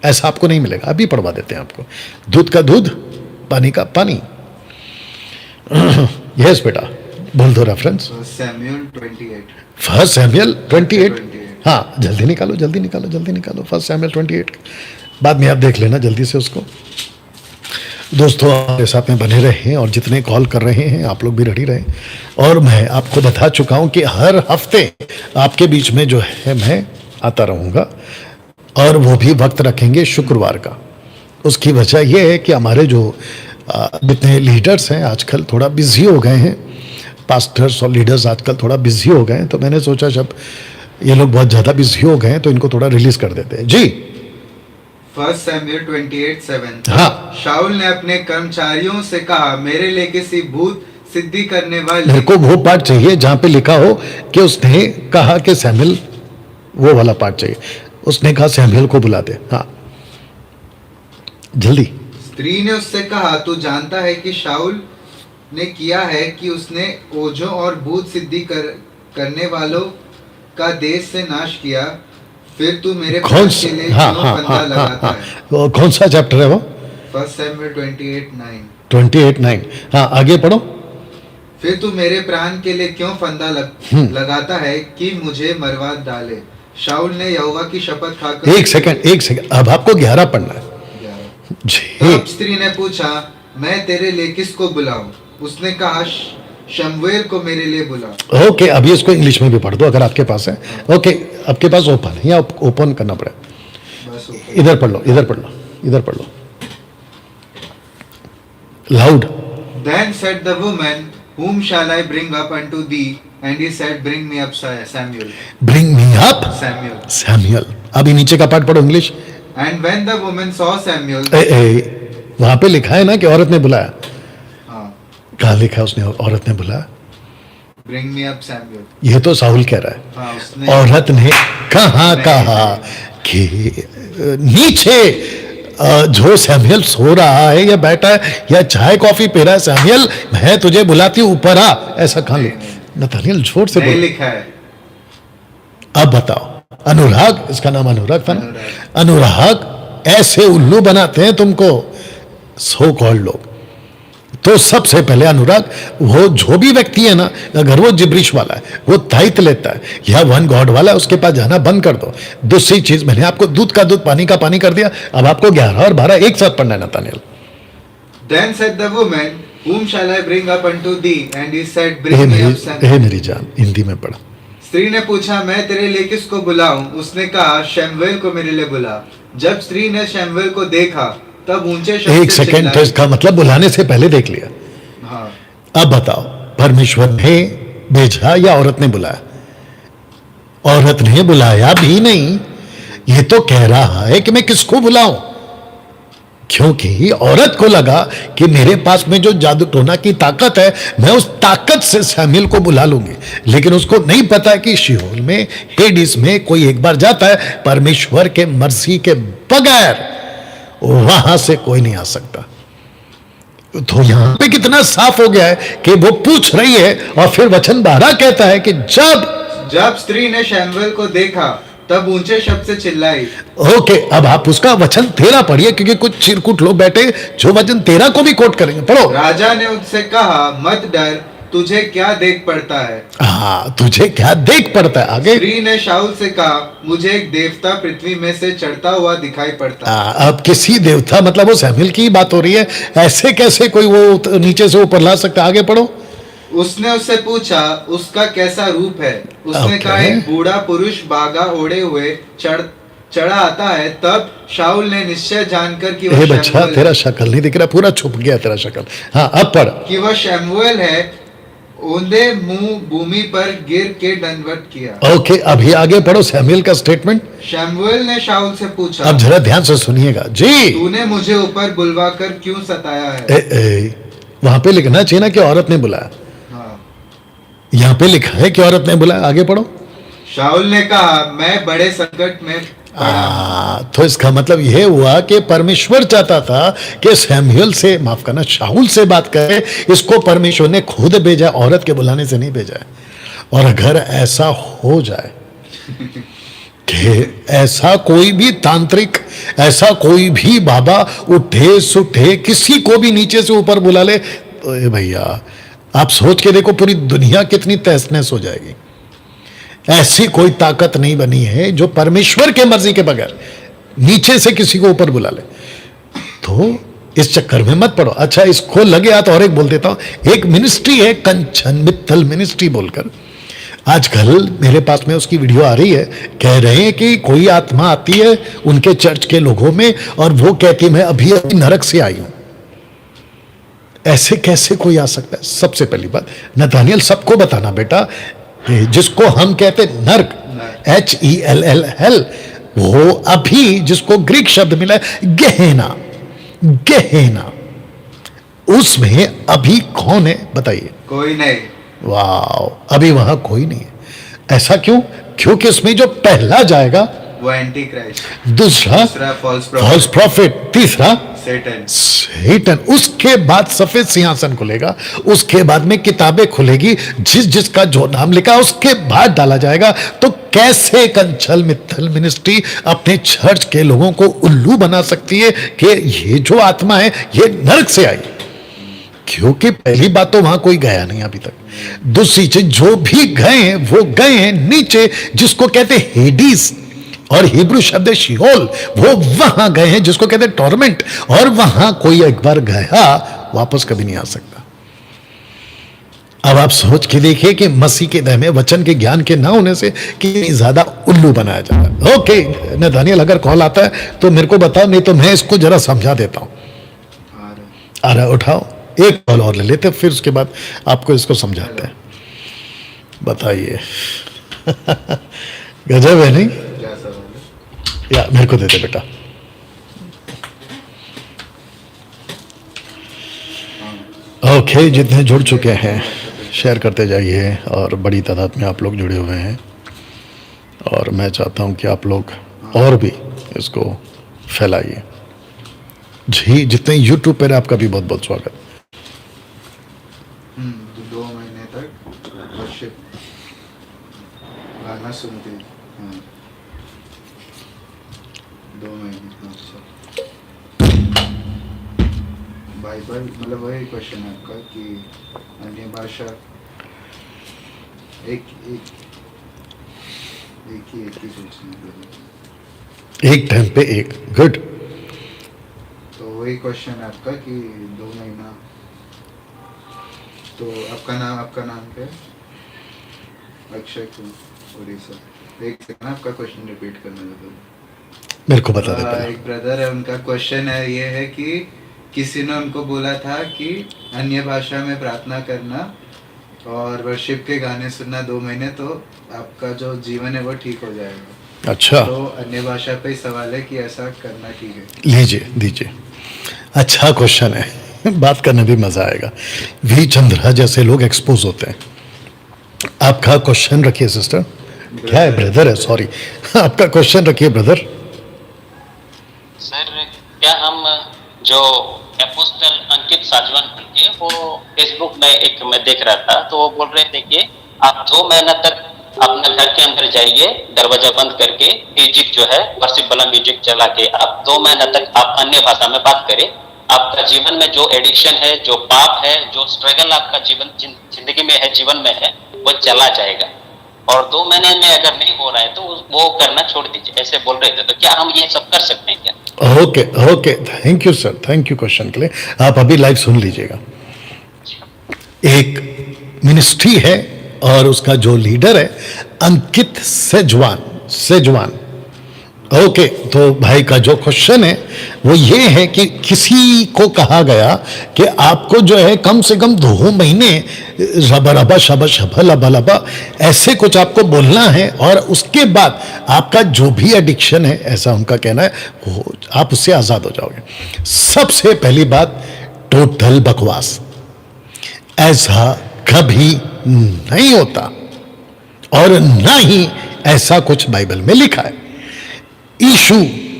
ऐसा आपको नहीं मिलेगा। अभी पढ़वा देते हैं आपको। दूध का दूध, पानी का पानी। यस बेटा, बोल दो रेफरेंस। सैमुएल 28। First Samuel 28। हाँ जल्दी निकालो, जल्दी निकालो, जल्दी निकालो। फर्स्ट सैमुएल 28 बाद में आप देख लेना जल्दी से उसको। दोस्तों हमारे साथ में बने रहे और जितने कॉल कर रहे हैं आप लोग भी रेडी रहे। और मैं आपको बता चुका हूं कि हर हफ्ते आपके बीच में जो है मैं आता रहूंगा, और वो भी वक्त रखेंगे शुक्रवार का। उसकी वजह यह है कि हमारे जो जितने लीडर्स हैं आजकल थोड़ा बिजी हो गए हैं, पास्टर्स और लीडर्स आजकल थोड़ा बिजी हो गए हैं। तो मैंने सोचा जब ये लोग बहुत ज़्यादा बिजी हो गए हैं तो इनको थोड़ा रिलीज कर देते हैं। जी फर्स्ट सैमुएल 28:7। हाँ, शाऊल ने अपने कर्मचारियों से कहा, मेरे लिए किसी भूत सिद्धि करने वाले। मेरे को वो पार्ट चाहिए जहां पे लिखा हो कि उसने कहा कि सैमुएल, वो वाला पार्ट चाहिए। उसने कहा सैमुएल को बुला दे। हाँ जल्दी। स्त्री ने उससे कहा, तू जानता है कि शाऊल ने किया है कि उसने ओझों और भूत सिद्धि करने वालों का देश से नाश किया। फिर तू मेरे कौन प्राण के लिए हाँ क्यों हाँ फंदा हाँ लगाता हाँ है? हाँ, कौन सा चैप्टर है वो? First Samuel 28:9। 28:9। हाँ आगे पढ़ो। फिर तू मेरे प्राण के लिए क्यों फंदा लगाता है कि मुझे मरवा डाले? शाऊल ने यहोवा की शपथ खाकर। एक सेकंड, अब आपको 11 पढ़ना है। जी। तब स्त्री ने पूछा, मैं तेरे लिए किसको बुलाऊं? उसने कहा, शमूएल को मेरे लिए बुला। ओके, अभी इसको इंग्लिश में भी पढ़ दो अगर आपके पास है। ओके, आपके पास ओपन है या ओपन करना पड़ेगा? बस ऊपर। इधर पढ़ लो, इधर पढ़ लो, इधर पढ़ लो loud. Then said the woman, whom shall I bring up unto thee? And he said, bring me up Samuel. Bring me आप Samuel. सैमुअल। अभी नीचे का पार्ट पढ़ो English. And when the woman saw Samuel, वहां पे लिखा है ना कि औरत ने बुलाया, हाँ, कहा लिखा है उसने औरत ने बुलाया? bring me up Samuel. ये तो साहुल कह रहा है, हाँ, उसने औरत ने कहा नहीं, कहा कि नीचे जो सैमुअल सो रहा है या बैठा है या चाय कॉफी पी रहा है, सैमुअल मैं तुझे बुलाती हूं ऊपर आ, ऐसा कहा? नथानियल जोर से नहीं बोल। लिखा है। अब बताओ, अनुराग, इसका नाम अनुराग था ना, अनुराग ऐसे उल्लू बनाते हैं तुमको सो कॉल्ड लोग। तो सबसे पहले अनुराग, वो जो भी व्यक्ति है ना, अगर वो जिब्रिश वाला है, वो दायित्व लेता है या वन गॉड वाला है, उसके पास जाना बंद कर दो। दूसरी चीज, मैंने आपको दूध का दूध पानी का पानी कर दिया, अब आपको 11 और 12 एक साथ पढ़ना है Nathaniel. Then said the woman, whom shall I bring up unto thee? And he said, bring me up Samuel. मेरी जान, हिंदी में पढ़ा। स्त्री ने पूछा, मैं तेरे लिए किसको बुलाऊं? उसने कहा, शैमुएल को मेरे लिए बुला। जब स्त्री ने शैमुएल को देखा, तब ऊंचे शब्द एक से सेकेंड, तो चिल्लाई। इसका मतलब बुलाने से पहले देख लिया। हाँ, अब बताओ, परमेश्वर ने भेजा या औरत ने बुलाया? औरत ने बुलाया भी नहीं, ये तो कह रहा है कि मैं किसको बुलाऊं, क्योंकि औरत को लगा कि मेरे पास में जो जादू टोना की ताकत है, मैं उस ताकत से सैमुएल को बुला लूंगी। लेकिन उसको नहीं पता कि शिहोल में, हेडिस में कोई एक बार जाता है, परमेश्वर के मर्जी के बगैर वहां से कोई नहीं आ सकता। तो यहां पे कितना साफ हो गया है कि वो पूछ रही है, और फिर वचन 12 कहता है कि जब स्त्री ने शैमुएल को देखा, तब ऊंचे शब्द से चिल्लाई। ओके, अब आप उसका वचन 13 पढ़िए, क्योंकि कुछ चिरकुट लोग बैठे जो वचन 13 को भी कोट करेंगे। पढ़ो। राजा ने उससे कहा, मत डर, तुझे क्या देख पड़ता है? हाँ, तुझे क्या देख पड़ता है? आगे। स्त्री ने शाऊल से कहा, मुझे एक देवता पृथ्वी में से चढ़ता हुआ दिखाई पड़ता है। अब किसी देवता, मतलब वो सैमुएल की बात हो रही है, ऐसे कैसे कोई वो नीचे से ऊपर ला सकता? आगे पढ़ो। उसने उससे पूछा, उसका कैसा रूप है? उसने कहा, एक बूढ़ा पुरुष बागा ओढ़े हुए चढ़ा आता है। तब शाऊल ने निश्चय जानकर कि वह बच्चा, शमूएल तेरा शक्ल नहीं दिख रहा, पूरा छुप गया तेरा शक्ल। हाँ, अब पढ़। कि वह शमूएल है, औंधे मुंह भूमि पर गिर के दंडवत किया। ओके, अभी आगे पढ़ो सैमुएल का स्टेटमेंट। शमूएल ने शाऊल से पूछा, अब जरा ध्यान से सुनिएगा जी। तूने मुझे ऊपर बुलवाकर क्यों सताया है? वहां पे लिखना चाहिए ना कि औरत ने बुलाया, हाँ। यहाँ पे लिखा है कि औरत ने बुलाया। आगे पढ़ो। शाऊल ने कहा, मैं बड़े संकट में पड़ा। तो इसका मतलब यह हुआ कि परमेश्वर चाहता था कि सैमुएल से, माफ करना, शाऊल से बात करे। इसको परमेश्वर ने खुद भेजा, औरत के बुलाने से नहीं भेजा है। और अगर ऐसा हो जाए कि ऐसा कोई भी तांत्रिक, ऐसा कोई भी बाबा उठे सुठे किसी को भी नीचे से ऊपर बुला ले, तो ये भैया आप सोच के देखो पूरी दुनिया कितनी तहस नहस हो जाएगी। ऐसी कोई ताकत नहीं बनी है जो परमेश्वर के मर्जी के बगैर नीचे से किसी को ऊपर बुला ले। तो इस चक्कर में मत पड़ो। अच्छा, इसको लगे हाथ और एक बोल देता हूं। एक मिनिस्ट्री है कंचन मित्तल मिनिस्ट्री बोलकर, आजकल मेरे पास में उसकी वीडियो आ रही है। कह रहे हैं कि कोई आत्मा आती है उनके चर्च के लोगों में और वो कहती मैं अभी अभी नरक से आई हूं। ऐसे कैसे कोई आ सकता है? सबसे पहली बात, नथानियल सबको बताना बेटा, जिसको हम कहते नर्क, HELL हेल, वो अभी जिसको ग्रीक शब्द मिला है गेहेना, गेहेना, उसमें अभी कौन है बताइए? कोई नहीं। वाह, अभी वहां कोई नहीं है। ऐसा क्यों? क्योंकि उसमें जो पहला जाएगा वो एंटी क्राइस्ट, दूसरा फॉल्स प्रॉफिट, तीसरा सेटन। उसके बाद सफेद सिंहासन खुलेगा, उसके बाद में किताबें खुलेगी, जिसका जो नाम लिखा उसके बाद डाला जाएगा। तो कैसे कंचल मित्तल मिनिस्ट्री अपने चर्च के लोगों को उल्लू बना सकती है कि ये जो आत्मा है ये नरक से आई? क्योंकि पहली बात तो वहां कोई गया नहीं अभी तक। दूसरी चीज, जो भी गए हैं वो गए हैं नीचे, जिसको कहते हेडिस, और हिब्रू शब्द शिहोल, वो वहां गए हैं जिसको कहते टॉर्मेंट। और वहां कोई एक बार गया वापस कभी नहीं आ सकता। अब आप सोच के देखिए कि मसीह के दह में वचन के ज्ञान के ना होने से कितनी ज्यादा उल्लू बनाया जा रहा है। ओके नथानियल, अगर कॉल आता है तो मेरे को बताओ, नहीं तो मैं इसको जरा समझा देता हूं। आ रहा, उठाओ, एक कॉल और ले लेते, फिर उसके बाद आपको इसको समझाते हैं। बताइए। गजब है नहीं? क्या सवाल है? या मेरे को दे दे बेटा। ओके, जितने जुड़ चुके हैं शेयर करते जाइए, और बड़ी तादाद में आप लोग जुड़े हुए हैं, और मैं चाहता हूं कि आप लोग और भी इसको फैलाइए। जी, जितने यूट्यूब पर आपका भी बहुत बहुत स्वागत। 2 महीने तक वर्शिप गाना सुनते हैं। हाँ 2 महीने। अच्छा, बाइबल मतलब वही क्वेश्चन है आपका कि अन्य भाषा एक ही सोचने लगे। एक टाइम पे एक, गुड। तो वही क्वेश्चन है आपका कि 2 महीना। तो आपका नाम क्या है? अक्षय उड़ीसा। एक सेकंड, आपका क्वेश्चन रिपीट करने लगा। मेरे को बता दे पहले। एक ब्रदर है, उनका क्वेश्चन है ये है कि किसी ने उनको बोला था कि अन्य भाषा में प्रार्थना करना और वर्शिप के गाने सुनना 2 महीने तो आपका जो जीवन है वो ठीक हो जाएगा। अच्छा, तो अन्य भाषा पे ही सवाल है कि ऐसा करना ठीक है? लीजिए दीजिए। अच्छा क्वेश्चन है, बात करने भी मजा आएगा। वी चंद्रा जैसे लोग एक्सपोज होते हैं। आपका क्वेश्चन रखिए सिस्टर। क्या है? ब्रदर है, सॉरी। आपका क्वेश्चन रखिए ब्रदर। सर, क्या हम जो अपोस्टल अंकित साजवान के वो फेसबुक में एक मैं देख रहा था, तो वो बोल रहे थे कि आप 2 महीना तक अपने घर के अंदर जाइए, दरवाजा बंद करके, म्यूजिक जो है वर्शिप वाला म्यूजिक चला के आप 2 महीना तक आप अन्य भाषा में बात करें। आपका जीवन में जो एडिक्शन है, जो पाप है, जो स्ट्रगल आपका जिंदगी में है, जीवन में है, वो चला जाएगा। और 2 महीने में अगर नहीं हो रहा है तो वो करना छोड़ दीजिए, ऐसे बोल रहे थे। तो क्या हम ये सब कर सकते हैं क्या? Okay okay, thank you sir, thank you question के लिए। आप अभी लाइव सुन लीजिएगा। एक मिनिस्ट्री है और उसका जो लीडर है अंकित सेजवान। ओके, तो भाई का जो क्वेश्चन है वो ये है कि किसी को कहा गया कि आपको जो है कम से कम 2 महीने रबा रबा शबा शबा लबा लबा ऐसे कुछ आपको बोलना है, और उसके बाद आपका जो भी एडिक्शन है, ऐसा उनका कहना है, वो आप उससे आज़ाद हो जाओगे। सबसे पहली बात, टोटल बकवास। ऐसा कभी नहीं होता और ना ही ऐसा कुछ बाइबल में लिखा है। यीशु,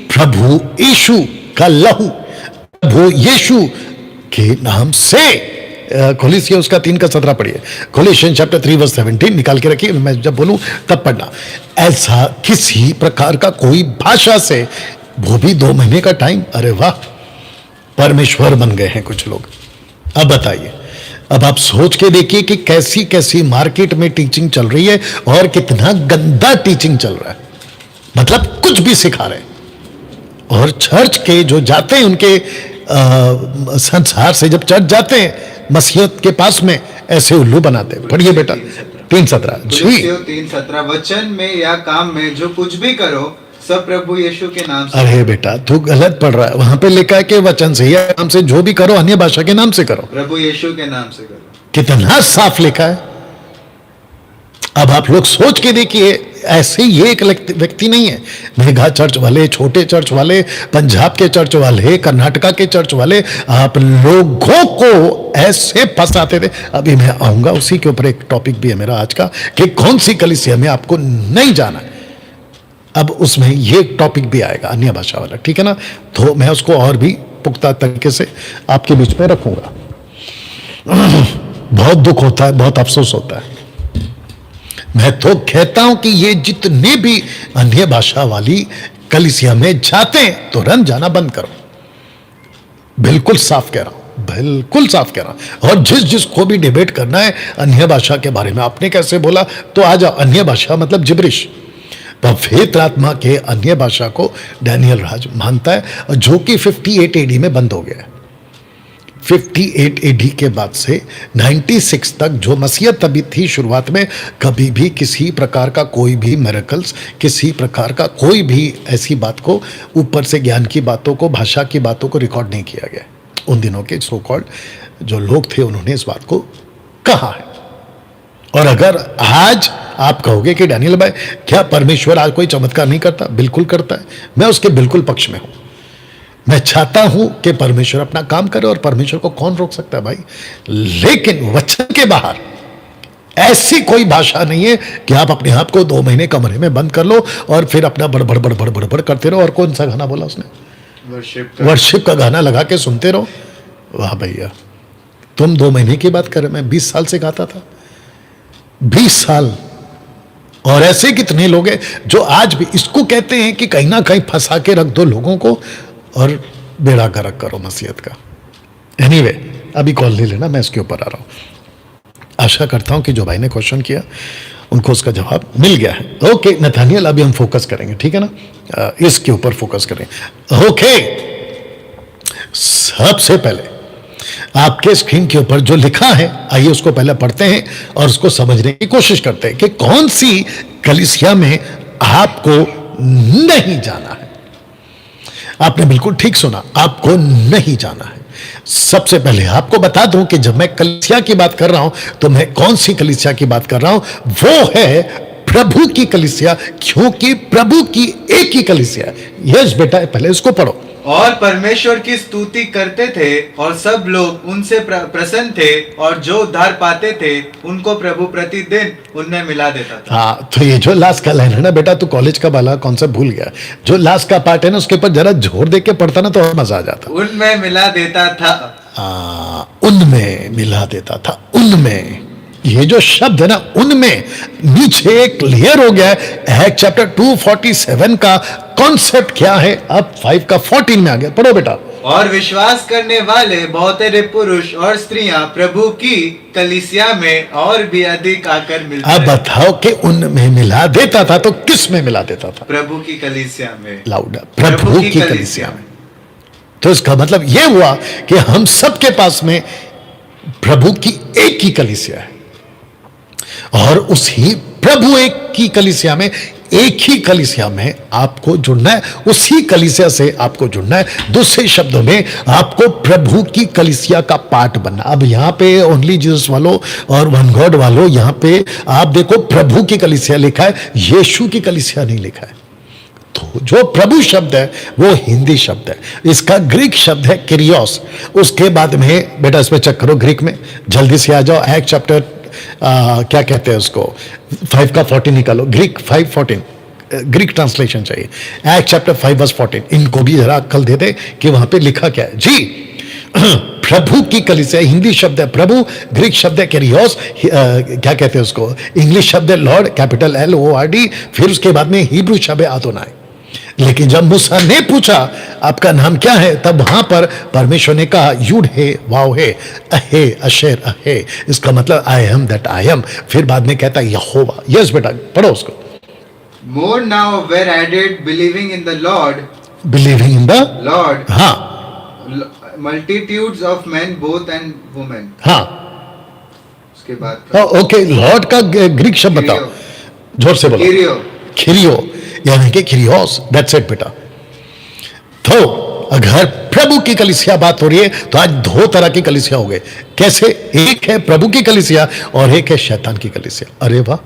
प्रभु यीशु का लहू, प्रभु यीशु के नाम से, कोलिसियन उसका 3:17 पढ़िए। कोलिसियन चैप्टर 3 वर्स 17 निकाल के रखिए, मैं जब बोलूं तब पढ़ना। ऐसा किसी प्रकार का कोई भाषा से, वो भी 2 महीने का टाइम। अरे वाह, परमेश्वर बन गए हैं कुछ लोग। अब बताइए, अब आप सोच के देखिए कि कैसी कैसी मार्केट में टीचिंग चल रही है और कितना गंदा टीचिंग चल रहा है। मतलब कुछ भी सिखा रहे हैं। और चर्च के जो जाते हैं उनके संसार से जब चर्च जाते हैं मसीहत के पास में, ऐसे उल्लू बनाते हैं। पढ़िए बेटा 3:17 जी। 3:17 वचन में या काम में जो कुछ भी करो सब प्रभु यीशु के नाम से। अरे बेटा तू गलत पढ़ रहा है, वहां पे लिखा है कि वचन से या नाम से जो भी करो अन्य भाषा के नाम से करो। प्रभु यीशु के नाम से करो। कितना साफ लिखा है। अब आप लोग सोच के देखिए, ऐसे ये एक व्यक्ति नहीं है। मेगा चर्च वाले, छोटे चर्च वाले, पंजाब के चर्च वाले, कर्नाटका के चर्च वाले, आप लोगों को ऐसे फंसाते थे। अभी मैं आऊंगा उसी के ऊपर, एक टॉपिक भी है मेरा आज का कि कौन सी कलीसिया में आपको नहीं जाना है। अब उसमें ये टॉपिक भी आएगा अन्य भाषा वाला, ठीक है ना? तो मैं उसको और भी पुख्ता तरीके से आपके बीच में रखूंगा। बहुत दुख होता है, बहुत अफसोस होता है। मैं तो कहता हूं कि ये जितने भी अन्य भाषा वाली कलीसिया में जाते हैं तुरंत जाना बंद करो। बिल्कुल साफ कह रहा हूं, बिल्कुल साफ कह रहा हूं। और जिसको भी डिबेट करना है अन्य भाषा के बारे में, आपने कैसे बोला तो आ जाओ। अन्य भाषा मतलब जिब्रिश। पवित्र आत्मा के अन्य भाषा को डैनियल राज मानता है, जो कि 58 AD में बंद हो गया है। 58 AD के बाद से 96 तक जो मसीहत अभी थी शुरुआत में, कभी भी किसी प्रकार का कोई भी मिरेकल्स, किसी प्रकार का कोई भी ऐसी बात को, ऊपर से ज्ञान की बातों को, भाषा की बातों को रिकॉर्ड नहीं किया गया। उन दिनों के सो कॉल्ड जो लोग थे उन्होंने इस बात को कहा है। और अगर आज आप कहोगे कि डैनियल भाई क्या परमेश्वर आज कोई चमत्कार नहीं करता? बिल्कुल करता है। मैं उसके बिल्कुल पक्ष में हूं। मैं चाहता हूं कि परमेश्वर अपना काम करे, और परमेश्वर को कौन रोक सकता है भाई? लेकिन वचन के बाहर ऐसी कोई भाषा नहीं है कि आप अपने आप को 2 महीने कमरे में बंद कर लो और फिर अपना बड़बड़ बड़बड़ बड़बड़ करते रहो। और कौन सा गाना बोला उसने? वर्शिप का गाना लगा के सुनते रहो। वाह भैया, तुम 2 महीने की बात कर रहे, मैं 20 साल से गाता था, 20 साल। और ऐसे कितने लोग हैं जो आज भी इसको कहते हैं कि कहीं ना कहीं फंसा के रख दो लोगों को और बेड़ा गर्क करो मसीहत का। एनीवे, अभी कॉल ले लेना, मैं इसके ऊपर आ रहा हूं। आशा करता हूं कि जो भाई ने क्वेश्चन किया उनको उसका जवाब मिल गया है। ओके नथानियल, अभी हम फोकस करेंगे, ठीक है ना? इसके ऊपर फोकस करें। ओके, सबसे पहले आपके स्क्रीन के ऊपर जो लिखा है, आइए उसको पहले पढ़ते हैं और उसको समझने की कोशिश करते हैं कि कौन सी कलीसिया में आपको नहीं जाना है। आपने बिल्कुल ठीक सुना, आपको नहीं जाना है। सबसे पहले आपको बता दूं कि जब मैं कलीसिया की बात कर रहा हूं तो मैं कौन सी कलीसिया की बात कर रहा हूं? वो है प्रभु की कलीसिया, क्योंकि प्रभु की एक ही कलीसिया है। यस बेटा, पहले इसको पढ़ो। और परमेश्वर की स्तुति करते थे और सब लोग उनसे प्रसन्न थे, और जो उद्धार पाते थे उनको प्रभु प्रतिदिन उनमें मिला देता था। हाँ, तो ये जो लास्ट का लाइन है ना बेटा, तू कॉलेज का वाला कॉन्सेप्ट भूल गया। जो लास्ट का पार्ट है ना, उसके ऊपर जरा जोर दे के पढ़ता ना तो और मजा आ जाता। उनमें मिला देता था। उनमें मिला देता था। उनमें, ये जो शब्द है ना, उनमें, नीचे एक क्लियर हो गया है। एक्ट चैप्टर 247 का कॉन्सेप्ट क्या है, अब 5 का 14 में आ गया। पढ़ो बेटा। और विश्वास करने वाले बहुतेरे पुरुष और स्त्रियां प्रभु की कलीसिया में और भी अधिक आकर मिलते। अब बताओ कि उनमें मिला देता था तो किस में मिला देता था? प्रभु की कलीसिया में। लाउड, प्रभु की कलीसिया में। तो इसका मतलब यह हुआ कि हम सबके पास में प्रभु की एक ही कलीसिया है, और उसी प्रभु एक की कलीसिया में, एक ही कलीसिया में आपको जुड़ना है। उसी कलीसिया से आपको जुड़ना है। दूसरे शब्दों में, आपको प्रभु की कलीसिया का पार्ट बनना। अब यहां पे ओनली जीसस वालों और वन गॉड वालों, यहां पे आप देखो प्रभु की कलीसिया लिखा है, यीशु की कलीसिया नहीं लिखा है। तो जो प्रभु शब्द है वो हिंदी शब्द है, इसका ग्रीक शब्द है किरियोस। उसके बाद में बेटा इसमें चेक करो ग्रीक में, जल्दी से आ जाओ। एक्ट चैप्टर क्या कहते हैं उसको, 5 का 14 निकालो। ग्रीक 5:14 ग्रीक ट्रांसलेशन चाहिए। Act chapter 5:14। इनको भी जरा अक्ल दे दे कि वहां पे लिखा क्या है जी। प्रभु की कलीसिया, हिंदी शब्द है प्रभु, ग्रीक शब्द है कैरियोस, क्या कहते हैं उसको, इंग्लिश शब्द है लॉर्ड, कैपिटल LORD। फिर उसके बाद में हिब्रू शब्द है आदोनाई। लेकिन जब मूसा ने पूछा आपका नाम क्या है, तब वहां पर परमेश्वर ने कहा यूड है वाव है अहे अशेर अहे। इसका मतलब I am that I am. फिर बाद में कहता है यहोवा। यस बेटा, पढ़ो उसको। More now were added believing in the Lord, believing in the Lord, हाँ multitudes of men both and women। हाँ, उसके बाद ओके, लॉर्ड का ग्रीक शब्द बताओ, जोर से बोलो। किरियो। खिरियो, यानी कि खिरियोस। दैट्स इट बेटा। तो अगर प्रभु की कलीसिया बात हो रही है तो आज 2 तरह की कलीसिया हो गए। कैसे? एक है प्रभु की कलीसिया और एक है शैतान की कलीसिया। अरे वाह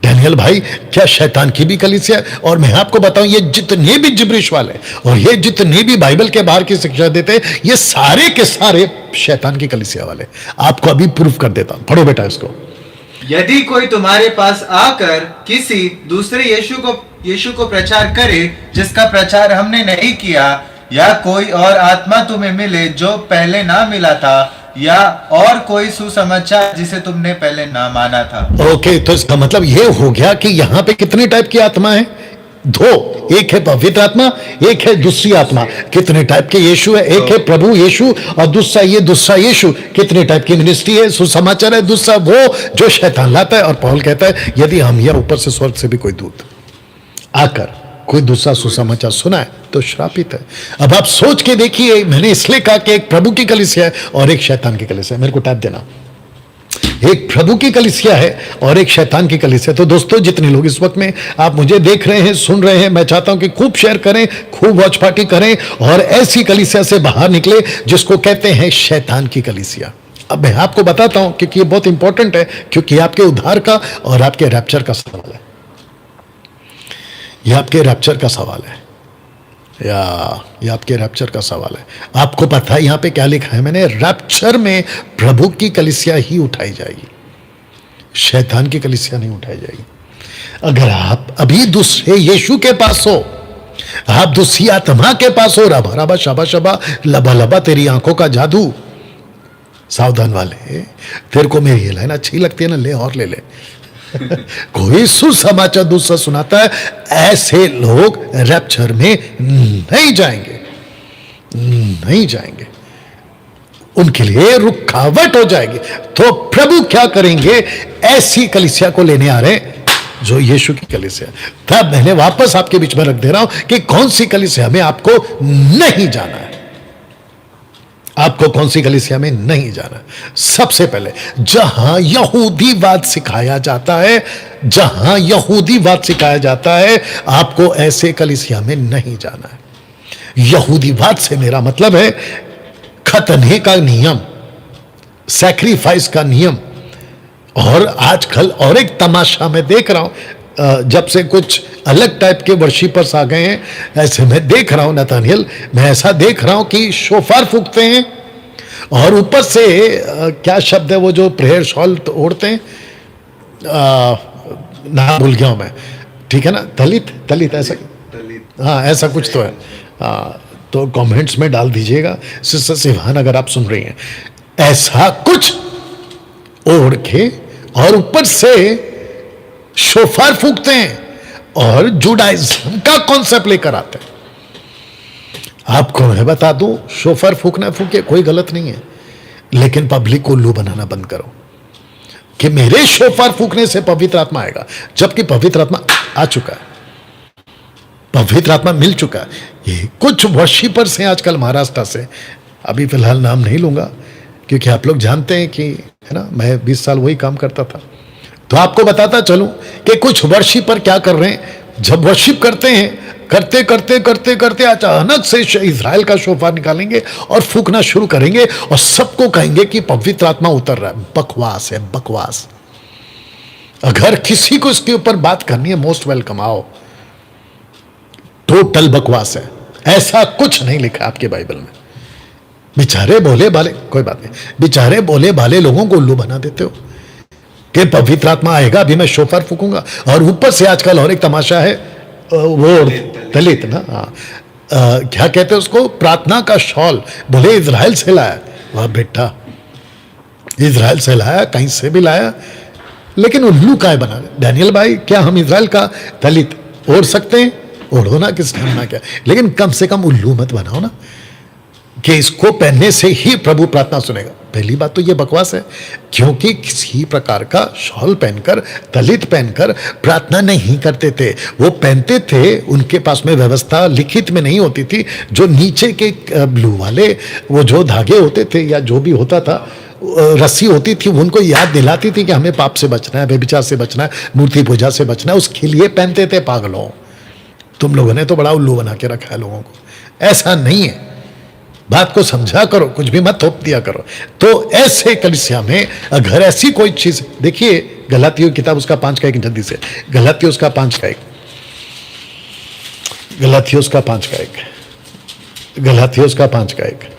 डैनियल भाई, क्या शैतान की भी कलीसिया? और मैं आपको बताऊं, ये जितने भी जिब्रिश वाले और ये जितने भी बाइबल के बाहर की शिक्षा देते हैं, ये सारे के सारे शैतान की कलीसिया वाले। आपको अभी प्रूफ कर देता हूं, पढ़ो बेटा इसको। यदि कोई तुम्हारे पास आकर किसी दूसरे यीशु को प्रचार करे जिसका प्रचार हमने नहीं किया, या कोई और आत्मा तुम्हें मिले जो पहले ना मिला था, या और कोई सुसमाचार जिसे तुमने पहले ना माना था। ओके, तो इसका मतलब ये हो गया कि यहां पे कितने टाइप की आत्मा है? 2। एक है पवित्र आत्मा, एक है दूसरी आत्मा। कितने टाइप के यीशु है? एक है प्रभु यीशु और दूसरा ये दूसरा यीशु। कितने टाइप की मिनिस्ट्री है? सुसमाचार है दूसरा, वो जो शैतान लाता है। और पौल कहता है यदि हम या ऊपर से स्वर्ग से भी कोई दूत आकर कोई दूसरा सुसमाचार सुना है तो श्रापित है। अब आप सोच के देखिए, मैंने इसलिए कहा कि एक प्रभु की कलीसिया है और एक शैतान की कलीसिया है। मेरे को टाइप देना, एक प्रभु की कलीसिया है और एक शैतान की कलीसिया। तो दोस्तों, जितने लोग इस वक्त में आप मुझे देख रहे हैं, सुन रहे हैं, मैं चाहता हूं कि खूब शेयर करें, खूब वॉच पार्टी करें और ऐसी कलीसिया से बाहर निकले जिसको कहते हैं शैतान की कलीसिया। अब मैं आपको बताता हूं क्योंकि ये बहुत इंपॉर्टेंट है, क्योंकि आपके उद्धार का और आपके रैप्चर का सवाल है। ये आपके रैप्चर का सवाल है, या ये आपके रैप्चर का सवाल है। आपको पता है यहां पे क्या लिखा है मैंने? रैप्चर में प्रभु की कलीसिया ही उठाई जाएगी, शैतान की कलीसिया नहीं उठाई जाएगी। अगर आप अभी दूसरे यीशु के पास हो, आप दूसरी आत्मा के पास हो, रबा रबा शबा शबा लबा लबा तेरी आंखों का जादू, सावधान वाले, तेरे को मेरी ये लाइन अच्छी लगती है ना, ले और ले ले। कोई सुसमाचार दूसरा सुनाता है, ऐसे लोग रैप्चर में नहीं जाएंगे, नहीं जाएंगे, उनके लिए रुकावट हो जाएगी। तो प्रभु क्या करेंगे? ऐसी कलीसिया को लेने आ रहे हैं जो यीशु की कलीसिया। तब मैंने वापस आपके बीच में रख दे रहा हूं कि कौन सी कलीसिया में आपको नहीं जाना है, आपको कौन सी कलीसिया में नहीं जाना। सबसे पहले जहां यहूदीवाद सिखाया जाता है, जहां यहूदीवाद सिखाया जाता है, आपको ऐसे कलीसिया में नहीं जाना है। यहूदीवाद से मेरा मतलब है खतने का नियम, सैक्रिफाइस का नियम। और आजकल और एक तमाशा मैं देख रहा हूं, जब से कुछ अलग टाइप के वर्शिपर्स आ गए हैं, ऐसे मैं देख रहा हूं नतानियल, मैं ऐसा देख रहा हूं कि शोफार फूंकते हैं और ऊपर से क्या शब्द है वो जो प्रेयर शॉल ओढ़ते हैं, ना भूल गया हूं मैं, ठीक है ना, दलित दलित ऐसा, हाँ ऐसा कुछ तो है। तो कमेंट्स में डाल दीजिएगा सिस्टर सिवान अगर आप सुन रही हैं, ऐसा कुछ ओढ़ के और ऊपर से शोफार फूंकते हैं और जुडाइज्म का कॉन्सेप्ट लेकर आते हैं। आपको मैं बता दूं, शोफार फूंकना फूके कोई गलत नहीं है, लेकिन पब्लिक को उल्लू बनाना बंद करो कि मेरे शोफार फूंकने से पवित्र आत्मा आएगा, जबकि पवित्र आत्मा आ चुका है, पवित्र आत्मा मिल चुका है। ये कुछ वर्शिपर्स हैं आजकल महाराष्ट्र से, अभी फिलहाल नाम नहीं लूंगा क्योंकि आप लोग जानते हैं कि, है ना, मैं 20 साल वही काम करता था। तो आपको बताता चलूं कि कुछ वर्शिपर क्या कर रहे हैं, जब वर्शिप करते हैं, करते करते करते करते अचानक से इजराइल का शोफार निकालेंगे और फूंकना शुरू करेंगे और सबको कहेंगे कि पवित्र आत्मा उतर रहा है। बकवास है, बकवास। अगर किसी को इसके ऊपर बात करनी है, मोस्ट वेलकम, आओ। टोटल बकवास है, ऐसा कुछ नहीं लिखा आपके बाइबल में। बेचारे बोले भाले, कोई बात नहीं, बेचारे बोले भाले लोगों को उल्लू बना देते हो कि पवित्र आत्मा आएगा, अभी मैं शोफार फूकूंगा। और ऊपर से आजकल और एक तमाशा है, वो दलित ना, क्या कहते हैं उसको, प्रार्थना का शॉल, बोले इजराइल से लाया। वाह बेटा, इजराइल से लाया, कहीं से भी लाया, लेकिन उल्लू का है बना। डैनियल भाई, क्या हम इजराइल का दलित ओढ़ सकते हैं? ओढ़ो ना, किसने मना क्या, लेकिन कम से कम उल्लू मत बनाओ ना कि इसको पहनने से ही प्रभु प्रार्थना सुनेगा। पहली बात तो ये बकवास है, क्योंकि किसी प्रकार का शॉल पहनकर, दलित पहनकर प्रार्थना नहीं करते थे। वो पहनते थे, उनके पास में व्यवस्था लिखित में नहीं होती थी। जो नीचे के ब्लू वाले वो जो धागे होते थे या जो भी होता था, रस्सी होती थी, उनको याद दिलाती थी कि हमें पाप से बचना है, व्यभिचार से बचना है, मूर्ति पूजा से बचना है, उसके लिए पहनते थे। पागलों, तुम लोगों ने तो बड़ा उल्लू बना के रखा है लोगों को। ऐसा नहीं है, बात को समझा करो, कुछ भी मत थोप दिया करो। तो ऐसे कलीसिया में अगर ऐसी कोई चीज, देखिए गलातियों की किताब उसका 5 का 1, जल्दी से, गलातियों उसका 5 का 1, गलातियों उसका 5 का 1, गलातियों उसका 5 का 1।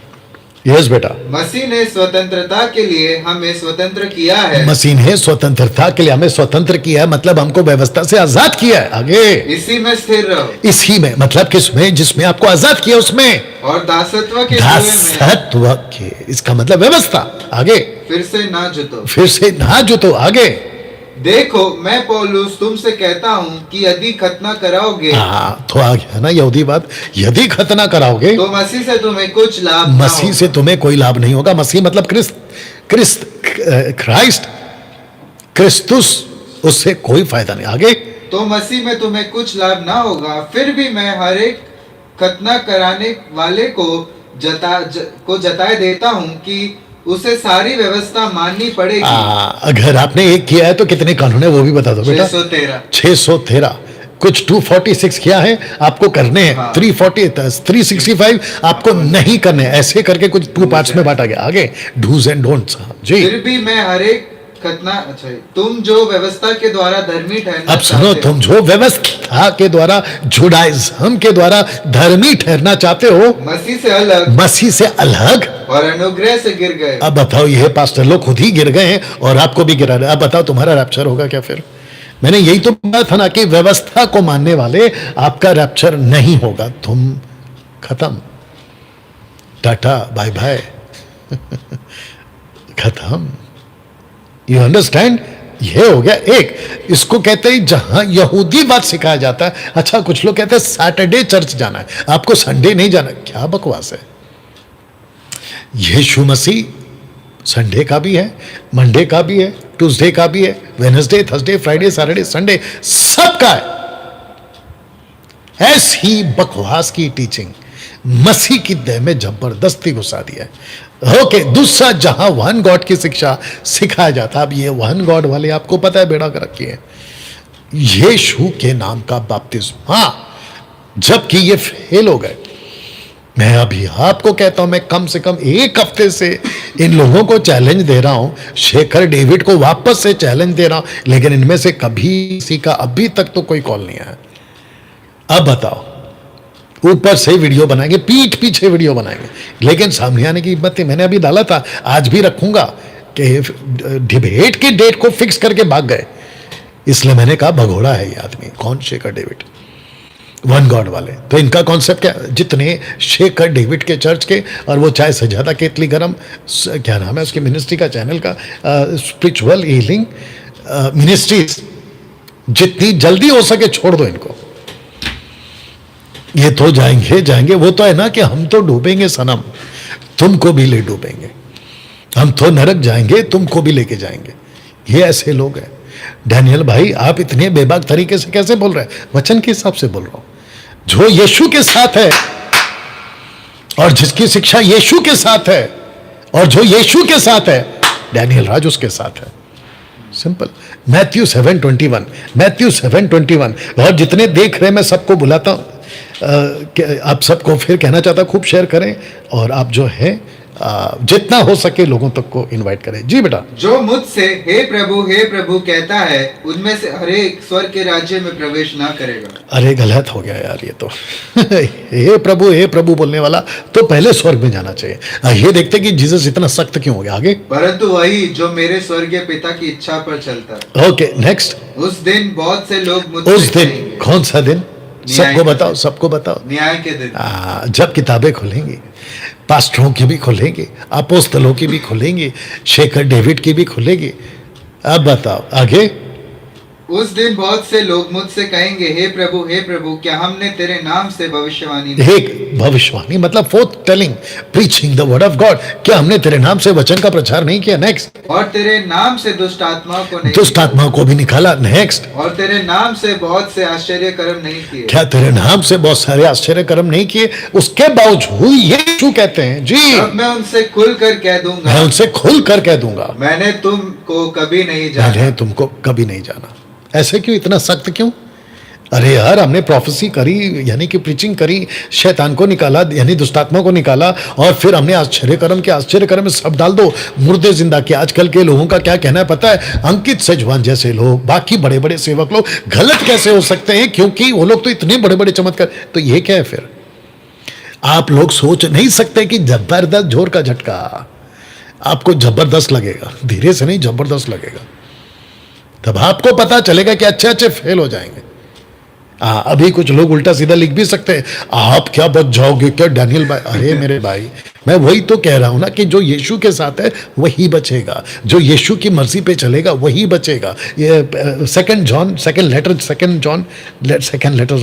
यस बेटा, मसीह ने स्वतंत्रता के लिए हमें स्वतंत्र किया है। मसीह ने स्वतंत्रता के लिए हमें स्वतंत्र किया है, मतलब हमको व्यवस्था से आजाद किया है। आगे, इसी में स्थिर रहो। इसी में मतलब किसमें? जिसमें आपको आजाद किया उसमें, और दासत्व के दासत्व के, इसका मतलब व्यवस्था। आगे, फिर से ना जुतो, फिर से ना जुतो। आगे, देखो मैं पौलुस तुमसे कहता हूँ कि यदि खतना कराओगे, हाँ तो आ गया ना यहूदी बात, यदि खतना कराओगे तो मसीह से तुम्हें कुछ लाभ, मसीह से तुम्हें कोई लाभ नहीं होगा। मसीह मतलब क्राइस्ट, क्रिस्तुस, उससे कोई फायदा नहीं। आगे, तो मसीह में तुम्हें कुछ लाभ ना होगा। फिर भी मैं हर एक खतना कराने वाले को जताए देता हूँ कि उसे सारी व्यवस्था माननी पड़ेगी। अगर आपने एक किया है तो कितने कानून है वो भी बता दो बेटा। 613। 613, कुछ 246 किया है आपको करने हैं, हाँ। 340 365 आपको नहीं करने हैं। ऐसे करके कुछ 2 पार्ट्स में बांटा गया। आगे डूज एंड डोंट्स। जी फिर भी मैं हर एक खतना, अच्छा तुम जो व्यवस्था के द्वारा धर्मी ठहरना अब सुनो, चाहते हो, तुम जो व्यवस्था के द्वारा, जुडाइज्म के द्वारा धर्मी ठहरना चाहते हो, मसीह से अलग मसीह से अलग। और अनुग्रह से गिर गए। अब बताओ, ये पास्टर लोग खुद ही गिर गए हैं और आपको भी गिरा रहे। अब बताओ तुम्हारा रैप्चर होगा क्या? फिर मैंने यही तो कहा था ना कि व्यवस्था को मानने वाले आपका रैप्चर नहीं होगा। तुम खत्म, टाटा बाय बाय, खत्म। You understand? ये हो गया एक। इसको कहते हैं जहां यहूदीवाद सिखाया जाता है। अच्छा, कुछ लोग कहते हैं सैटरडे चर्च जाना है, आपको संडे नहीं जाना। क्या बकवास है। यीशु मसीह संडे का भी है, मंडे का भी है, ट्यूसडे का भी है, Wednesday, Thursday, Friday, Saturday, Sunday सबका है। ऐसी बकवास की टीचिंग मसीह की देह में जबरदस्ती घुसा दिया है। ओके, दूसरा, जहां वन गॉड की शिक्षा सिखाया जाता है। अब ये वन गॉड वाले आपको पता है बेड़ा कर रखी है, यीशु के नाम का बपतिस्मा, हाँ, जबकि ये फेल हो गए। मैं अभी आपको कहता हूं, मैं कम से कम 1 हफ्ते से इन लोगों को चैलेंज दे रहा हूं, शेखर डेविड को वापस से चैलेंज दे रहा हूं, लेकिन इनमें से कभी किसी का अभी तक तो कोई कॉल नहीं आया। अब बताओ, ऊपर से वीडियो बनाएंगे, पीठ पीछे वीडियो बनाएंगे, लेकिन सामने आने की हिम्मत नहीं। मैंने अभी डाला था, आज भी रखूंगा, कि डिबेट की डेट को फिक्स करके भाग गए। इसलिए मैंने कहा भगोड़ा है ये आदमी। कौन? शेखर डेविड, वन गॉड वाले। तो इनका कॉन्सेप्ट क्या? जितने शेखर डेविड के चर्च के, और वो चाहे सजादा केतली गरम, क्या नाम है उसकी मिनिस्ट्री का, चैनल का, स्पिरिचुअल हीलिंग मिनिस्ट्रीज, जितनी जल्दी हो सके छोड़ दो इनको। ये तो जाएंगे। वो तो है ना कि हम तो डूबेंगे सनम, तुमको भी ले डूबेंगे। हम तो नरक जाएंगे, तुमको भी लेके जाएंगे। ये ऐसे लोग हैं। डैनियल भाई, आप इतने बेबाक तरीके से कैसे बोल रहे हैं? वचन के हिसाब से बोल रहा हूं, जो यीशु के साथ है और जिसकी शिक्षा यीशु के साथ है, और जो यीशु के साथ है, डैनियल राज उसके साथ है। सिंपल। Matthew 7:21, Matthew 7:21। और जितने देख रहे हैं, मैं सबको बुलाता हूं, आप सबको फिर कहना चाहता, खूब शेयर करें, और आप जो है जितना हो सके लोगों तक को इनवाइट करें। जी बेटा। जो मुझसे हे प्रभु कहता है, उनमें से हर एक स्वर्ग के राज्य में प्रवेश ना करेगा। अरे गलत हो गया यार ये तो। हे प्रभु बोलने वाला तो पहले स्वर्ग में जाना चाहिए। ये देखते कि जीसस इतना सख्त क्यों हो गया। आगे, परंतु वही जो मेरे स्वर्गीय पिता की इच्छा पर चलता है। Okay, next. उस दिन बहुत से लोग मुझसे उस दिन कहेंगे। कौन सा दिन? सबको बताओ, सबको बताओ। न्याय के दिन। जब किताबें खुलेंगी, पास्टरों की भी खुलेंगी, अपोस्तलों की भी खुलेंगी, शेखर डेविड की भी खुलेगी। अब बताओ आगे। उस दिन बहुत से लोग मुझसे कहेंगे, हे प्रभु क्या हमने तेरे नाम से भविष्यवाणी नहीं एक भविष्यवाणी मतलब fourth telling, preaching the word of God, क्या हमने तेरे नाम से वचन का प्रचार नहीं किया? नेक्स्ट। और तेरे नाम से दुष्ट आत्माओं को नहीं, दुष्ट आत्माओं को भी निकाला। नेक्स्ट। और तेरे नाम से बहुत से आश्चर्य कर्म नहीं किए। क्या तेरे नाम से बहुत सारे आश्चर्य कर्म नहीं किए? उसके बावजूद यीशु कहते हैं, जी अब मैं उनसे खुल कर कह दूंगा, मैं उनसे खुल कर कह दूंगा, मैंने तुमको कभी नहीं जाना। मैंने तुमको कभी नहीं जाना। ऐसे क्यों? इतना सख्त क्यों? अरे यार, हमने प्रोफेसी करी, यानी कि प्रीचिंग करी, शैतान को निकाला, यानी दुष्टात्मा को निकाला, और फिर हमने आश्चर्य कर्म में सब डाल दो, मुर्दे जिंदा किया। आजकल के लोगों का क्या कहना है पता है? अंकित सेजवान जैसे लोग, बाकी बड़े बड़े सेवक लोग गलत कैसे हो सकते हैं? क्योंकि वो लोग तो इतने बड़े बड़े चमत्कार। तो ये क्या है फिर? आप लोग सोच नहीं सकते कि जबरदस्त जोर का झटका आपको जबरदस्त लगेगा, धीरे से नहीं, जबरदस्त लगेगा। तब आपको पता चलेगा कि अच्छे अच्छे फेल हो जाएंगे। अभी कुछ लोग उल्टा सीधा लिख भी सकते हैं, आप क्या बच जाओगे क्या डैनियल भाई? अरे मेरे भाई, मैं वही तो कह रहा हूं ना कि जो यीशु के साथ है वही बचेगा, जो यीशु की मर्जी पे चलेगा वही बचेगा। ये second letters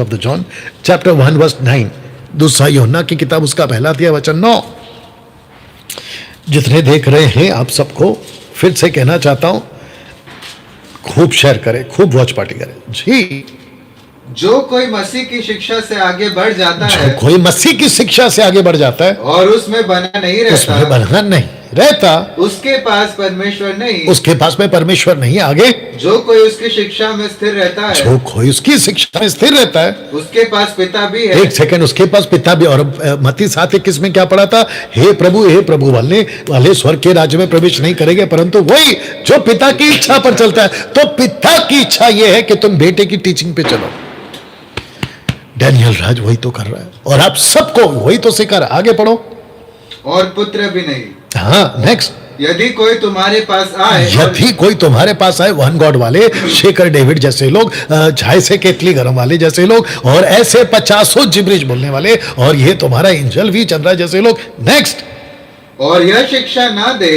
of the John chapter 1 verse 9, दूसरा यूहन्ना की किताब उसका पहला अध्याय वचन 9। जितने देख रहे हैं आप सबको फिर से कहना चाहता हूं, खूब शेयर करें, खूब वॉच पार्टी करें। जी, जो कोई मसीह की शिक्षा से आगे बढ़ जाता है, कोई मसीह की शिक्षा से आगे बढ़ जाता है और उसमें बना नहीं रहता, उसमें बना नहीं रहता, उसके पास परमेश्वर नहीं, उसके पास में परमेश्वर नहीं। आगे, जो कोई उसकी शिक्षा में स्थिर रहता है, जो कोई उसकी शिक्षा में स्थिर रहता है। उसके पास पिता भी है। एक सेकंड, उसके पास पिता भी। और मत्ती 7:21 में क्या पढ़ा था? हे प्रभु वाले वाले स्वर्ग के राज्य में प्रवेश नहीं करेंगे, परंतु वही जो पिता की इच्छा पर चलता है। तो पिता की इच्छा यह है कि तुम बेटे की टीचिंग पे चलो। डैनियल राज वही तो कर रहा है, और आप सबको वही तो सिखा रहा है। आगे पढ़ो। और पुत्र भी नहीं। हाँ, नेक्स्ट। यदि कोई तुम्हारे पास आए, यदि कोई तुम्हारे पास आए, वन गॉड वाले, शेखर डेविड जैसे लोग, झाय से केतली गरम वाले जैसे लोग, और ऐसे 50 जिब्रिज बोलने वाले, और ये तुम्हारा एंजल वी चंद्रा जैसे लोग। नेक्स्ट। और यह शिक्षा ना दे,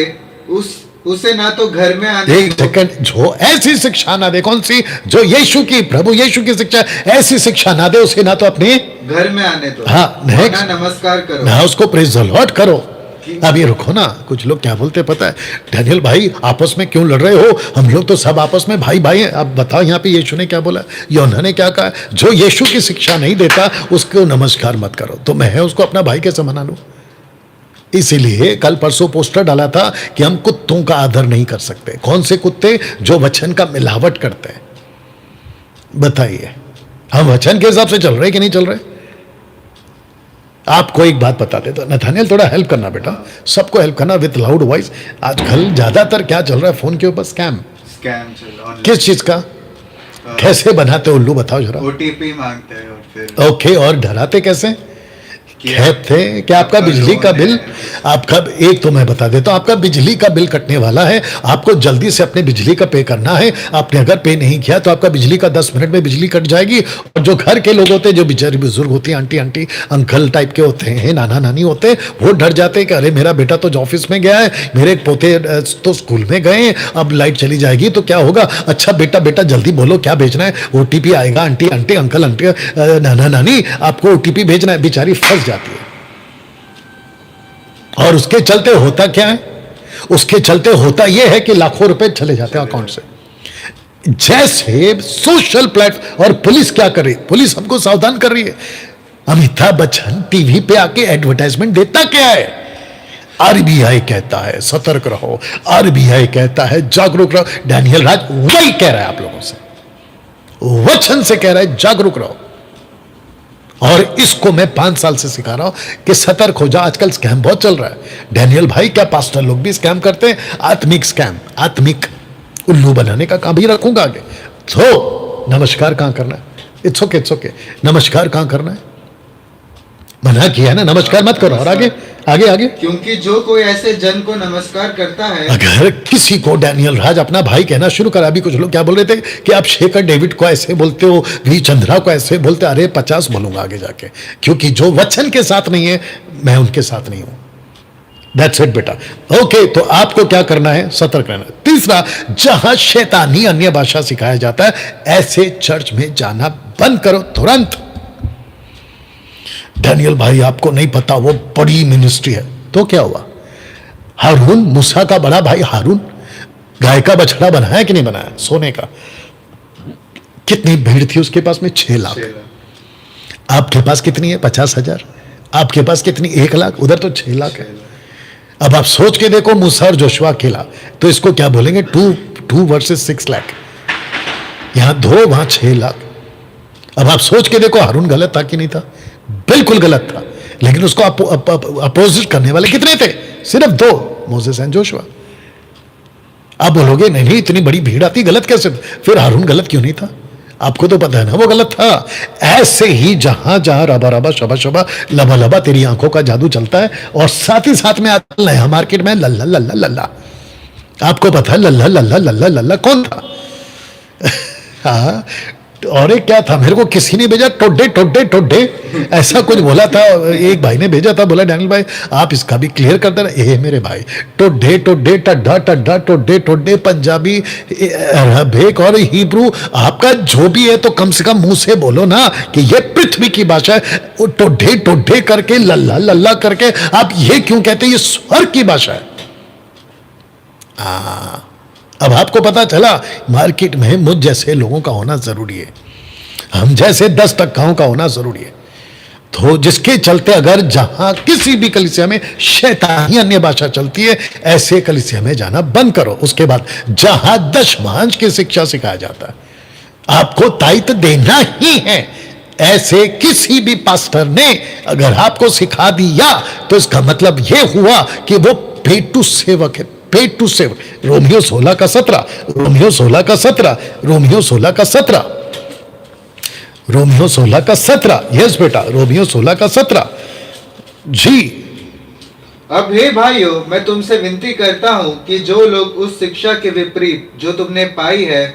उसे ना तो घर में आने, एक सेकंड, जो ऐसी शिक्षा ना दे, कौन सी? जो यीशु की, प्रभु यीशु की शिक्षा, ऐसी शिक्षा ना दे, उसे ना तो अपने घर में आने दो, हाँ, next। ना नमस्कार करो, ना उसको प्रेज द लॉर्ड करो। अब ये रुको ना, कुछ लोग क्या बोलते पता है? डैनियल भाई आपस में क्यों लड़ रहे हो? हम लोग तो सब आपस में भाई भाई हैं। अब बताओ यहाँ पे यीशु ने क्या बोला, यूहन्ना ने क्या कहा? जो यीशु की शिक्षा नहीं देता उसको नमस्कार मत करो। तो मैं उसको अपना भाई कैसे मना लूं? इसीलिए कल परसों पोस्टर डाला था कि हम कुत्तों का आदर नहीं कर सकते। कौन से कुत्ते? जो वचन का मिलावट करते हैं। बताइए, हम वचन के हिसाब से चल रहे कि नहीं चल रहे? आपको एक बात बता देता, नथानियल थोड़ा हेल्प करना बेटा, सबको हेल्प करना विद लाउड वॉइस। आजकल ज्यादातर क्या चल रहा है फोन के ऊपर? स्कैम चल रहा है। किस चीज का? कैसे बनाते उल्लू, बताओ जरा। ओटीपी मांगते हैं और फिर ओके, और डराते कैसे? कहते कि आपका बिजली का बिल, आपका, एक तो मैं बता देता हूं, आपका बिजली का बिल कटने वाला है, आपको जल्दी से अपने बिजली का पे करना है। आपने अगर पे नहीं किया तो आपका बिजली का 10 मिनट में बिजली कट जाएगी। और जो घर के लोग होते हैं, जो बेचारे बुजुर्ग होती हैं, आंटी अंकल टाइप के होते हैं, नाना नानी होते हैं, वो डर जाते हैं कि अरे मेरा बेटा तो ऑफिस में गया है, मेरे पोते तो स्कूल में गए हैं, अब लाइट चली जाएगी तो क्या होगा? अच्छा बेटा जल्दी बोलो क्या भेजना है? ओटीपी आएगा, आंटी अंकल नाना नानी आपको ओटीपी भेजना है। बेचारी फंस जाती है। और उसके चलते होता क्या है? उसके चलते होता यह है कि लाखों रुपए चले जाते हैं अकाउंट से। जैसे सोशल प्लेटफॉर्म, और पुलिस क्या कर रही है? पुलिस हमको सावधान कर रही है। अमिताभ बच्चन टीवी पे आके एडवर्टाइजमेंट देता क्या है? आरबीआई कहता है सतर्क रहो, आरबीआई कहता है जागरूक रहो। डैनियल राज वही कह रहा है आप लोगों से, वचन से कह रहा है जागरूक रहो। और इसको मैं 5 साल से सिखा रहा हूं कि सतर्क हो जा। आजकल स्कैम बहुत चल रहा है। डैनियल भाई क्या पास्टर लोग भी स्कैम करते हैं? आत्मिक स्कैम, आत्मिक उल्लू बनाने का काम भी रखूंगा आगे। तो नमस्कार कहां करना है? It's okay. नमस्कार कहां करना है? मना किया है ना, नमस्कार मत करो। और आगे आगे आगे। क्योंकि जो कोई ऐसे जन को नमस्कार करता है, अगर किसी को डैनियल राज अपना भाई कहना शुरू करा, अभी कुछ लोग क्या बोल रहे थे कि आप शेखर डेविड को ऐसे बोलते हो, वी चंद्रा को ऐसे बोलते, अरे 50 बोलूंगा आगे जाके, क्योंकि जो वचन के साथ नहीं है मैं उनके साथ नहीं हूं। दैट्स इट बेटा। ओके, तो आपको क्या करना है? सतर्क रहना। तीसरा, जहां शैतानी अन्य भाषा सिखाया जाता है, ऐसे चर्च में जाना बंद करो तुरंत। डैनियल भाई आपको नहीं पता, वो बड़ी मिनिस्ट्री है। तो क्या हुआ? हारून, मूसा का बड़ा भाई हारून, गाय का बछड़ा बनाया कि नहीं बनाया सोने का? कितनी भीड़ थी उसके पास में? 6 लाख। आपके पास कितनी है? 50,000। आपके पास कितनी? 1 लाख। उधर तो 6 लाख है। अब आप सोच के देखो, मूसा और जोशुआ अकेला, तो इसको क्या बोलेंगे? 2 वर्सेस 6 लाख। यहां 2, वहां 6 लाख। अब आप सोच के देखो, हारून गलत था कि नहीं था? बिल्कुल गलत था। लेकिन उसको अपोजिट करने वाले कितने थे? सिर्फ 2, मोसेस एंड जोशुआ। आप बोलोगे नहीं इतनी बड़ी भीड़ आती, गलत कैसे? फिर हारून गलत क्यों नहीं था? आपको तो पता है ना वो गलत था। ऐसे ही जहां जहां रबा रबा शबा शबा लबा लबा तेरी आंखों का जादू चलता है, और साथ ही साथ में आता नया मार्केट में लल्ला लल्ला लल्ला। आपको पता है लल्ला लल्ला लल्ला लल्ला कौन था? हाँ, और एक क्या था, मेरे को किसी ने भेजा, टोडे ऐसा कुछ बोला था। एक भाई ने भेजा था, बोला डैनियल भाई आप इसका भी क्लियर कर देना। ए मेरे भाई, टोडे टड्डा टोडे पंजाबी, अरबिक और हिब्रू, आपका जो भी है तो कम से कम मुंह से बोलो ना कि ये पृथ्वी की भाषा है। टोडे करके लल्ला लल्ला करके आप ये क्यों कहते हैं? ये स्वर्ग की भाषा है। अब आपको पता चला मार्केट में मुझ जैसे लोगों का होना जरूरी है, हम जैसे 10 टक्काओं का होना जरूरी है। तो जिसके चलते अगर जहां किसी भी कलीसिया में शैतानी अन्य भाषा चलती है, ऐसे कलीसिया में जाना बंद करो। उसके बाद जहां दशमांश की शिक्षा सिखाया जाता है, आपको तायत देना ही है, ऐसे किसी भी पास्टर ने अगर आपको सिखा दिया तो इसका मतलब यह हुआ कि वो पेटू सेवक है। पेटू सेवक, रोमियो 16 का 17, रोमियो 16 का 17, रोमियो 16 का 17, रोमियो 16 का 17। यस बेटा, रोमियो 16 का 17 जी। अब हे भाइयों, मैं तुमसे विनती करता हूं कि जो लोग उस शिक्षा के विपरीत जो तुमने पाई है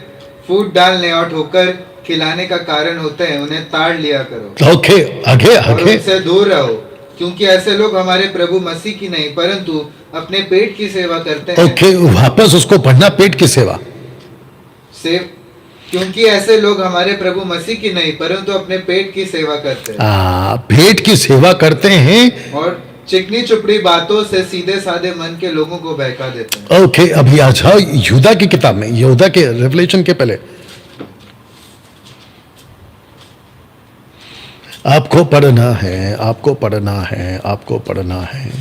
फूट डालने और ठोकर खिलाने का कारण होते हैं, उन्हें ताड़ लिया करो। ओके, आगे और आगे। उनसे दूर रहो, क्योंकि ऐसे लोग हमारे प्रभु मसीह की नहीं परंतु अपने पेट की सेवा करते हैं। ओके, वापस उसको पढ़ना, पेट की सेवा। क्योंकि ऐसे लोग हमारे प्रभु मसीह की नहीं परंतु अपने पेट की सेवा करते हैं। पेट की सेवा करते हैं और चिकनी चुपड़ी बातों से सीधे साधे मन के लोगों को बहका देते हैं। ओके, अभी आ जाओ यहूदा की किताब में, यहूदा के रेवलेशन के पहले आपको पढ़ना है, आपको पढ़ना है, आपको पढ़ना है।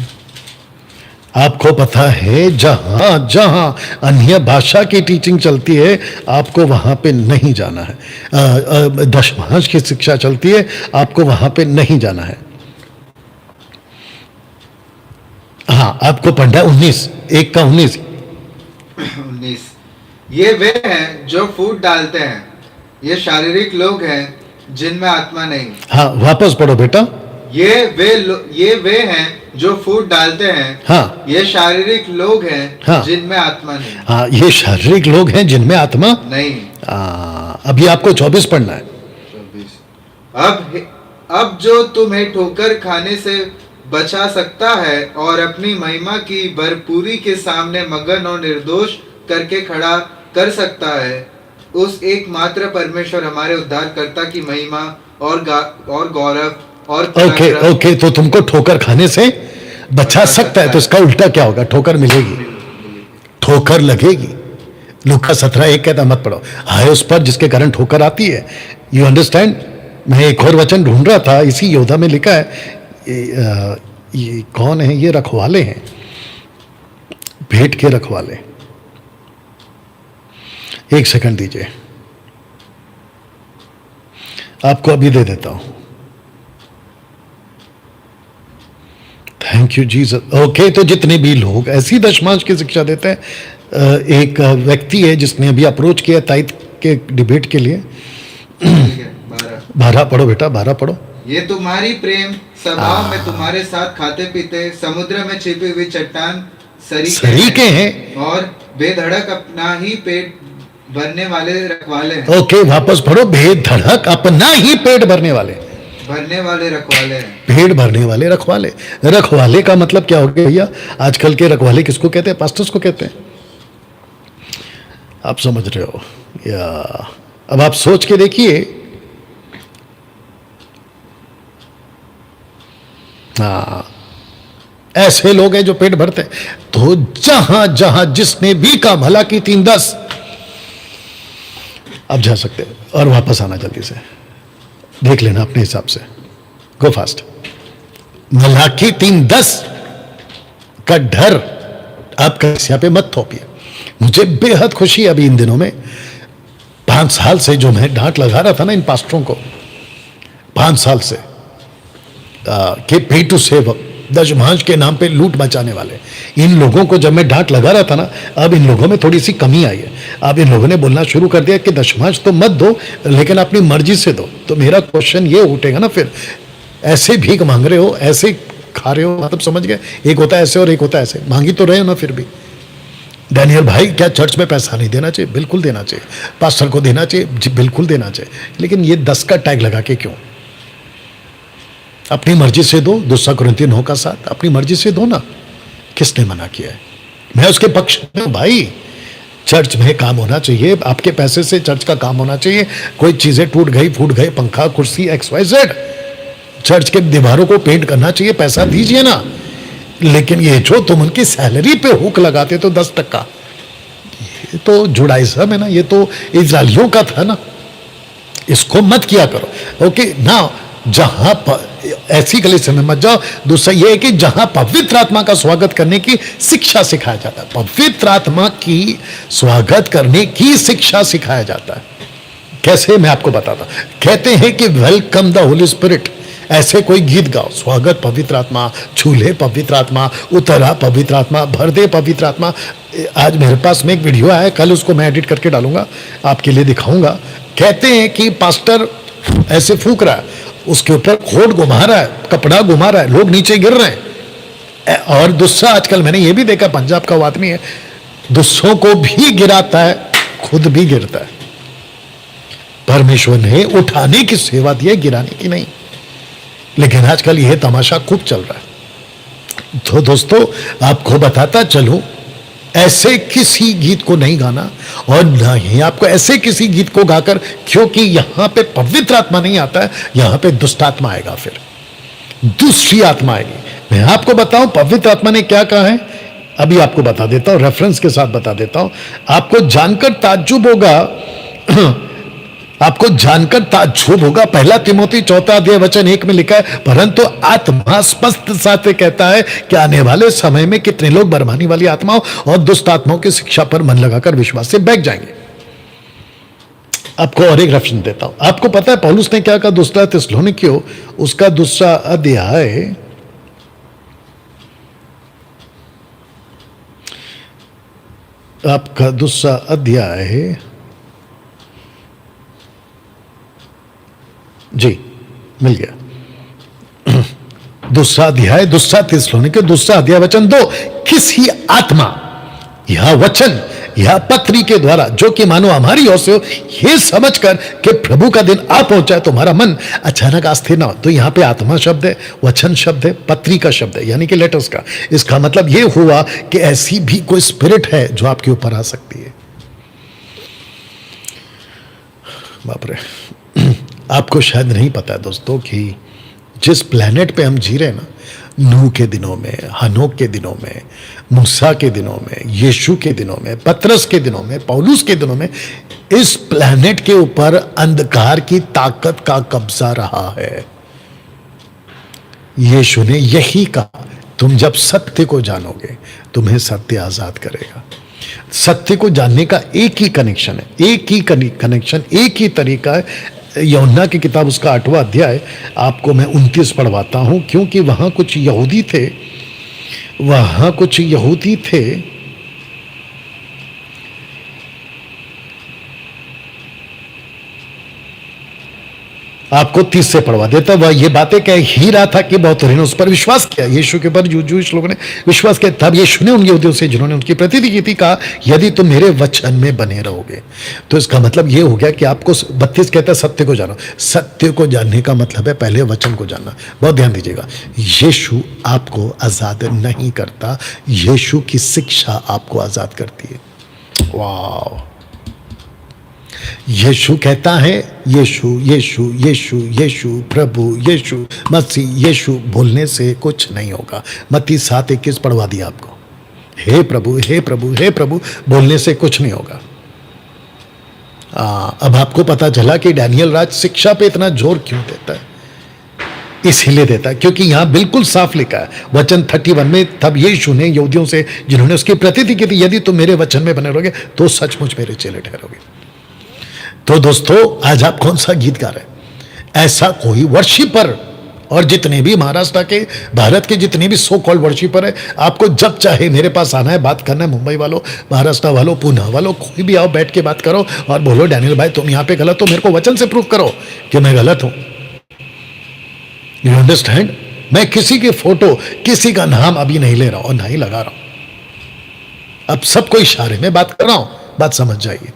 आपको पता है जहां जहां अन्य भाषा की टीचिंग चलती है, आपको वहां पे नहीं जाना है। दशमांश की शिक्षा चलती है, आपको वहां पे नहीं जाना है। हाँ, आपको पढ़ना है 19, 1 का 19। 19, ये वे हैं जो फूट डालते हैं, ये शारीरिक लोग हैं जिनमें आत्मा नहीं। हाँ, वापस पढ़ो बेटा। ये वे हैं जो फूट डालते हैं। हाँ, ये शारीरिक लोग हैं हाँ, जिनमें आत्मा नहीं। हाँ, ये शारीरिक लोग हैं जिनमें आत्मा नहीं। अभी आपको 24 पढ़ना है। 24, अब जो तुम्हें ठोकर खाने से बचा सकता है और अपनी महिमा की भरपूरी के सामने मगन और निर्दोष करके खड़ा कर सकता है, उस एकमात्र परमेश्वर हमारे उद्धारकर्ता की महिमा और गौरव और ओके, तो तुमको ठोकर खाने से बचा सकता है, तो इसका उल्टा क्या होगा? ठोकर मिलेगी, ठोकर लगेगी। लूका 17:1 कहता मत पढ़ो, हाय उस पर जिसके कारण ठोकर आती है। You understand? मैं एक और वचन ढूंढ रहा था, इसी योद्धा में लिखा है। ये कौन है? ये रखवाले हैं, भेंट के रखवाले। एक सेकंड दीजिए, आपको अभी दे देता हूं। Thank you Jesus. ओके, तो जितने भी लोग ऐसी दशमांश की शिक्षा देते हैं, एक व्यक्ति है जिसने अभी अप्रोच किया ताइद के डिबेट के लिए। 12 पढ़ो बेटा, 12 पढ़ो। ये तुम्हारी प्रेम स्वभाव में तुम्हारे साथ खाते पीते समुद्र में छिपी हुई चट्टान सरीके हैं और बेधड़क अपना ही पेट भरने वाले रखवाले हैं। ओके, वापस पढ़ो। बेधड़क अपना ही पेट भरने वाले रखवाले हैं। पेट भरने वाले रखवाले। रखवाले का मतलब क्या हो गया भैया? आजकल के रखवाले किसको कहते हैं? पास्टर्स को कहते हैं। आप समझ रहे हो या? अब आप सोच के देखिए, हाँ, ऐसे लोग हैं जो पेट भरते हैं। तो जहां जहां जिसने भी का भला की 3:10, अब जा सकते हैं और वापस आना जल्दी से, देख लेना अपने हिसाब से। गो फास्ट। मलाकी 3:10 का डर आप कलिसिया पे मत थोपिए। मुझे बेहद खुशी अभी इन दिनों में, 5 साल से जो मैं डांट लगा रहा था ना इन पास्टरों को, 5 साल से कि पे टू सेव, दशमांश के नाम पे लूट मचाने वाले, इन लोगों को जब मैं डांट लगा रहा था ना, अब इन लोगों में थोड़ी सी कमी आई है। अब इन लोगों ने बोलना शुरू कर दिया कि दशमांश तो मत दो, लेकिन अपनी मर्जी से दो। तो मेरा क्वेश्चन ये उठेगा ना, फिर ऐसे भीख मांग रहे हो, ऐसे खा रहे हो, मतलब समझ गए? एक होता है ऐसे और एक होता है ऐसे। मांगी तो रहे हो ना फिर भी। डैनियल भाई, क्या चर्च में पैसा नहीं देना चाहिए? बिल्कुल देना चाहिए। पास्टर को देना चाहिए? जी बिल्कुल देना चाहिए। लेकिन ये 10 का टैग लगा के क्यों? अपनी मर्जी से दो। 2 कुरिन्थियों 9 का 7, अपनी मर्जी से दो ना। किसने मना किया है? मैं उसके पक्ष में भाई। चर्च में काम होना चाहिए, आपके पैसे से चर्च का काम होना चाहिए। कोई चीजें टूट गई, फूट गए, पंखा, कुर्सी, XYZ, चर्च के दीवारों को पेंट करना चाहिए, पैसा दीजिए ना। लेकिन ये जो तुम उनकी सैलरी पे हुक लगाते तो 10%, ये तो जुडाइज्म है ना, ये तो इजराइलियों का था ना। इसको मत किया करो। ओके ना, जहां ऐसी कलीसिया में मत जाओ। दूसरा यह है कि जहां पवित्र आत्मा का स्वागत करने की शिक्षा सिखाया जाता है, पवित्र आत्मा की स्वागत करने की शिक्षा सिखाया जाता है। कैसे, मैं आपको बताता हूं। कहते हैं कि वेलकम द होली स्पिरिट, ऐसे कोई गीत गाओ, स्वागत पवित्र आत्मा, छूले पवित्र आत्मा, उतरा पवित्र आत्मा, भर दे पवित्र आत्मा। आज मेरे पास में एक वीडियो आया, कल उसको मैं एडिट करके डालूंगा, आपके लिए दिखाऊंगा। कहते हैं कि पास्टर ऐसे फूंक रहा है, उसके ऊपर खोट घुमा रहा है, कपड़ा घुमा रहा है, लोग नीचे गिर रहे हैं। और दूसरा, आजकल मैंने ये भी देखा, पंजाब का वो आदमी है, दूसरों को भी गिराता है, खुद भी गिरता है। परमेश्वर ने उठाने की सेवा दी है, गिराने की नहीं। लेकिन आजकल यह तमाशा खूब चल रहा है। तो दोस्तों, आपको बताता चलूं, ऐसे किसी गीत को नहीं गाना, और ना ही आपको ऐसे किसी गीत को गाकर, क्योंकि यहां पे पवित्र आत्मा नहीं आता है, यहां पे दुष्ट आत्मा आएगा, फिर दूसरी आत्मा आएगी। मैं आपको बताऊं पवित्र आत्मा ने क्या कहा है, अभी आपको बता देता हूं, रेफरेंस के साथ बता देता हूं। आपको जानकर ताज्जुब होगा, आपको जानकर ताज्जुब होगा। पहला तिमोथी 4:1 में लिखा है, परंतु आत्मा स्पष्ट साथ कहता है कि आने वाले समय में कितने लोग बरमानी वाली आत्माओं और दुष्ट आत्माओं की शिक्षा पर मन लगाकर विश्वास से बैठ जाएंगे। आपको और एक रेफरेंस देता हूं। आपको पता है पौलुस ने क्या कहा दूसरा थिस्सलुनीकियों, उसका 2 अध्याय, आपका 2 अध्याय, जी मिल गया, 2 अध्याय, 2 थिस्सलुनीकियों 2 अध्याय वचन 2, किसी आत्मा या वचन या पत्री के द्वारा जो कि मानो हमारी ओर से हो, ये समझकर कि प्रभु का दिन आ पहुंचा है, तुम्हारा मन अचानक अस्थिर ना हो। तो यहां पे आत्मा शब्द है, वचन शब्द है, पत्री का शब्द है, यानी कि लेटर्स का। इसका मतलब ये हुआ कि ऐसी भी कोई स्पिरिट है जो आपके ऊपर आ सकती है। बाप रे, आपको शायद नहीं पता है दोस्तों कि जिस प्लेनेट पे हम जी रहे हैं ना, नूह के दिनों में, हनोक के दिनों में, मूसा के दिनों में, यीशु के दिनों में, पतरस के दिनों में, पौलुस के दिनों में, इस प्लेनेट के ऊपर अंधकार की ताकत का कब्जा रहा है। यीशु ने यही कहा, तुम जब सत्य को जानोगे तुम्हें सत्य आजाद करेगा। सत्य को जानने का एक ही कनेक्शन है, एक ही कनेक्शन, एक ही तरीका है। यूहन्ना की किताब उसका 8वां अध्याय आपको मैं 29 पढ़वाता हूं, क्योंकि वहां कुछ यहूदी थे, वहां कुछ यहूदी थे, आपको 30 से पढ़वा देता। वह ये बातें कह ही रहा था कि बहुत ने उस पर विश्वास किया, यीशु के पर जूश लोगों ने विश्वास किया। तब यीशु ने उन यहूदियों से जिन्होंने उनकी प्रतिनिधि की थी कहा, यदि तुम मेरे वचन में बने रहोगे। तो इसका मतलब ये हो गया कि आपको 32 कहता है सत्य को जानो। सत्य को जानने का मतलब है पहले वचन को जानना। बहुत ध्यान दीजिएगा, यीशु आपको आजाद नहीं करता, यीशु की शिक्षा आपको आजाद करती है। वाह, यीशु कहता है, यीशु यीशु यीशु यीशु प्रभु यीशु मसीह, यीशु बोलने से कुछ नहीं होगा। मत्ती 7:21 पढ़वा दिया आपको। हे प्रभु हे प्रभु हे प्रभु बोलने से कुछ नहीं होगा। अब आपको पता चला कि डैनियल राज शिक्षा पे इतना जोर क्यों देता है। इसीलिए देता है क्योंकि यहां बिल्कुल साफ लिखा है वचन 31 में, तब यीशु ने यहूदियों से जिन्होंने उसकी प्रतिनिधि की थी, यदि तुम मेरे वचन में बने रहोगे तो सचमुच मेरे चेले ठहरोगे। तो दोस्तों, आज आप कौन सा गीत गा रहे हैं? ऐसा कोई वर्शिपर, और जितने भी महाराष्ट्र के, भारत के जितने भी सो कॉल्ड वर्शिपर है, आपको जब चाहे मेरे पास आना है, बात करना है। मुंबई वालों, महाराष्ट्र वालों, पुणे वालों, कोई भी आओ, बैठ के बात करो और बोलो डैनियल भाई तुम यहां पे गलत हो, मेरे को वचन से प्रूव करो कि मैं गलत हूं। You understand? मैं किसी की फोटो, किसी का नाम अभी नहीं ले रहा हूं और ना ही लगा रहा हूं। अब सबको इशारे में बात कर रहा हूं, बात समझ जाइए।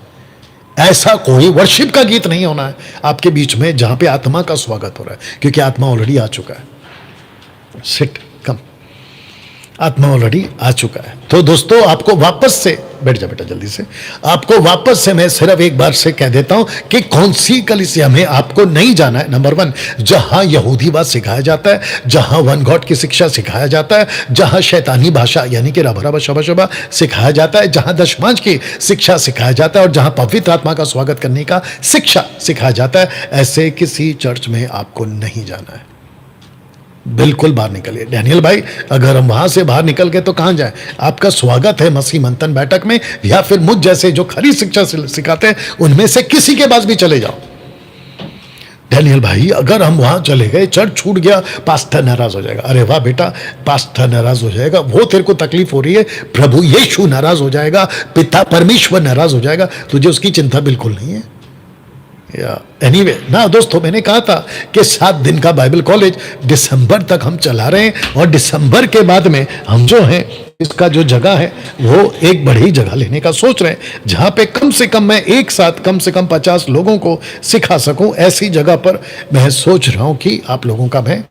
ऐसा कोई वर्शिप का गीत नहीं होना है आपके बीच में जहां पे आत्मा का स्वागत हो रहा है, क्योंकि आत्मा ऑलरेडी आ चुका है। सिट, कम। आत्मा ऑलरेडी आ चुका है। तो दोस्तों आपको वापस से, बैठ जा बेटा जल्दी से, आपको वापस से मैं सिर्फ एक बार से कह देता हूं कि कौन सी कलीसिया में आपको नहीं जाना है। नंबर 1, जहां यहूदीवाद सिखाया जाता है, जहां वन गॉड की शिक्षा सिखाया जाता है, जहां शैतानी भाषा यानी कि रबा रबा शबा शबा सिखाया जाता है, जहां दशमांश की शिक्षा सिखाया जाता है और जहां पवित्र आत्मा का स्वागत करने का शिक्षा सिखाया जाता है, ऐसे किसी चर्च में आपको नहीं जाना है। बिल्कुल बाहर निकलिए। डैनियल भाई, अगर हम वहां से बाहर निकल के तो कहां जाएं? आपका स्वागत है मसीह मंथन बैठक में, या फिर मुझ जैसे जो खरी शिक्षा सिखाते हैं उनमें से किसी के पास भी चले जाओ। डैनियल भाई, अगर हम वहां चले गए, चर्च छूट गया, पास्टर नाराज हो जाएगा। अरे वाह बेटा, पास्टर नाराज हो जाएगा, वो तेरे को तकलीफ हो रही है, प्रभु यीशु नाराज हो जाएगा, पिता परमेश्वर नाराज हो जाएगा, तुझे उसकी चिंता बिल्कुल नहीं है। एनीवे ना दोस्तों, मैंने कहा था कि 7 दिन का बाइबल कॉलेज दिसंबर तक हम चला रहे हैं, और दिसंबर के बाद में हम जो हैं इसका जो जगह है वो एक बड़ी जगह लेने का सोच रहे हैं, जहां पे कम से कम मैं एक साथ कम से कम 50 लोगों को सिखा सकूं। ऐसी जगह पर मैं सोच रहा हूं कि आप लोगों का मैं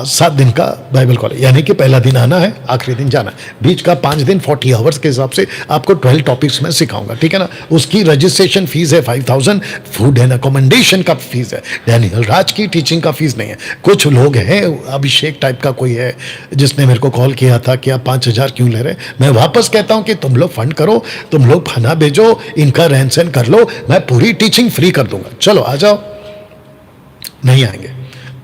7 दिन का बाइबल कॉलेज, यानी कि पहला दिन आना है, आखिरी दिन जाना है, बीच का 5 दिन 40 आवर्स के हिसाब से आपको 12 टॉपिक्स में सिखाऊंगा, ठीक है ना। उसकी रजिस्ट्रेशन फीस है 5000, फूड एंड अकोमोडेशन का फीस है, डैनियल राज की टीचिंग का फीस नहीं है। कुछ लोग हैं, अभिषेक टाइप का कोई है जिसने मेरे को कॉल किया था कि आप 5000 क्यों ले रहे। मैं वापस कहता हूं कि तुम लोग फंड करो, तुम लोग खाना भेजो, इनका रहन सहन कर लो, मैं पूरी टीचिंग फ्री कर दूंगा। चलो आ जाओ। नहीं आएंगे,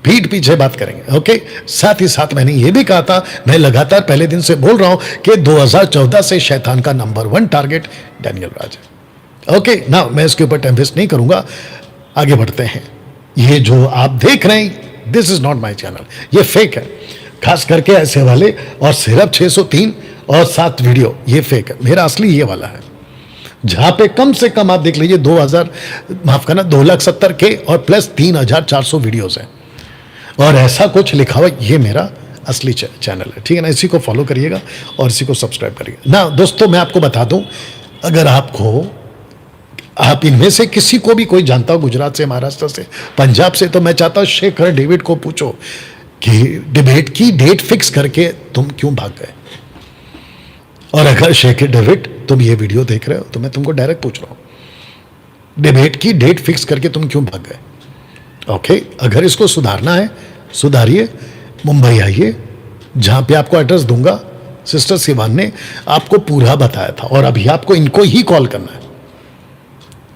पीठ पीछे बात करेंगे, ओके। साथ ही साथ मैंने ये भी कहा था, मैं लगातार पहले दिन से बोल रहा हूं कि 2014 से शैतान का नंबर 1 टारगेट डैनियल राज है, ओके ना। मैं इसके ऊपर टाइम वेस्ट नहीं करूंगा, आगे बढ़ते हैं। ये जो आप देख रहे हैं, this is not my channel, ये फेक है, खास करके ऐसे वाले, और सिर्फ 603 और 7 वीडियो, ये फेक है। मेरा असली ये वाला है, जहां पे कम से कम आप देख लीजिए 2,70,000 के और प्लस 3,400 वीडियोस हैं, और ऐसा कुछ लिखा हुआ, ये मेरा असली चैनल है, ठीक है ना। इसी को फॉलो करिएगा और इसी को सब्सक्राइब करिएगा ना। दोस्तों मैं आपको बता दूं, अगर आप इनमें से किसी को भी कोई जानता हो, गुजरात से, महाराष्ट्र से, पंजाब से, तो मैं चाहता हूं शेखर डेविड को पूछो कि डिबेट की डेट फिक्स करके तुम क्यों भाग गए। और अगर शेखर डेविड तुम ये वीडियो देख रहे हो तो मैं तुमको डायरेक्ट पूछ रहा हूं, डिबेट की डेट फिक्स करके तुम क्यों भाग गए। ओके, अगर इसको सुधारना है सुधारिए, मुंबई आइए, जहां पे आपको एड्रेस दूंगा। सिस्टर सिवान ने आपको पूरा बताया था, और अभी आपको इनको ही कॉल करना है,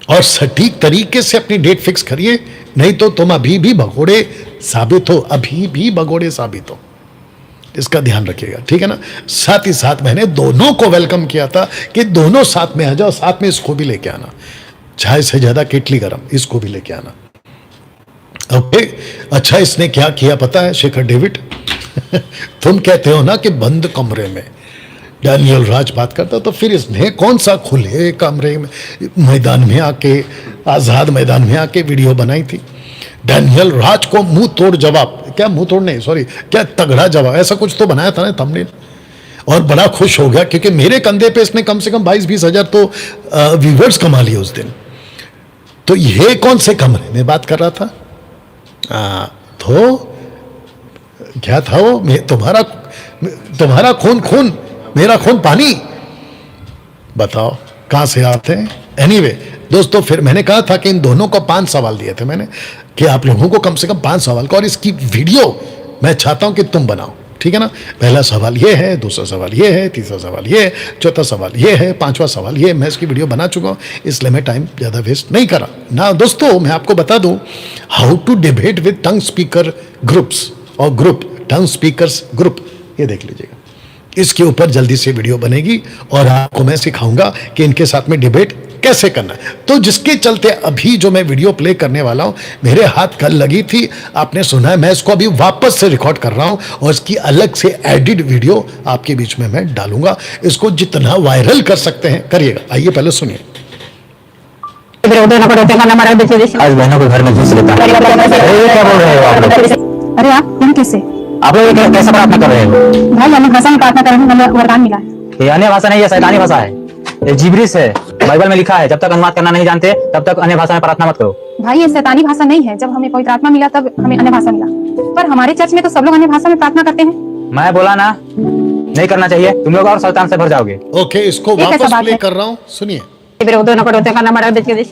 और सटीक तरीके से अपनी डेट फिक्स करिए, नहीं तो तुम अभी भी भगोड़े साबित हो, अभी भी भगोड़े साबित हो। इसका ध्यान रखिएगा, ठीक है ना। साथ ही साथ मैंने दोनों को वेलकम किया था कि दोनों साथ में आ जाओ, साथ में इसको भी लेके आना, चाय से ज्यादा केटली गरम, इसको भी लेके आना, ओके। अच्छा, इसने क्या किया पता है शेखर डेविड? तुम कहते हो ना कि बंद कमरे में डैनियल राज बात करता, तो फिर इसने कौन सा खुले कमरे में, मैदान में आके, आजाद मैदान में आके वीडियो बनाई थी। डैनियल राज को मुंह तोड़ जवाब, क्या मुंह तोड़ नहीं, सॉरी, क्या तगड़ा जवाब, ऐसा कुछ तो बनाया था ना थंबनेल, और बड़ा खुश हो गया क्योंकि मेरे कंधे पे इसने कम से कम 22-20 हजार तो व्यूवर्स कमा लिए उस दिन। तो ये कौन से कमरे में बात कर रहा था? तो क्या था वो, तुम्हारा खून खून, मेरा खून पानी, बताओ कहां से आते हैं। एनीवे दोस्तों, फिर मैंने कहा था कि इन दोनों को 5 सवाल दिए थे मैंने, कि आप लोगों को कम से कम 5 सवाल का, और इसकी वीडियो मैं चाहता हूं कि तुम बनाओ, ठीक है ना। पहला सवाल ये है, दूसरा सवाल ये है, तीसरा सवाल ये है, चौथा सवाल ये है, 5वां सवाल ये। मैं इसकी वीडियो बना चुका हूं, इसलिए मैं टाइम ज़्यादा वेस्ट नहीं करा ना। दोस्तों मैं आपको बता दूं, how to debate with tongue speaker groups, और ग्रुप टंग स्पीकर्स ग्रुप, ये देख लीजिएगा, इसके ऊपर जल्दी से वीडियो बनेगी, और आपको मैं सिखाऊंगा कि इनके साथ में डिबेट कैसे करना है। तो जिसके चलते अभी जो मैं वीडियो प्ले करने वाला हूं, मेरे हाथ कल लगी थी, आपने सुना है, मैं इसको अभी वापस से रिकॉर्ड कर रहा हूं, और इसकी अलग से एडिट वीडियो आपके बीच में मैं डालूंगा। इसको जितना वायरल कर सकते हैं करिएगा। आइए पहले सुनिए। आज बहनों को घर में घुस लेता है। क्या बोल रहे हो आप लोग? अरे आप कैसे आप लोग कैसा प्रार्थना कर रहे हो? भाई, अन्य भाषा में प्रार्थना कर रहे हैं, हमें वरदान मिला है। ये अन्य भाषा नहीं है, शैतानी भाषा है, ये जिब्रिश है। बाइबल में लिखा है, जब तक अनुवाद करना नहीं जानते तब तक अन्य भाषा में प्रार्थना मत करो। भाई, ये शैतानी भाषा नहीं है, जब हमें पवित्र आत्मा मिला तब हमें अन्य भाषा मिला, पर हमारे चर्च में तो सब लोग अन्य भाषा में प्रार्थना करते हैं। मैं बोला ना, नहीं करना चाहिए, तुम लोग और शैतान से भर जाओगे। ओके, इसको ये कैसा वापस बात प्ले है? कर रहा हूँ, सुनिए।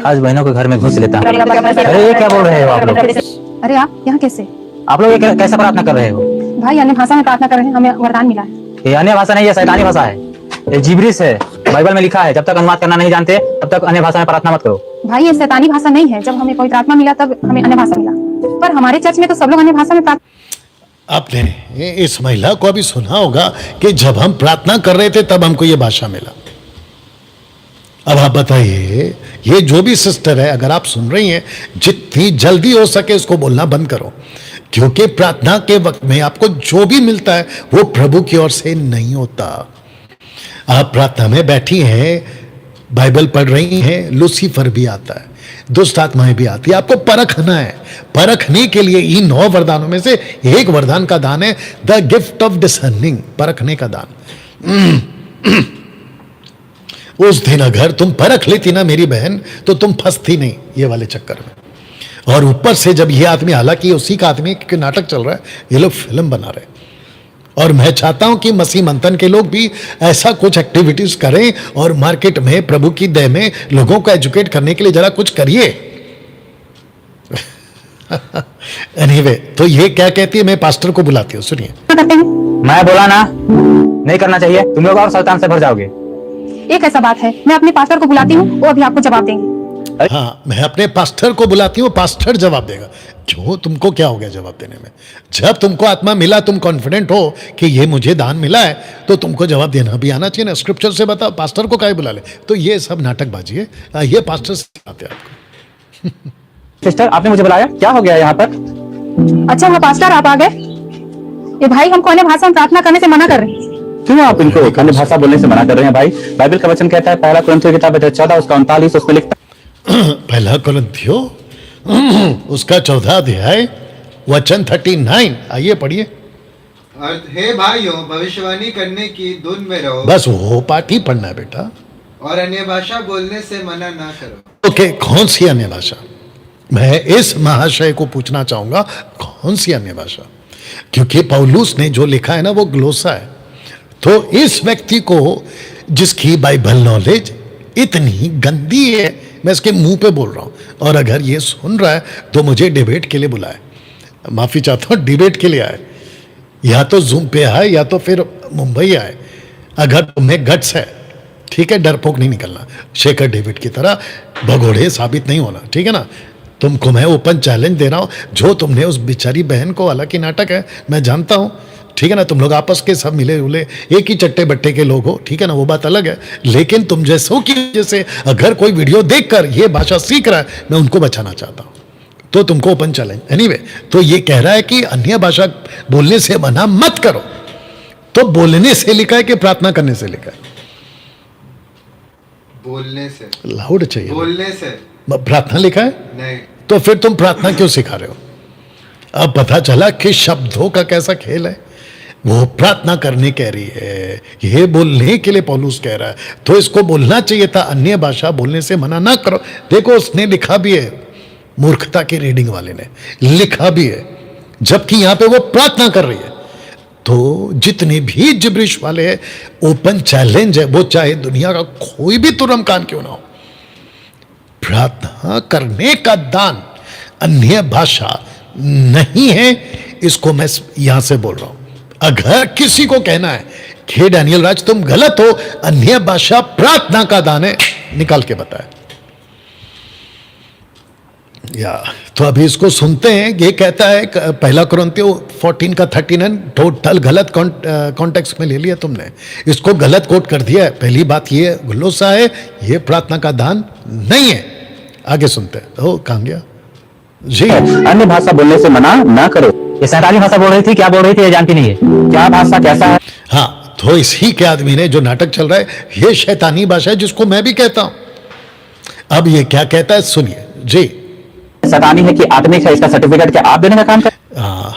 आज बहनों के घर में घुस लेता हूँ। अरे ये क्या बोल रहे हो आप लोग? अरे आप यहाँ कैसे? आप लोग ये कैसा प्रार्थना कर रहे हो? भाई अन्य भाषा में प्रार्थना कर रहे हैं, हमें वरदान मिला है। ये अन्य भाषा नहीं है, शैतानी भाषा है, ये जिब्रिश है। बाइबल में लिखा है जब तक अनुवाद करना नहीं जानते तब तक अन्य भाषा में प्रार्थना मत करो। भाई ये शैतानी भाषा नहीं है, जब हमें पवित्र आत्मा मिला तब हमें अन्य भाषा मिला, पर हमारे चर्च में तो सब लोग अन्य भाषा में प्रार्थना। आपने इस महिला को अभी सुना होगा कि जब हम प्रार्थना कर रहे थे तब हमको ये भाषा मिला। अब आप बताइए, ये जो भी सिस्टर है, अगर आप सुन रही हैं, जितनी जल्दी हो सके इसको बोलना बंद करो, क्योंकि प्रार्थना के वक्त में आपको जो भी मिलता है वो प्रभु की ओर से नहीं होता। आप प्रार्थना में बैठी हैं, बाइबल पढ़ रही हैं, लूसीफर भी आता है, दुष्ट आत्माएं भी आती है, आपको परखना है। परखने के लिए इन 9 वरदानों में से एक वरदान का दान है द गिफ्ट ऑफ डिसर्निंग, परखने का दान। उस दिन अगर तुम परख लेती ना मेरी बहन, तो तुम फंसती नहीं ये वाले चक्कर में। और ऊपर से जब ये आदमी, हालांकि उसी का आदमी के नाटक चल रहा है, ये लोग फिल्म बना रहे हैं, और मैं चाहता हूं कि मसीह मंथन के लोग भी ऐसा कुछ एक्टिविटीज करें और मार्केट में प्रभु की दया में लोगों को एजुकेट करने के लिए जरा कुछ करिए। एनीवे, तो ये क्या कहती है, मैं पास्टर को बुलाती हूँ, सुनिए। करते हैं। मैं बोला ना, नहीं करना चाहिए, तुम लोग और शैतान से भर जाओगे। एक ऐसा बात है, मैं अपने पास्टर को बुलाती हूँ, वो अभी आपको जवाब देंगे। हाँ, मैं अपने पास्टर को बुलाती हूँ, पास्टर जवाब देगा। क्यों, तुमको क्या हो गया जवाब देने में? जब तुमको आत्मा मिला, तुम कॉन्फिडेंट हो कि ये मुझे दान मिला है, तो तुमको जवाब देना भी आना चाहिए ना। स्क्रिप्चर से बताओ, पास्टर को काहे बुला ले? तो ये सब नाटकबाजी है, ये पास्टर सिखाते हैं आपको। सिस्टर, आपने मुझे बुलाया, क्या हो गया यहाँ पर? अच्छा हाँ पास्टर, आप आ गए। ये भाई हमको अन्य भाषा में प्रार्थना करने से मना कर रहे हैं। क्यों आप इनको अन्य भाषा बोलने से मना कर रहे हैं भाई? बाइबल का वचन कहता है, पहला कुरिन्थियों की किताब 14 उसका 39, उसमें लिखता पहला कुरिन्थियों उसका 14 अध्याय वचन 39, आइए पढ़िए। और हे भाइयों, भविष्यवाणी करने की धुन में रहो, बस वो पाठ ही पढ़ना है बेटा, और अन्य भाषा बोलने से मना ना करो। ओके, कौन सी अन्य भाषा? मैं इस महाशय को पूछना चाहूंगा, कौन सी अन्य भाषा? क्योंकि पौलुस ने जो लिखा है ना, वो ग्लोसा है। तो इस व्यक्ति को, जिसकी बाइबल नॉलेज इतनी गंदी है, मैं इसके मुंह पे बोल रहा हूं, और अगर ये सुन रहा है तो मुझे डिबेट के लिए बुलाए। माफी चाहता हूं, डिबेट के लिए आए, या तो जूम पे आए या तो फिर मुंबई आए। अगर तुम्हें गट्स है, ठीक है, डरपोक नहीं निकलना, शेखर डेविड की तरह भगोड़े साबित नहीं होना, ठीक है ना। तुमको मैं ओपन चैलेंज दे रहा हूं, जो तुमने उस बेचारी बहन को, हालांकि नाटक है मैं जानता हूं, ठीक है ना, तुम लोग आपस के सब मिले जुले एक ही चट्टे बट्टे के लोग हो, ठीक है ना, वो बात अलग है। लेकिन तुम जैसों की वजह से अगर कोई वीडियो देखकर ये भाषा सीख रहा है, मैं उनको बचाना चाहता हूं, तो तुमको ओपन चैलेंज। एनीवे, तो ये कह रहा है कि अन्य भाषा बोलने से मना मत करो। तो बोलने से लिखा है कि प्रार्थना करने से लिखा है? बोलने से, लाउड चाहिए, बोलने से प्रार्थना लिखा है नहीं। तो फिर तुम प्रार्थना क्यों सिखा रहे हो? अब पता चला कि शब्दों का कैसा खेल है। वो प्रार्थना करने कह रही है, ये बोलने के लिए पौलुस कह रहा है, तो इसको बोलना चाहिए था, अन्य भाषा बोलने से मना ना करो। देखो उसने लिखा भी है, मूर्खता की रीडिंग वाले ने लिखा भी है, जबकि यहां पे वो प्रार्थना कर रही है। तो जितने भी जिब्रिश वाले हैं, ओपन चैलेंज है, वो चाहे दुनिया का कोई भी तुरमकान क्यों ना हो, प्रार्थना करने का दान अन्य भाषा नहीं है। इसको मैं यहां से बोल रहा हूं। अगर किसी को कहना है कि डैनियल राज तुम गलत हो, अन्य भाषा प्रार्थना का दान है, निकाल के बताए। या तो अभी इसको सुनते हैं। ये कहता है पहला कुरिन्थियों 14 का 39, टोटल गलत कॉन्टेक्स्ट में ले लिया तुमने, इसको गलत कोट कर दिया है। पहली बात ये ग्लोसा है, ये प्रार्थना का दान नहीं है। आगे सुनते हैं। ओ कहां गया जी? अन्य भाषा बोलने से मना ना करो। ये शैतानी भाषा बोल रही थी, क्या बोल रही थी ये जानती नहीं है, क्या भाषा कैसा है? हाँ, तो इसी के आदमी ने जो नाटक चल रहा है, ये शैतानी भाषा है, जिसको मैं भी कहता हूं। अब ये क्या कहता है सुनिए जी। शैतानी है कि आत्मिक है, इसका सर्टिफिकेट क्या आप देने का काम कर?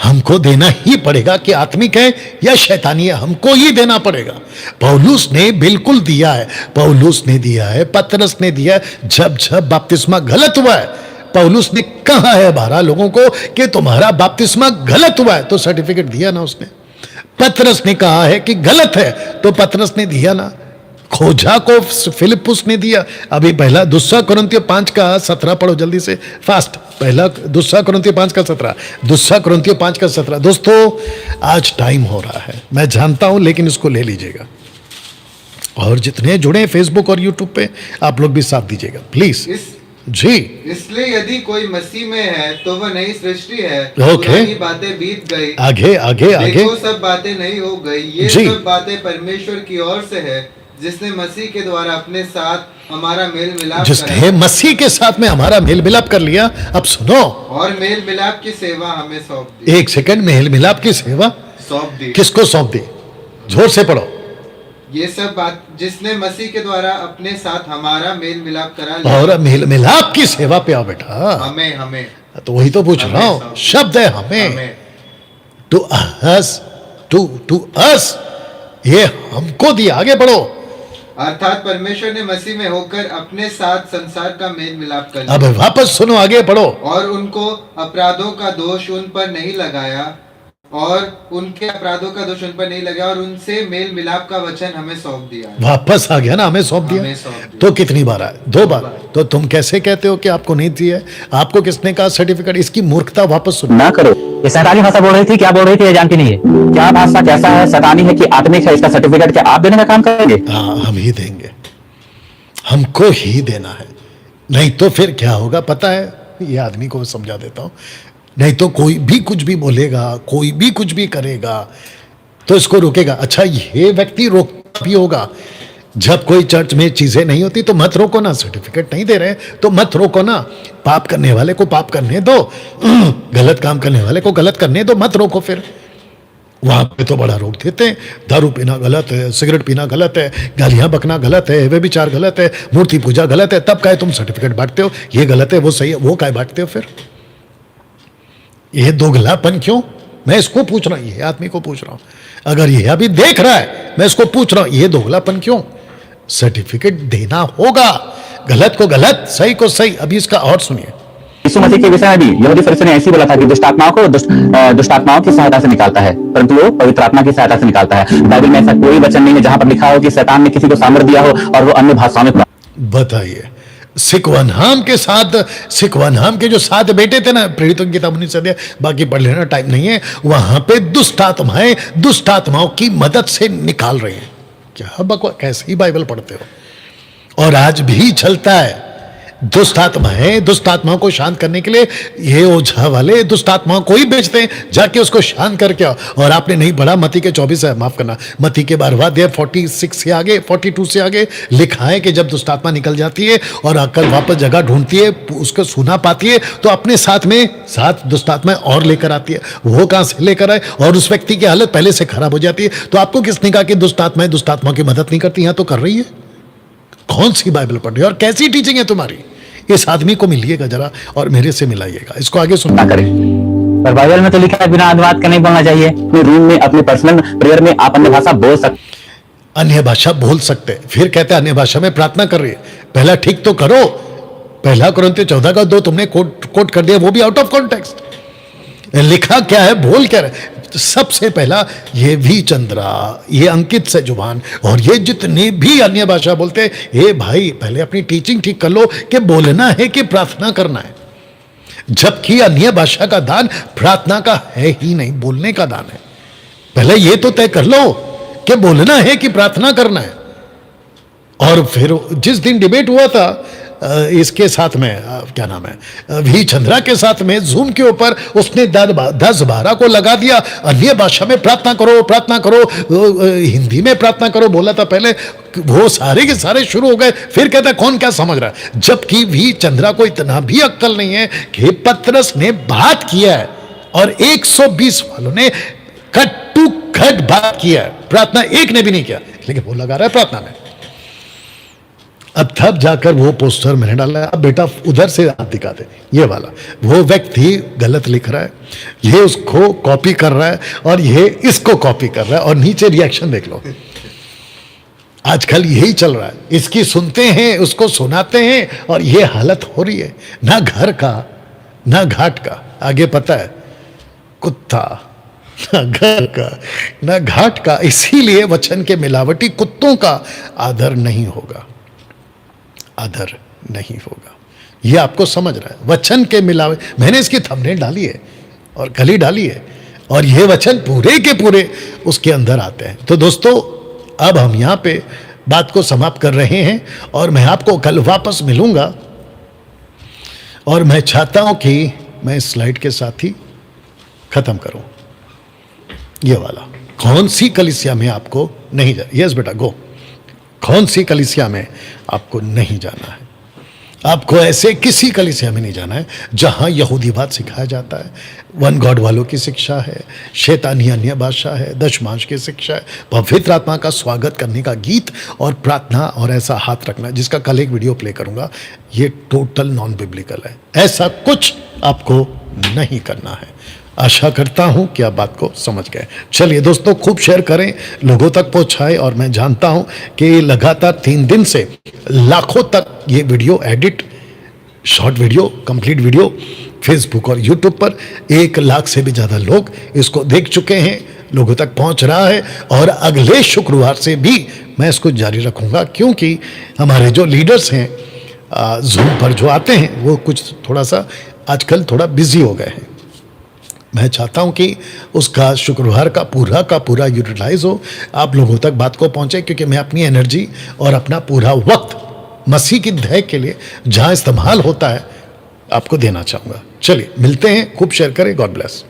हमको देना ही पड़ेगा कि आत्मिक है या शैतानी है, हमको ही देना पड़ेगा। पौलुस ने बिल्कुल दिया है, पौलुस ने दिया है, पतरस ने दिया है। जब जब बपतिस्मा गलत हुआ है, पौलुस ने कहा है 12 लोगों को कि तुम्हारा बपतिस्मा गलत हुआ है, तो सर्टिफिकेट दिया ना उसने। पतरस ने कहा है कि गलत है, तो पतरस ने दिया ना, खोजा को फिलिपुस ने दिया। अभी पहला दूसरा कुरिन्थियों 5 का 17 पढ़ो जल्दी से, फास्ट। पहला दूसरा कुरिन्थियों 5 का 17, दूसरा कुरिन्थियों 5 का 17। दोस्तों आज टाइम हो रहा है, मैं जानता हूं, लेकिन इसको ले लीजिएगा। और जितने जुड़े फेसबुक और यूट्यूब पे, आप लोग भी साथ दीजिएगा प्लीज जी। इसलिए यदि कोई मसीह में है तो वह नई सृष्टि है, ओके। पुरानी बातें बीत गई, आगे आगे आगे। देखो सब बातें नई हो गई। ये जी। सब बातें परमेश्वर की ओर से है, जिसने मसीह के द्वारा अपने साथ हमारा मेल मिलाप जिसने मसीह के साथ में हमारा मेल मिलाप कर लिया। अब सुनो, और मेल मिलाप की सेवा हमें सौंप दी। एक सेकंड, मेल मिलाप की सेवा सौंप दी। किसको सौंप दी? जोर से पढ़ो। ये सब बात जिसने मसीह के द्वारा अपने साथ हमारा मेल मिलाप करा लिया। और मेल मिलाप की सेवा पे आओ बेटा। हमें हमें तो वही तो पूछ रहा हूं, शब्द है हमें। टू अस, टू अस, ये हमको दिया। आगे बढ़ो। अर्थात परमेश्वर ने मसीह में होकर अपने साथ संसार का मेल मिलाप कर अब लिया, वापस सुनो, आगे पढ़ो। और उनको अपराधों का दोष उन पर नहीं लगाया, और उनके अपराधों का दोष उन पर नहीं लगाया, और उनसे मेल मिलाप का वचन हमें सौंप दिया। वापस आ गया ना, हमें सौंप हमें दिया। सौंप दिया। तो कितनी बार आया? 2 बार। तो तुम कैसे कहते हो कि आपको नहीं दिया है? आपको किसने कहा सर्टिफिकेट? इसकी मूर्खता वापस सुनो। ना करो। ये शैतानी भाषा बोल रही थी, क्या बोल रही थी ये जानती नहीं है। क्या भाषा कैसा है, शैतानी है कि आत्मिक है, इसका सर्टिफिकेट क्या आप देने का काम करेंगे? हाँ, हम ही देंगे, हमको ही देना है। नहीं तो फिर क्या होगा पता है? ये आदमी को समझा देता हूं। नहीं तो कोई भी कुछ भी बोलेगा, कोई भी कुछ भी करेगा, तो इसको रोकेगा। अच्छा, ये व्यक्ति रोकता भी होगा। जब कोई चर्च में चीजें नहीं होती तो मत रोको ना। सर्टिफिकेट नहीं दे रहे तो मत रोको ना। पाप करने वाले को पाप करने दो, गलत काम करने वाले को गलत करने दो, मत रोको। फिर वहां पे तो बड़ा रोक देते हैं, दारू पीना गलत है, सिगरेट पीना गलत है, गालियां बकना गलत है, व्यभिचार गलत है, मूर्ति पूजा गलत है। तब काहे तुम सर्टिफिकेट बांटते हो? ये गलत है, वो सही है, वो काहे बांटते हो फिर? ये दोगलापन क्यों? मैं इसको पूछ रहा हूं, ये आदमी को पूछ रहा हूं। अगर ये अभी देख रहा है, मैं इसको पूछ रहा हूं, ये दोगलापन क्यों? सर्टिफिकेट देना होगा, गलत को गलत, सही को सही। अभी इसका और सुनिए। यीशु मसीह के विषय में भी यहूदी फरीसियों ने ऐसी बोला था कि दुष्ट आत्माओं को दुष्ट आत्माओं की सहायता से निकालता है, परंतु वो पवित्र आत्मा की सहायता से निकालता है। बाइबल में ऐसा कोई वचन नहीं है जहां पर लिखा हो कि शैतान ने किसी को सामर्थ दिया हो और वो अन्य भाषाओं में। बताइए, सिकवनहाम के जो 7 बेटे थे ना, प्रेरितों की किताब 19 अध्याय, बाकी पढ़ लेना, टाइम नहीं है। वहां पे दुष्ट आत्माओं की मदद से निकाल रहे हैं। क्या बकवास, कैसे ही बाइबल पढ़ते हो? और आज भी चलता है। दुष्ट आत्माओं को शांत करने के लिए ये ओझा वाले दुष्ट आत्माओं को ही बेचते हैं, जाके उसको शांत करके आओ। और आपने नहीं पढ़ा मत्ती के 24 है, माफ करना, मत्ती के 12वां अध्याय 46 से आगे, 42 से आगे लिखा है कि जब दुष्ट आत्मा निकल जाती है और आकर वापस जगह ढूंढती है, उसको सुना पाती है, तो अपने साथ में 7 दुष्ट आत्माएं और लेकर आती है। वो कहां से लेकर आए? और उस व्यक्ति की हालत पहले से खराब हो जाती है। तो आपको किसने कहा कि दुष्ट आत्माओं की मदद नहीं करती? यहां तो कर रही है। कौन सी बाइबल पढ़ रही है और कैसी टीचिंग है तुम्हारी? इस आदमी को मिलिएगा जरा और मेरे से मिलाइएगा। इसको आगे सुनना करें। पर बाइबल में तो लिखा है बिना अनुवाद के नहीं बोलना चाहिए। अपने रूम में, अपने पर्सनल प्रेयर में आप अन्य भाषा बोल सकते, अन्य भाषा बोल सकते। फिर कहते हैं अन्य भाषा में प्रार्थना कर रही है। पहला ठीक तो करो। पहला कुरिन्थियों 14 का 2 तुमने कोट कर दिया, वो भी आउट ऑफ कॉन्टेक्स्ट। लिखा क्या है, बोल क्या रहे? सबसे पहला ये भी चंद्रा, ये अंकित से जुबान, और ये जितने भी अन्य भाषा बोलते हैं, ये भाई पहले अपनी टीचिंग ठीक कर लो कि बोलना है कि प्रार्थना करना है। जबकि अन्य भाषा का दान प्रार्थना का है ही नहीं, बोलने का दान है। पहले ये तो तय कर लो कि बोलना है कि प्रार्थना करना है। और फिर जिस दिन डिबेट हुआ था इसके साथ में, क्या नाम है, वी चंद्रा के साथ में जूम के ऊपर, उसने 10-12 को लगा दिया। अन्य भाषा में प्रार्थना करो, हिंदी में प्रार्थना करो बोला था पहले। वो सारे के सारे शुरू हो गए। फिर कहता कौन क्या समझ रहा है? जबकि वी चंद्रा को इतना भी अक्ल नहीं है कि पतरस ने बात किया है और 120 वालों ने कट टू कट बात किया है, प्रार्थना एक ने भी नहीं किया, लेकिन वो लगा रहा है प्रार्थना में। अब तब जाकर वो पोस्टर मैंने डाला, अब बेटा उधर से हाथ दिखा दे, ये वाला। वो व्यक्ति गलत लिख रहा है, ये उसको कॉपी कर रहा है और ये इसको कॉपी कर रहा है, और नीचे रिएक्शन देख लो। आजकल यही चल रहा है। इसकी सुनते हैं, उसको सुनाते हैं, और ये हालत हो रही है। ना घर का ना घाट का। आगे पता है, कुत्ता ना घर का ना घाट का। इसीलिए वचन के मिलावटी कुत्तों का आदर नहीं होगा, आदर नहीं होगा। ये आपको समझ रहा है। वचन के मिलावट, मैंने इसकी थंबनेल डाली है और कल ही डाली है, और ये वचन पूरे के पूरे उसके अंदर आते हैं। तो दोस्तों, अब हम यहां पे बात को समाप्त कर रहे हैं और मैं आपको कल वापस मिलूंगा। और मैं चाहता हूं कि मैं इस स्लाइड के साथ ही खत्म करूं। ये वाला, कौन सी कलीसिया में आपको नहीं जाना। यस बेटा गो। कौन सी कलीसिया में आपको नहीं जाना है? आपको ऐसे किसी कलीसिया में नहीं जाना है जहां यहूदीवाद सिखाया जाता है, वन गॉड वालों की शिक्षा है, शैतानी अन्य भाषा है, दशमांश की शिक्षा है, पवित्र आत्मा का स्वागत करने का गीत और प्रार्थना और ऐसा हाथ रखना, जिसका कल एक वीडियो प्ले करूंगा। ये टोटल नॉन बिब्लिकल है। ऐसा कुछ आपको नहीं करना है। आशा करता हूं कि आप बात को समझ गए। चलिए दोस्तों, खूब शेयर करें, लोगों तक पहुंचाएं। और मैं जानता हूं कि लगातार 3 दिन से लाखों तक ये video edit, short video, complete video Facebook और यूट्यूब पर 1 लाख से भी ज़्यादा लोग इसको देख चुके हैं, लोगों तक पहुंच रहा है। और अगले शुक्रवार से भी मैं इसको जारी रखूंगा, क्योंकि हमारे जो लीडर्स हैं जूम पर जो आते हैं, वो कुछ थोड़ा सा आजकल थोड़ा बिजी हो गए हैं। मैं चाहता हूं कि उसका शुक्रवार का पूरा यूटिलाइज हो, आप लोगों तक बात को पहुंचे, क्योंकि मैं अपनी एनर्जी और अपना पूरा वक्त मसीह की दया के लिए जहां इस्तेमाल होता है आपको देना चाहूंगा। चलिए मिलते हैं, खूब शेयर करें। God bless.